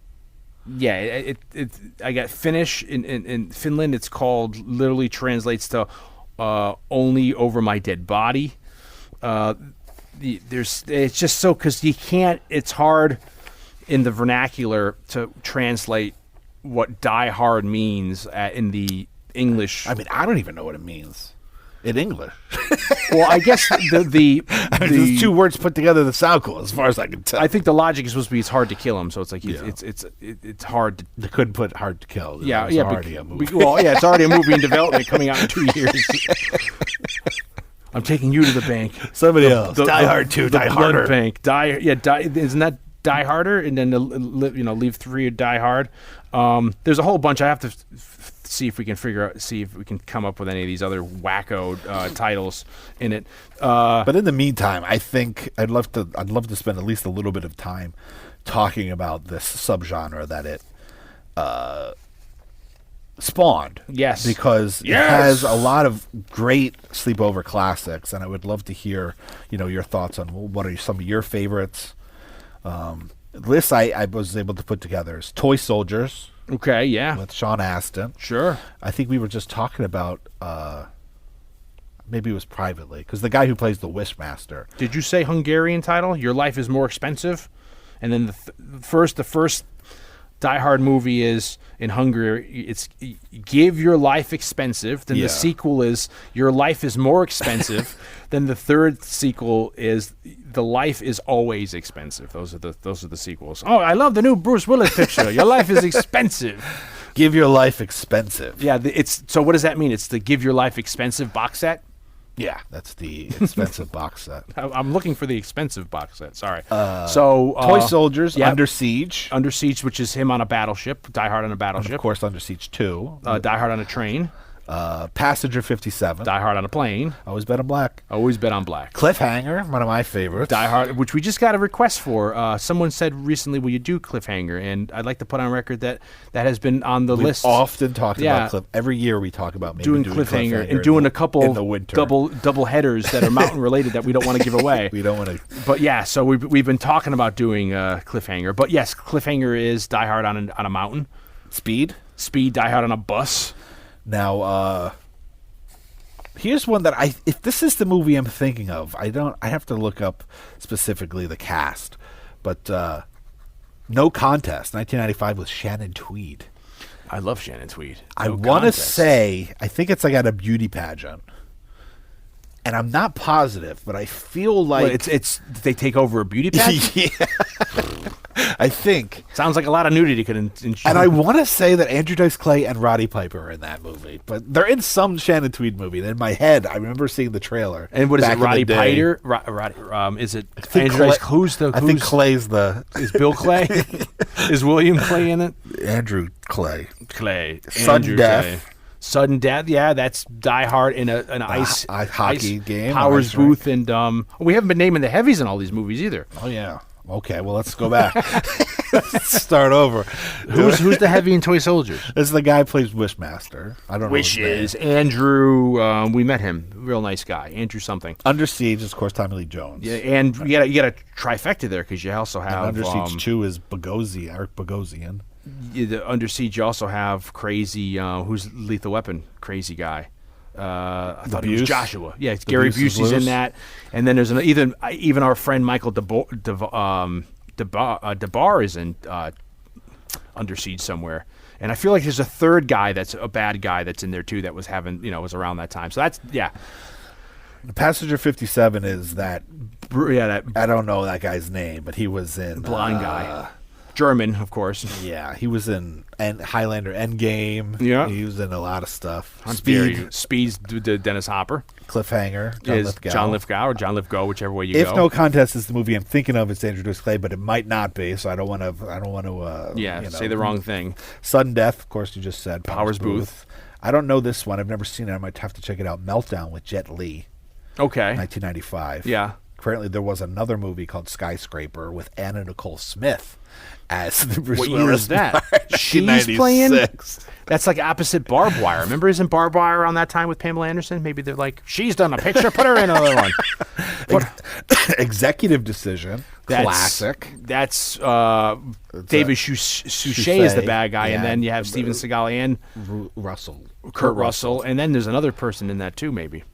Yeah, I got Finnish. In Finland, it's called, literally translates to Only Over My Dead Body. It's just so, because you can't, it's hard in the vernacular to translate what die hard means in the English. I mean, I don't even know what it means in English. Well, I guess those two words put together that sound cool, as far as I can tell. I think the logic is supposed to be it's hard to kill him, so it's like it's hard to. They couldn't put hard to kill. Yeah, it's already a movie. It's already a movie in development coming out in 2 years. I'm taking you to the bank. Somebody else. Die Hard 2. Die Harder. Bank. Isn't that Die Harder? And then Leave 3 or Die Hard. There's a whole bunch. I have to see if we can come up with any of these other wacko titles in it. But in the meantime, I think I'd love to spend at least a little bit of time talking about this subgenre that it spawned. Yes. Because it has a lot of great sleepover classics, and I would love to hear, your thoughts on what are some of your favorites. List I was able to put together is Toy Soldiers Okay, yeah. with Sean Astin. Sure. I think we were just talking about, maybe it was privately, because the guy who plays the Wishmaster. Did you say Hungarian title? Your Life is More Expensive? And then the first Die Hard movie is in Hungary. It's Give Your Life Expensive. Then Yeah. the sequel is Your Life is More Expensive. Then the third sequel is The Life is Always Expensive. Those are the sequels. Oh, I love the new Bruce Willis picture. Your Life is Expensive. Give Your Life Expensive. Yeah, so what does that mean? It's the Give Your Life Expensive box set? Yeah, that's the expensive box set. I'm looking for the expensive box set. Sorry. Toy Soldiers, yep. Under Siege. Under Siege, which is him on a battleship. Die Hard on a And battleship. of course, Under Siege 2. Die Hard on a train. Passenger 57. Die Hard on a plane. Always Bet on Black. Always Bet on Black. Cliffhanger, one of my favorites. Die Hard, which we just got a request for. Someone said recently, will you do Cliffhanger? And I'd like to put on record that has been on the We've list. often talked Yeah. about every year we talk about maybe doing Cliffhanger and in doing the- a couple in the winter. double headers that are mountain related that we don't want to give away. We don't want to. But yeah, so we've been talking about doing Cliffhanger. But yes, Cliffhanger is Die Hard on a mountain. Speed. Die Hard on a bus. Now, here's one that if this is the movie I'm thinking of, I have to look up specifically the cast. But No Contest, 1995 with Shannon Tweed. I love Shannon Tweed. I No want to contest. say, I think it's like at a beauty pageant. And I'm not positive, but I feel like Well, it's they take over a beauty pageant. yeah. I think. Sounds like a lot of nudity could ensue. And I want to say that Andrew Dice Clay and Roddy Piper are in that movie, but they're in some Shannon Tweed movie. And in my head, I remember seeing the trailer. And what is back it? in the Roddy day. Piper? Roddy, is it I think Andrew Dice? Clay- I think Clay's the is Bill Clay? Is William Clay in it? Andrew Clay. Clay. Sudden Andrew death. Clay. Sudden death. Yeah, that's Die Hard in an ice hockey game, Powers ice rink. Booth and we haven't been naming the heavies in all these movies either. Oh yeah. Okay, well let's go back. Let's start over. Who's the heavy in Toy Soldiers? This is the guy who plays Wishmaster. I don't know. his name. Wishes. Andrew. We met him. Real nice guy. Andrew something. Under Siege is, of course, Tommy Lee Jones. Yeah, and you got a trifecta there because you also And have Under Siege 2 is Eric Bogosian. Under Siege. You also have crazy. Who's Lethal Weapon? Crazy guy. I thought it was Busey? Joshua. Yeah, it's Gary Busey is Busey's in loose. that. And then there's even our friend Michael DeBar is in Under Siege somewhere. And I feel like there's a third guy that's a bad guy that's in there too that was was around that time. So that's The Passenger 57 is that. that I don't know that guy's name, but he was in blind guy. German, of course. Yeah, he was in Highlander Endgame. Yeah. He was in a lot of stuff. Speed's Dennis Hopper. Cliffhanger. John Lithgow, whichever way you If go. No Contest is the movie I'm thinking of, it's Andrew Dice Clay, but it might not be. So I don't want to. Say the wrong thing. Sudden Death, of course, you just said. Powers Booth. I don't know this one. I've never seen it. I might have to check it out. Meltdown with Jet Li, Okay. 1995. Yeah. Apparently, there was another movie called Skyscraper with Anna Nicole Smith as the Bruce What Willis year is that? part, She's 1996. playing. That's like opposite Barbed Wire. Remember, isn't Barbed Wire around that time with Pamela Anderson? Maybe they're like, she's done a picture, put her in another one. Executive Decision. Classic. That's David Suchet is the bad guy, yeah. and then you have Steven Seagal and Kurt Russell, and then there's another person in that too, maybe.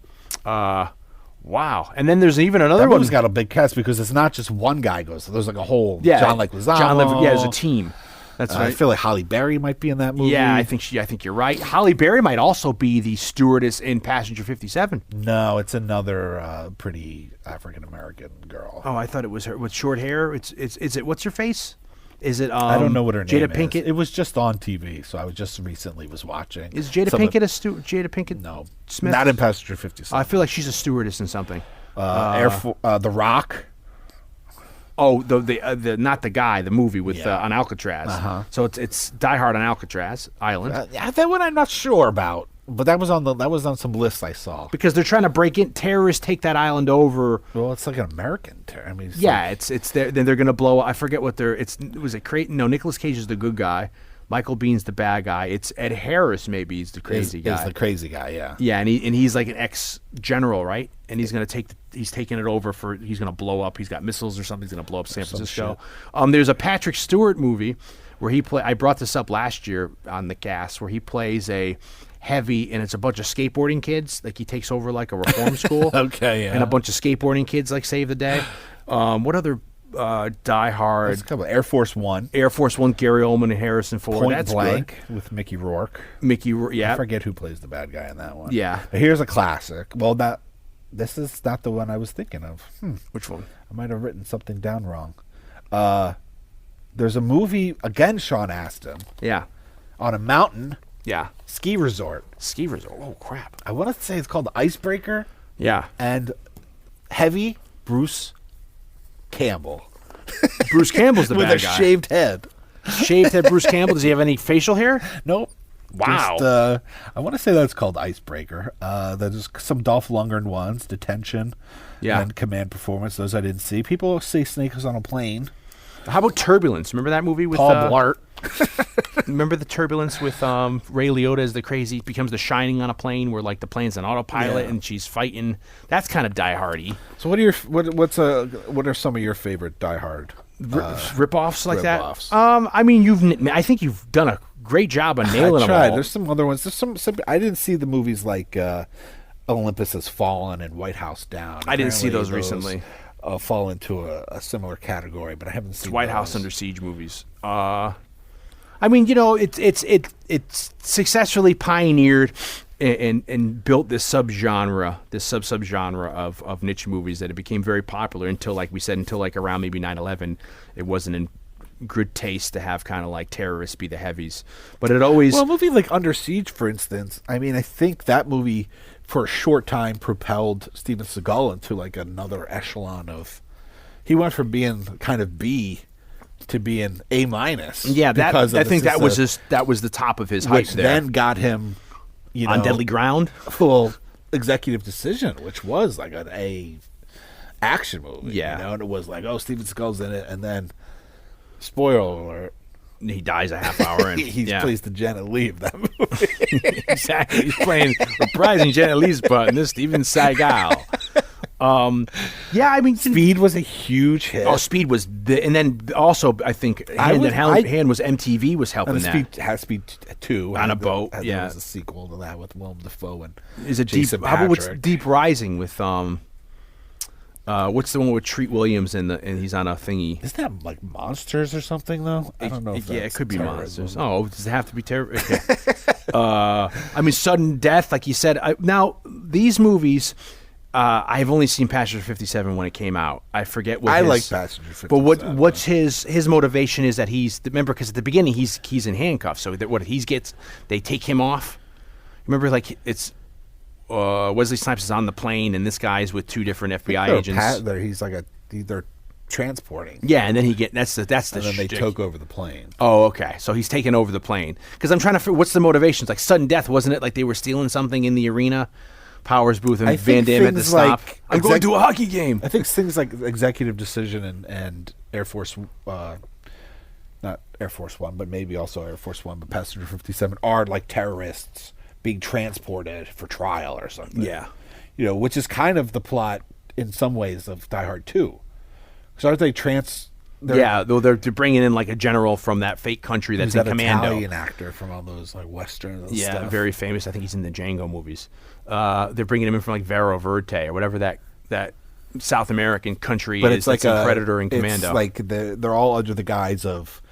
Wow. And then there's even another That one. movie's got a big cast because it's not just one guy goes. There's like a whole John Leguizamo. There's a team. That's right. I feel like Halle Berry might be in that movie. Yeah, I think you're right. Halle Berry might also be the stewardess in Passenger 57. No, it's another pretty African American girl. Oh, I thought it was her with short hair. Is it what's her face? Is it I don't know what her name Jada is. Pinkett? It was just on TV, so I was just recently watching. Is Jada Pinkett Jada Pinkett? No, Smith? not in Passenger 57. I feel like she's a stewardess in something. The Rock. Oh, the not the guy, the movie with on Alcatraz. So it's Die Hard on Alcatraz Island. That one I'm not sure about, but that was on some lists I saw. Because they're trying to break in. Terrorists take that island over. Well, it's like an American terror. I mean, It's there. Then they're going to blow. I forget what they're. Was it Creighton? No, Nicolas Cage is the good guy. Michael Biehn's the bad guy. It's Ed Harris maybe is the crazy guy. Is the crazy guy, yeah. Yeah, and he's like an ex-general, right? And he's gonna he's taking it over he's gonna blow up. He's got missiles or something. He's gonna blow up San Francisco. There's a Patrick Stewart movie where I brought this up last year on the cast, where he plays a heavy, and it's a bunch of skateboarding kids. Like he takes over like a reform school. Okay, yeah. And a bunch of skateboarding kids like save the day. What other Die Hard? There's a couple. Air Force One, Gary Oldman and Harrison Ford. Point That's Blank good. with Mickey Rourke. Yeah. I forget who plays the bad guy in that one. Yeah. But here's a classic. Well, this is not the one I was thinking of. Which one? I might have written something down wrong. There's a movie, again, Sean Astin. Yeah. On a mountain. Yeah. Ski resort. Oh, crap. I want to say it's called Icebreaker. Yeah. And heavy Bruce Campbell. Bruce Campbell's the with bad a guy. shaved head. Shaved head Bruce Campbell. Does he have any facial hair? Nope. Wow. Just, I want to say that's called Icebreaker. There's some Dolph Lundgren ones, Detention, and Command Performance. Those I didn't see. People say Snake was on a plane. How about Turbulence? Remember that movie with Paul Blart? Remember the Turbulence with Ray Liotta as the crazy becomes the Shining on a plane, where like the plane's an autopilot and she's fighting. That's kind of Die Hardy. So what are what are some of your favorite Die Hard rip-offs like rip-offs? that? I mean, I think you've done a great job on nailing them all. There's some other ones. There's some I didn't see the movies like Olympus Has Fallen and White House Down. I didn't see those recently. Fall into a similar category, but I haven't seen White those. House Under Siege movies. I mean, it's successfully pioneered and built this subgenre of niche movies that it became very popular until, like we said, around maybe 9/11. It wasn't in good taste to have kind of like terrorists be the heavies, but it always. Well, a movie like Under Siege, for instance. I mean, I think that movie for a short time propelled Steven Seagal into like another echelon of. He went from being kind of B to being A-. Yeah, I think that was the top of his hype there. Then got him, on Deadly Ground, full executive decision, which was like an A action movie. Yeah, and it was like, oh, Steven Seagal's in it, and then spoiler alert. He dies a half hour in. He plays the Janet Leigh of that movie. Exactly. He's playing reprising Janet Leigh's part in this Steven Seagal. I mean, Speed was a huge hit. Oh, Speed was, and then also I think Hand was MTV was helping that. Speed 2 on a boat. There was a sequel to that with Willem Dafoe and is it Jason Deep? How about what's Patrick. Deep Rising with what's the one with Treat Williams and he's on a thingy? Isn't that like Monsters or something though? I don't know. If it could be terrorism. Monsters. Oh, does it have to be terror? Okay. I mean, Sudden Death, like you said. Now these movies. I've only seen Passenger 57 when it came out. I forget what I like Passenger 57. But what's his motivation is that remember, because at the beginning he's in handcuffs. So they take him off. Remember, like it's Wesley Snipes is on the plane and this guy's with two different FBI agents. He's like they're transporting. Yeah, and then that's the and then they shtick. took over the plane. Oh, okay. So he's taking over the plane. Because I'm trying to figure what's the motivations. Like Sudden Death, wasn't it? Like they were stealing something in the arena. Powers Booth and Van Damme at the stop. Like I'm going to a hockey game. I think things like Executive Decision and Air Force, not Air Force One, but maybe also Air Force One, but Passenger 57 are like terrorists being transported for trial or something. Yeah. Which is kind of the plot in some ways of Die Hard 2. Because aren't they they're bringing in like a general from that fake country that's in Commando. Italian actor from all those like Western stuff. Very famous. I think he's in the Django movies. They're bringing him in from like Vero Verde or whatever that South American country but is. It's like a Predator and Commando. It's like they're all under the guise of,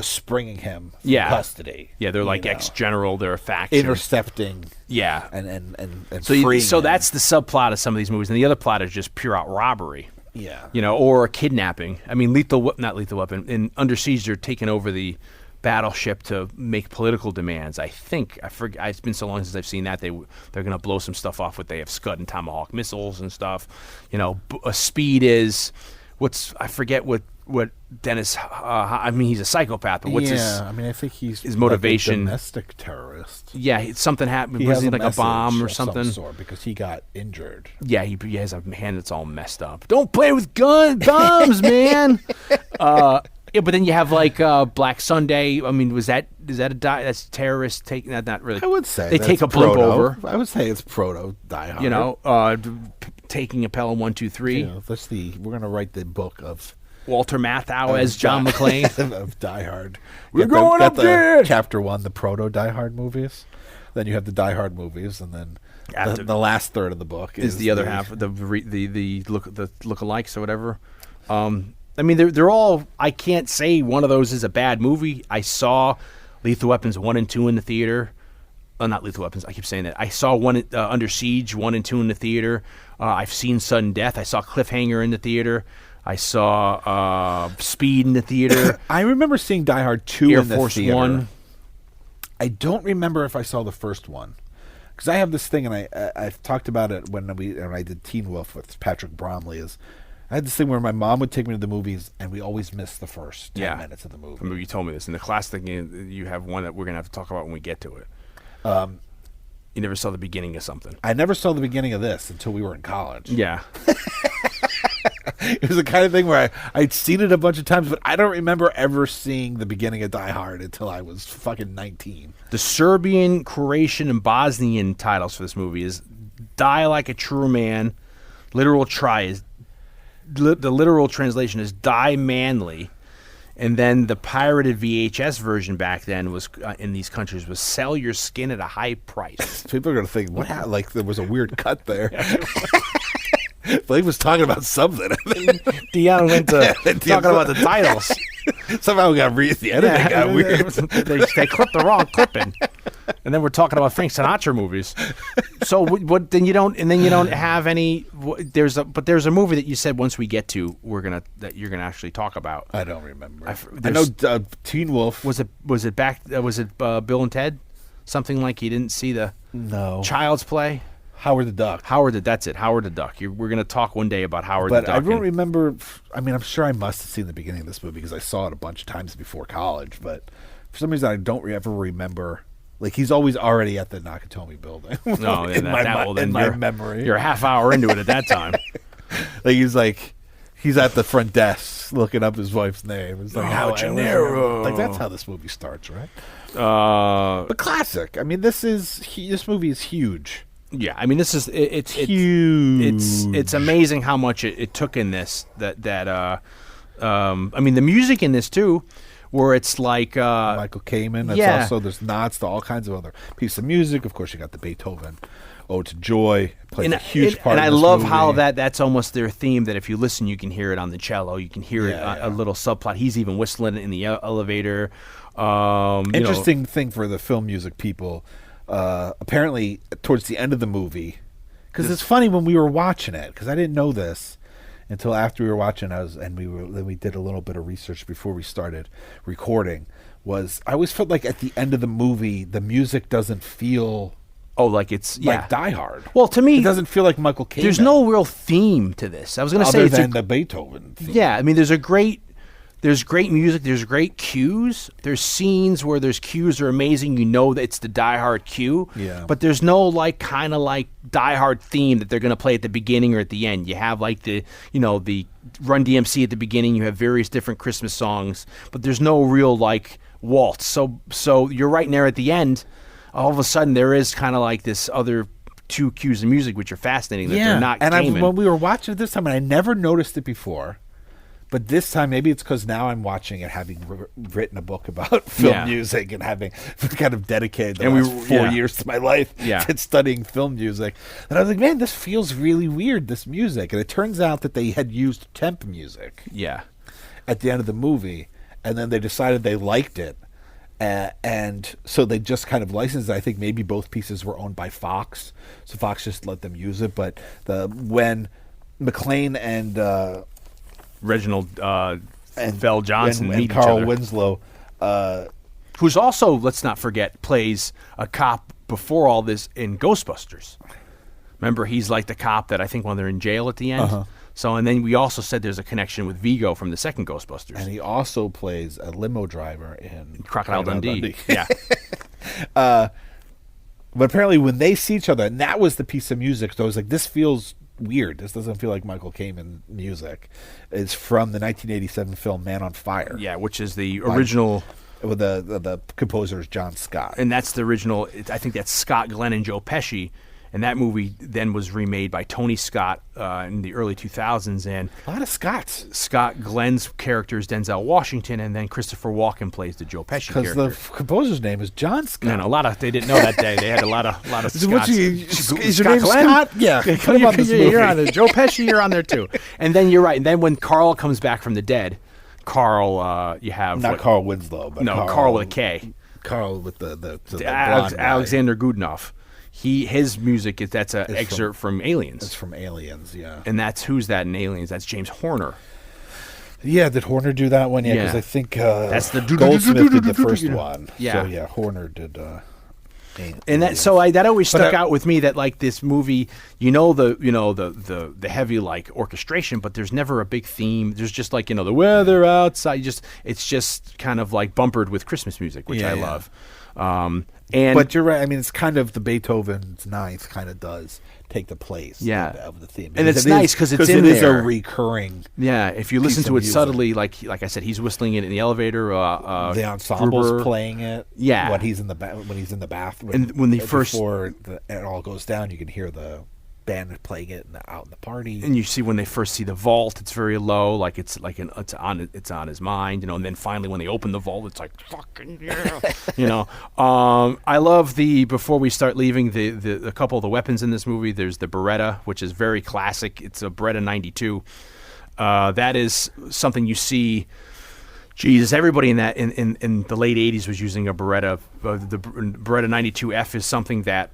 springing him from custody. Yeah, they're like ex-general. They're a faction. Intercepting. Yeah. And so so that's the subplot of some of these movies. And the other plot is just pure out robbery. Yeah. Or a kidnapping. I mean, not Lethal Weapon. In Under Siege, they're taking over the battleship to make political demands. I think I forget. It's been so long since I've seen that they're going to blow some stuff off. They have Scud and Tomahawk missiles and stuff. Speed is I forget what Dennis. I mean, he's a psychopath, but what's his? I mean, I think he's his motivation. Like a domestic terrorist. Yeah, something happened. Was he like a bomb or something? Of some sort, because he got injured. Yeah, he has a hand that's all messed up. Don't play with bombs, man. Yeah, but then you have like Black Sunday. I mean, is that that's terrorist take? Not really. I would say they take a blimp over. I would say it's proto Die Hard. You know, taking a Pelham 1, 2, 3. You know, we're gonna write the book of Walter Matthau as John McClane of Die Hard. We're going up there. Chapter 1, the proto Die Hard movies. Then you have the Die Hard movies, and then the last third of the book is the other half, the lookalikes or whatever. I mean, they're all. I can't say one of those is a bad movie. I saw Lethal Weapons 1 and 2 in the theater. Not Lethal Weapons. I keep saying that. I saw Under Siege 1 and 2 in the theater. I've seen Sudden Death. I saw Cliffhanger in the theater. I saw Speed in the theater. I remember seeing Die Hard 2 Air in the Force theater. 1. I don't remember if I saw the first one. Because I have this thing, and I've talked about it when I did Teen Wolf with Patrick Bromley, is I had this thing where my mom would take me to the movies, and we always missed the first 10 minutes of the movie. I remember you told me this. And the classic thing, you have one that we're going to have to talk about when we get to it. You never saw the beginning of something. I never saw the beginning of this until we were in college. Yeah. It was the kind of thing where I'd seen it a bunch of times, but I don't remember ever seeing the beginning of Die Hard until I was fucking 19. The Serbian, Croatian, and Bosnian titles for this movie is Die Like a True Man. The literal translation is Die Manly. And then the pirated VHS version back then was in these countries was Sell Your Skin at a High Price. People are going to think, wow, like there was a weird cut there. Blake was talking about something. Dion went to talking about the titles. Somehow the editing got weird. They clipped the wrong clipping, and then we're talking about Frank Sinatra movies. So what? Then you don't have any. There's a movie that you said once we get to that you're gonna actually talk about. I don't remember. I know Teen Wolf. Was it Bill and Ted? Something like you didn't see the Child's Play. Howard the Duck. That's it. Howard the Duck. We're going to talk one day about Howard the Duck. But I don't remember. I mean, I'm sure I must have seen the beginning of this movie because I saw it a bunch of times before college. But for some reason, I don't ever remember. Like, he's always already at the Nakatomi building. No, in my memory. You're a half hour into it at that time. He's at the front desk looking up his wife's name. It's like, Gennaro. That's how this movie starts, right? But classic. I mean, this movie is huge. Yeah, I mean, this is it's huge. It's amazing how much it took in this. I mean, the music in this too, where it's like Michael Kamen. That's also there's nods to all kinds of other pieces of music. Of course, you got the Beethoven Ode to Joy. Plays a huge part. And I in this love movie. how that's almost their theme. That if you listen, you can hear it on the cello. You can hear a little subplot. He's even whistling it in the elevator. Interesting thing for the film music people. Apparently, towards the end of the movie, because it's funny when we were watching it, because I didn't know this until after we were watching. Then we did a little bit of research before we started recording. I always felt like at the end of the movie, the music doesn't feel like it's like Die Hard. Well, to me, it doesn't feel like Michael Kamen. There's no real theme to this. I was going to say other than the Beethoven theme. Yeah, I mean, there's great music. There's great cues. There's scenes where there's cues that are amazing. You know that it's the Die Hard cue. Yeah. But there's no kind of Die Hard theme that they're going to play at the beginning or at the end. You have the Run DMC at the beginning. You have various different Christmas songs, but there's no real waltz. So you're right in there at the end. All of a sudden, there is kind of this other two cues of music, which are fascinating. That they're not. And when we were watching it this time, and I never noticed it before. But this time, maybe it's because now I'm watching it, having written a book about film music and having kind of dedicated the last 4 years to my life to studying film music. And I was like, man, this feels really weird, this music. And it turns out that they had used temp music at the end of the movie. And then they decided they liked it. And so they just kind of licensed it. I think maybe both pieces were owned by Fox. So Fox just let them use it. But when McClane and... Reginald Bell Johnson and Carl Winslow, who's also, let's not forget, plays a cop before all this in Ghostbusters. Remember, he's like the cop that I think when they're in jail at the end. Uh-huh. So, and then we also said there's a connection with Vigo from the second Ghostbusters. And he also plays a limo driver in Crocodile Dundee. Yeah. But apparently when they see each other, and that was the piece of music, so I was like, this feels weird. This doesn't feel like Michael Kamen music. It's from the 1987 film Man on Fire. Yeah, which is the original. With the composer is John Scott. And that's the original. I think that's Scott Glenn and Joe Pesci. And that movie then was remade by Tony Scott in the early 2000s. And A lot of Scotts. Scott Glenn's character is Denzel Washington, and then Christopher Walken plays the Joe Pesci Because character. the composer's name is John Scott. And a lot of they didn't know that day. They had a lot of Scotts. Is your name Scott? Yeah. Put him on this movie. You're on there. Joe Pesci, you're on there too. And then you're right. And then when Carl comes back from the dead, Carl, you have Not Carl Winslow, but Carl with a K. Carl with the blonde guy. Alexander Goodenough. His music that's an excerpt from Aliens. It's from Aliens, yeah. And who's that in Aliens? That's James Horner. Yeah, did Horner do that one? Yeah, because I think that's the Goldsmith did the first one. Yeah. So yeah, Horner did. And that always stuck out with me, that like this movie, the heavy like orchestration, but there's never a big theme. There's just like the weather outside. It's just kind of like bumpered with Christmas music, which I love. But you're right. I mean, it's kind of the Beethoven's Ninth kind of does take the place of the theme. And it's nice because it's in there. It is there. a recurring. Yeah, if you listen to it subtly, like I said, he's whistling it in the elevator. The ensemble's playing it. Yeah, when he's in the bathroom, and when they before it all goes down, you can hear the band playing it out in the party. And you see when they first see the vault, it's very low, like it's on his mind, and then finally when they open the vault, it's like fucking yeah, I love before we start leaving the couple of the weapons in this movie. There's the Beretta, which is very classic. It's a Beretta 92. That is something you see. Jesus, everybody in the late 80s was using a Beretta. The Beretta 92F is something that.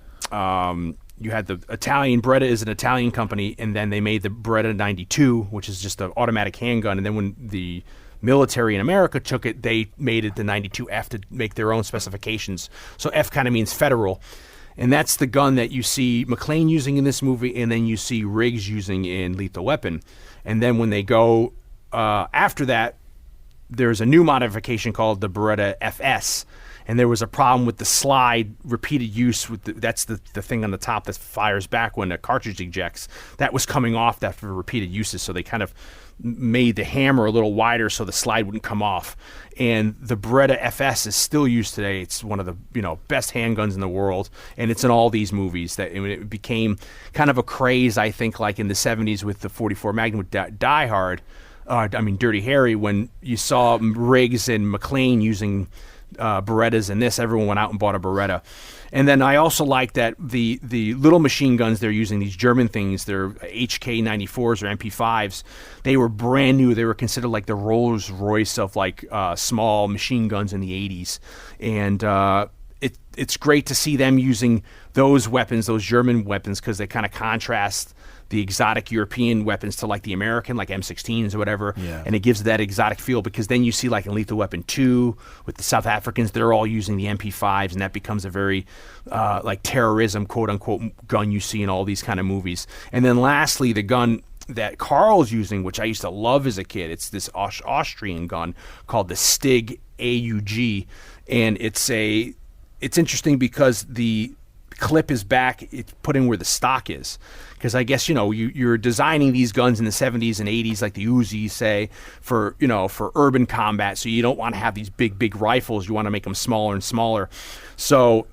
You had the Italian Beretta is an Italian company, and then they made the Beretta 92, which is just an automatic handgun. And then when the military in America took it, they made it the 92F to make their own specifications. So F kind of means federal. And that's the gun that you see McClane using in this movie, and then you see Riggs using in Lethal Weapon. And then when they go after that, there's a new modification called the Beretta FS. And there was a problem with the slide repeated use. That's the thing on the top that fires back when a cartridge ejects. That was coming off after repeated uses, so they kind of made the hammer a little wider so the slide wouldn't come off. And the Beretta FS is still used today. It's one of the best handguns in the world, and it's in all these movies. It became kind of a craze, I think, like in the 70s with the 44 Magnum with Die Hard. Dirty Harry, when you saw Riggs and McClane using Berettas in this, everyone went out and bought a Beretta. And then I also like that the little machine guns they're using, these German things, they're HK94s or MP5s. They were brand new. They were considered like the Rolls Royce of like small machine guns in the 80s. And it's great to see them using those weapons, those German weapons, because they kind of contrast the exotic European weapons to like the American, like M16s or whatever, and it gives that exotic feel, because then you see like in Lethal Weapon 2 with the South Africans, they're all using the MP5s, and that becomes a very like terrorism, quote unquote, gun you see in all these kind of movies. And then lastly, the gun that Carl's using, which I used to love as a kid, it's this Austrian gun called the Stig AUG, and it's interesting because the clip is back, it's put in where the stock is. Because I guess, you're designing these guns in the 70s and 80s, like the Uzi, say, for urban combat. So you don't want to have these big rifles. You want to make them smaller and smaller. So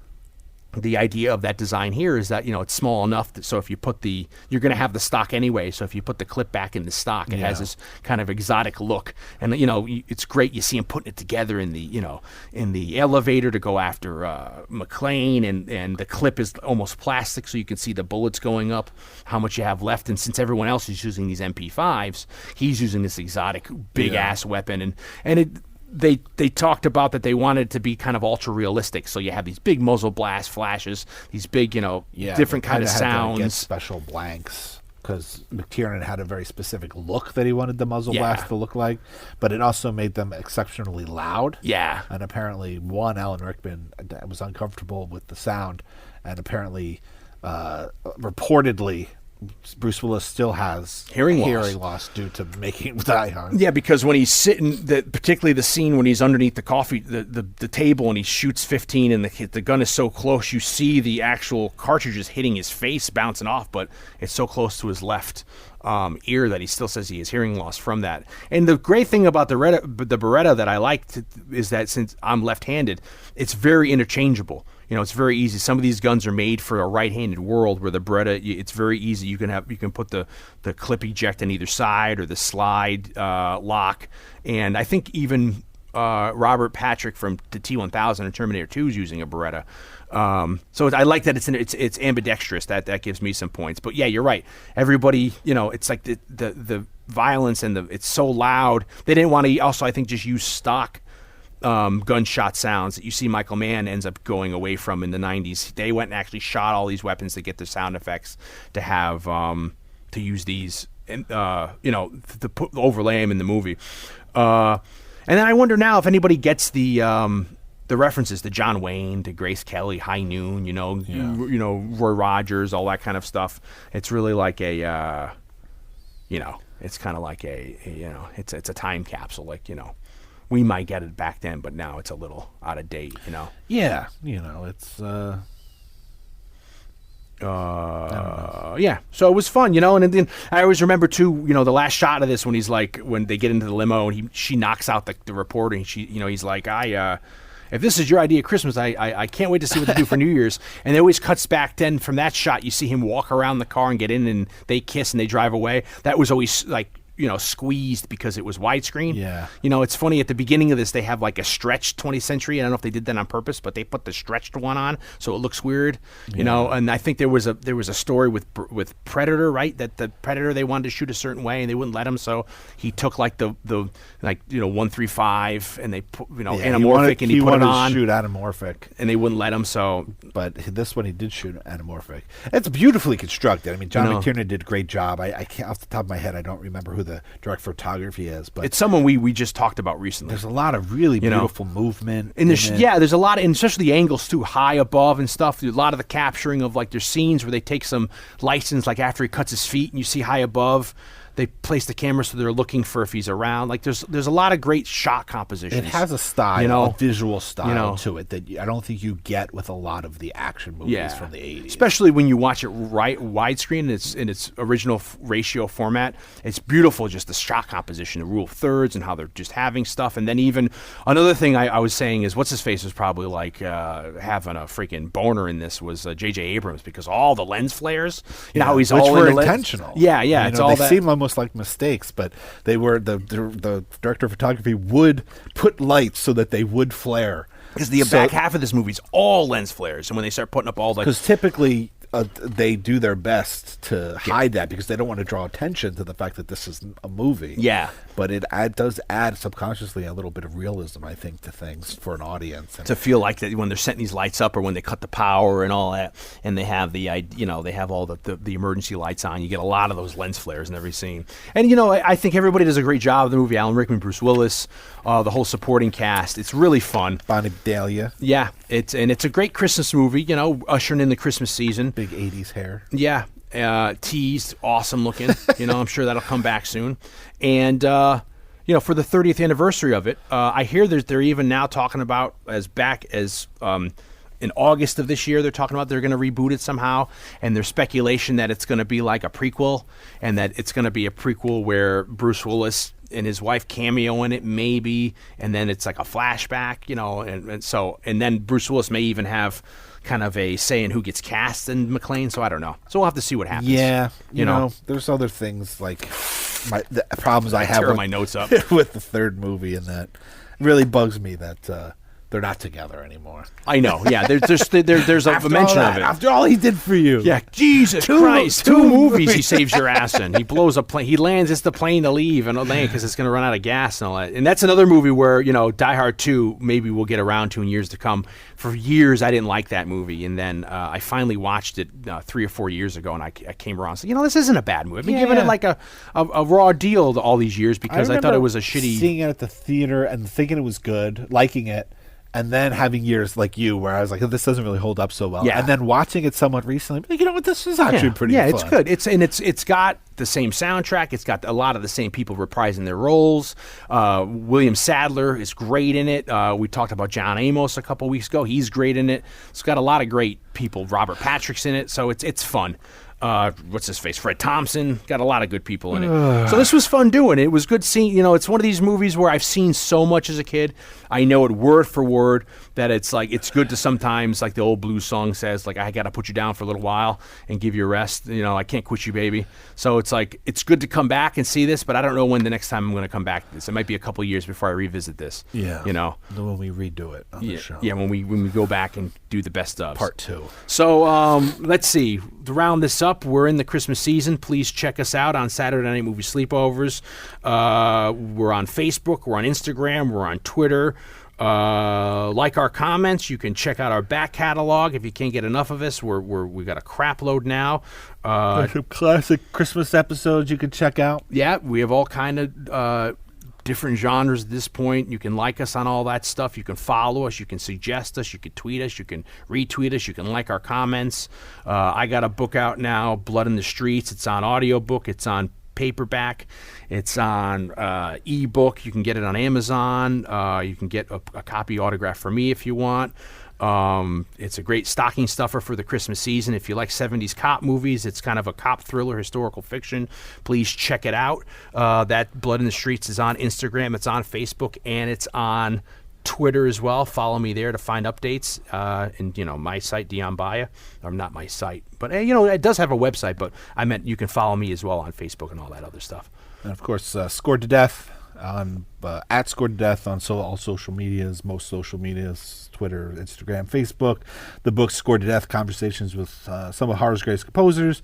the idea of that design here is that, it's small enough that, so if you put you're going to have the stock anyway. So if you put the clip back in the stock, it has this kind of exotic look. And, it's great. You see him putting it together in the elevator to go after McClane, and the clip is almost plastic, so you can see the bullets going up, how much you have left. And since everyone else is using these MP5s, he's using this exotic big ass weapon. And They talked about that they wanted it to be kind of ultra realistic, so you have these big muzzle blast flashes, these big, different kind of sounds. Get special blanks, because McTiernan had a very specific look that he wanted the muzzle blast to look like, but it also made them exceptionally loud. Yeah, and apparently, Alan Rickman was uncomfortable with the sound, and apparently, reportedly, Bruce Willis still has Hearing loss due to making Die Hard. Yeah, because when he's sitting, particularly the scene when he's underneath the the table and he shoots 15 and the gun is so close, you see the actual cartridges hitting his face, bouncing off, but it's so close to his left ear that he still says he has hearing loss from that. And the great thing about the Beretta that I liked is that since I'm left-handed, it's very interchangeable. You know, it's very easy. Some of these guns are made for a right-handed world where the Beretta, it's very easy. You can put the clip eject on either side or the slide lock. And I think even Robert Patrick from the T-1000 and Terminator 2 is using a Beretta. So I like that it's ambidextrous. That gives me some points. But yeah, you're right. Everybody, you know, it's like the violence and it's so loud. They didn't want to also, I think, just use stock gunshot sounds that you see Michael Mann ends up going away from in the 90s. They went and actually shot all these weapons to get the sound effects to have to use these, and you know, to overlay them in the movie. And then I wonder now if anybody gets the references to John Wayne, to Grace Kelly, High Noon, you know, Roy Rogers, all that kind of stuff. It's really like a, you know, it's kind of like a you know, it's a time capsule, like, you know. We might get it back then, but now it's a little out of date, you know. Yeah, you know, it's yeah. So it was fun, you know. And then I always remember too, you know, the last shot of this when he's like, when they get into the limo and she knocks out the reporter, and she, you know, he's like, if this is your idea of Christmas, I can't wait to see what they do for New Year's. And it always cuts back then from that shot. You see him walk around the car and get in, and they kiss and they drive away. That was always like, you know, squeezed because it was widescreen. Yeah. You know, it's funny, at the beginning of this, they have like a stretched 20th century. I don't know if they did that on purpose, but they put the stretched one on, so it looks weird, you know. And I think there was a story with Predator, right? That the Predator, they wanted to shoot a certain way and they wouldn't let him, so he took like the like, you know, 135 and they put, you know, anamorphic, and he put it on. To shoot anamorphic, and they wouldn't let him. So, but this one he did shoot anamorphic. It's beautifully constructed. I mean, John McTiernan did a great job. I can't, off the top of my head, I don't remember who the director of photography is, but it's someone we just talked about recently. There's a lot of really beautiful movement, and there's a lot of, and especially the angles too, high above and stuff. A lot of the capturing of, like, there's scenes where they take some license, like after he cuts his feet, and you see high above. They place the camera so they're looking for if he's around. Like, there's a lot of great shot compositions. It has a style, you know, a visual style to it that I don't think you get with a lot of the action movies from the 80s. Especially when you watch it widescreen in its original ratio format. It's beautiful, just the shot composition, the rule of thirds, and how they're just having stuff. And then even another thing I was saying is, what's his face was probably like having a freaking boner in this was J.J. Abrams, because all the lens flares, you know, how he's which all were in the intentional. Yeah, you it's know, all they that. seem almost like mistakes, but they were the director of photography would put lights so that they would flare. Because the back half of this movie is all lens flares, and when they start putting up all the, because typically they do their best to hide that because they don't want to draw attention to the fact that this is a movie. Yeah. But it does add subconsciously a little bit of realism, I think, to things for an audience. And to feel like that when they're setting these lights up, or when they cut the power and all that, and they have they have all the emergency lights on. You get a lot of those lens flares in every scene. And, you know, I think everybody does a great job of the movie. Alan Rickman, Bruce Willis, the whole supporting cast. It's really fun. Bonnie Dahlia. Yeah, it's a great Christmas movie, you know, ushering in the Christmas season. Big 80s hair. Yeah. Teased, awesome looking. You know, I'm sure that'll come back soon. And, you know, for the 30th anniversary of it, I hear they're even now talking about in August of this year, they're talking about they're going to reboot it somehow. And there's speculation that it's going to be like a prequel, and that it's going to be a prequel where Bruce Willis and his wife cameo in it, maybe, and then it's like a flashback, you know, and then Bruce Willis may even have kind of a say in who gets cast in McClane, so I don't know. So we'll have to see what happens. Yeah, you know, there's other things like the problems I have tear my notes up with the third movie, and that really bugs me that they're not together anymore. I know. Yeah, there's a mention of it. After all he did for you. Yeah, Jesus Christ. Two movies he saves your ass in. He blows a plane. He lands, it's the plane to leave and because it's going to run out of gas and all that. And that's another movie where, you know, Die Hard 2 maybe we'll get around to in years to come. For years, I didn't like that movie. And then I finally watched it 3 or 4 years ago, and I came around and said, you know, this isn't a bad movie. I've been giving it like a raw deal all these years because I thought it was a shitty... seeing it at the theater and thinking it was good, liking it, And then having years like you where I was like, oh, this doesn't really hold up so well. Yeah. And then watching it somewhat recently, like, you know what, this is actually pretty yeah, fun. it's good. It's got the same soundtrack. It's got a lot of the same people reprising their roles. William Sadler is great in it. We talked about John Amos a couple weeks ago. He's great in it. It's got a lot of great people. Robert Patrick's in it, so it's fun. What's his face? Fred Thompson. Got a lot of good people in it. So this was fun doing it. It was good seeing, it's one of these movies where I've seen so much as a kid. I know it word for word that it's like, it's good to sometimes, like the old blues song says, like, I got to put you down for a little while and give you a rest. I can't quit you, baby. So it's like, it's good to come back and see this, but I don't know when the next time I'm going to come back to this. It might be a couple years before I revisit this. Yeah. When we redo it on the show. Yeah, when we go back and do the best of. Part 2. So let's see. To round this up, we're in the Christmas season. Please check us out on Saturday Night Movie Sleepovers. We're on Facebook. We're on Instagram. We're on Twitter. Like our comments. You can check out our back catalog if you can't get enough of us. We got a crap load now. There's some classic Christmas episodes you can check out. Yeah, we have all kind of different genres at this point. You can like us on all that stuff. You can follow us. You can suggest us. You can tweet us. You can retweet us. You can like our comments. I got a book out now, Blood in the Streets. It's on audiobook. It's on paperback. It's on ebook. You can get it on Amazon. You can get a copy autographed for me if you want. It's a great stocking stuffer for the Christmas season. If you like 70s cop movies, it's kind of a cop thriller, historical fiction. Please check it out. That Blood in the Streets is on Instagram, it's on Facebook, and it's on Twitter as well. Follow me there to find updates. And my site, Dion Baia, or not my site, but it does have a website, but I meant you can follow me as well on Facebook and all that other stuff. And of course, Scored to Death on at Scored to Death on all social medias, most social medias, Twitter, Instagram, Facebook. The book Scored to Death, Conversations with some of horror's greatest composers.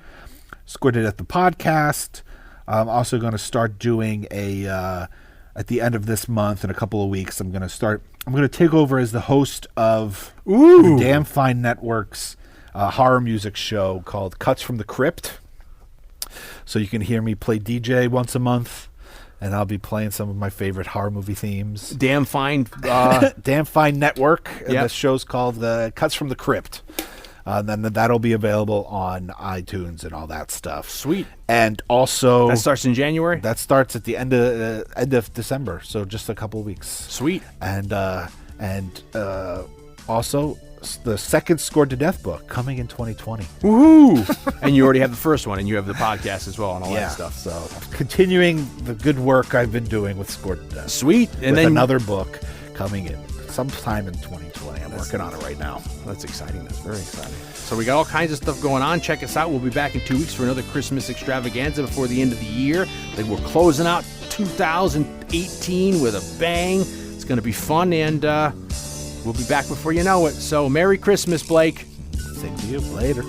Scored to Death, the podcast. I'm also going to start doing at the end of this month, in a couple of weeks, I'm going to take over as the host of the Damn Fine Network's horror music show called Cuts from the Crypt. So you can hear me play DJ once a month, and I'll be playing some of my favorite horror movie themes. Damn Fine. Damn Fine Network. And the show's called Cuts from the Crypt. Then that'll be available on iTunes and all that stuff. Sweet. And also... That starts in January? That starts at the end of December, so just a couple of weeks. Sweet. And also... the second Scored to Death book coming in 2020. Woohoo! And you already have the first one, and you have the podcast as well, and all that stuff. So continuing the good work I've been doing with Scored to Death. Sweet. And with then another book coming in sometime in 2020. I'm working on it right now. That's exciting. That's very exciting. So we got all kinds of stuff going on. Check us out. We'll be back in 2 weeks for another Christmas extravaganza before the end of the year. Then we're closing out 2018 with a bang. It's going to be fun, and we'll be back before you know it. So Merry Christmas, Blake. Same to you. Later.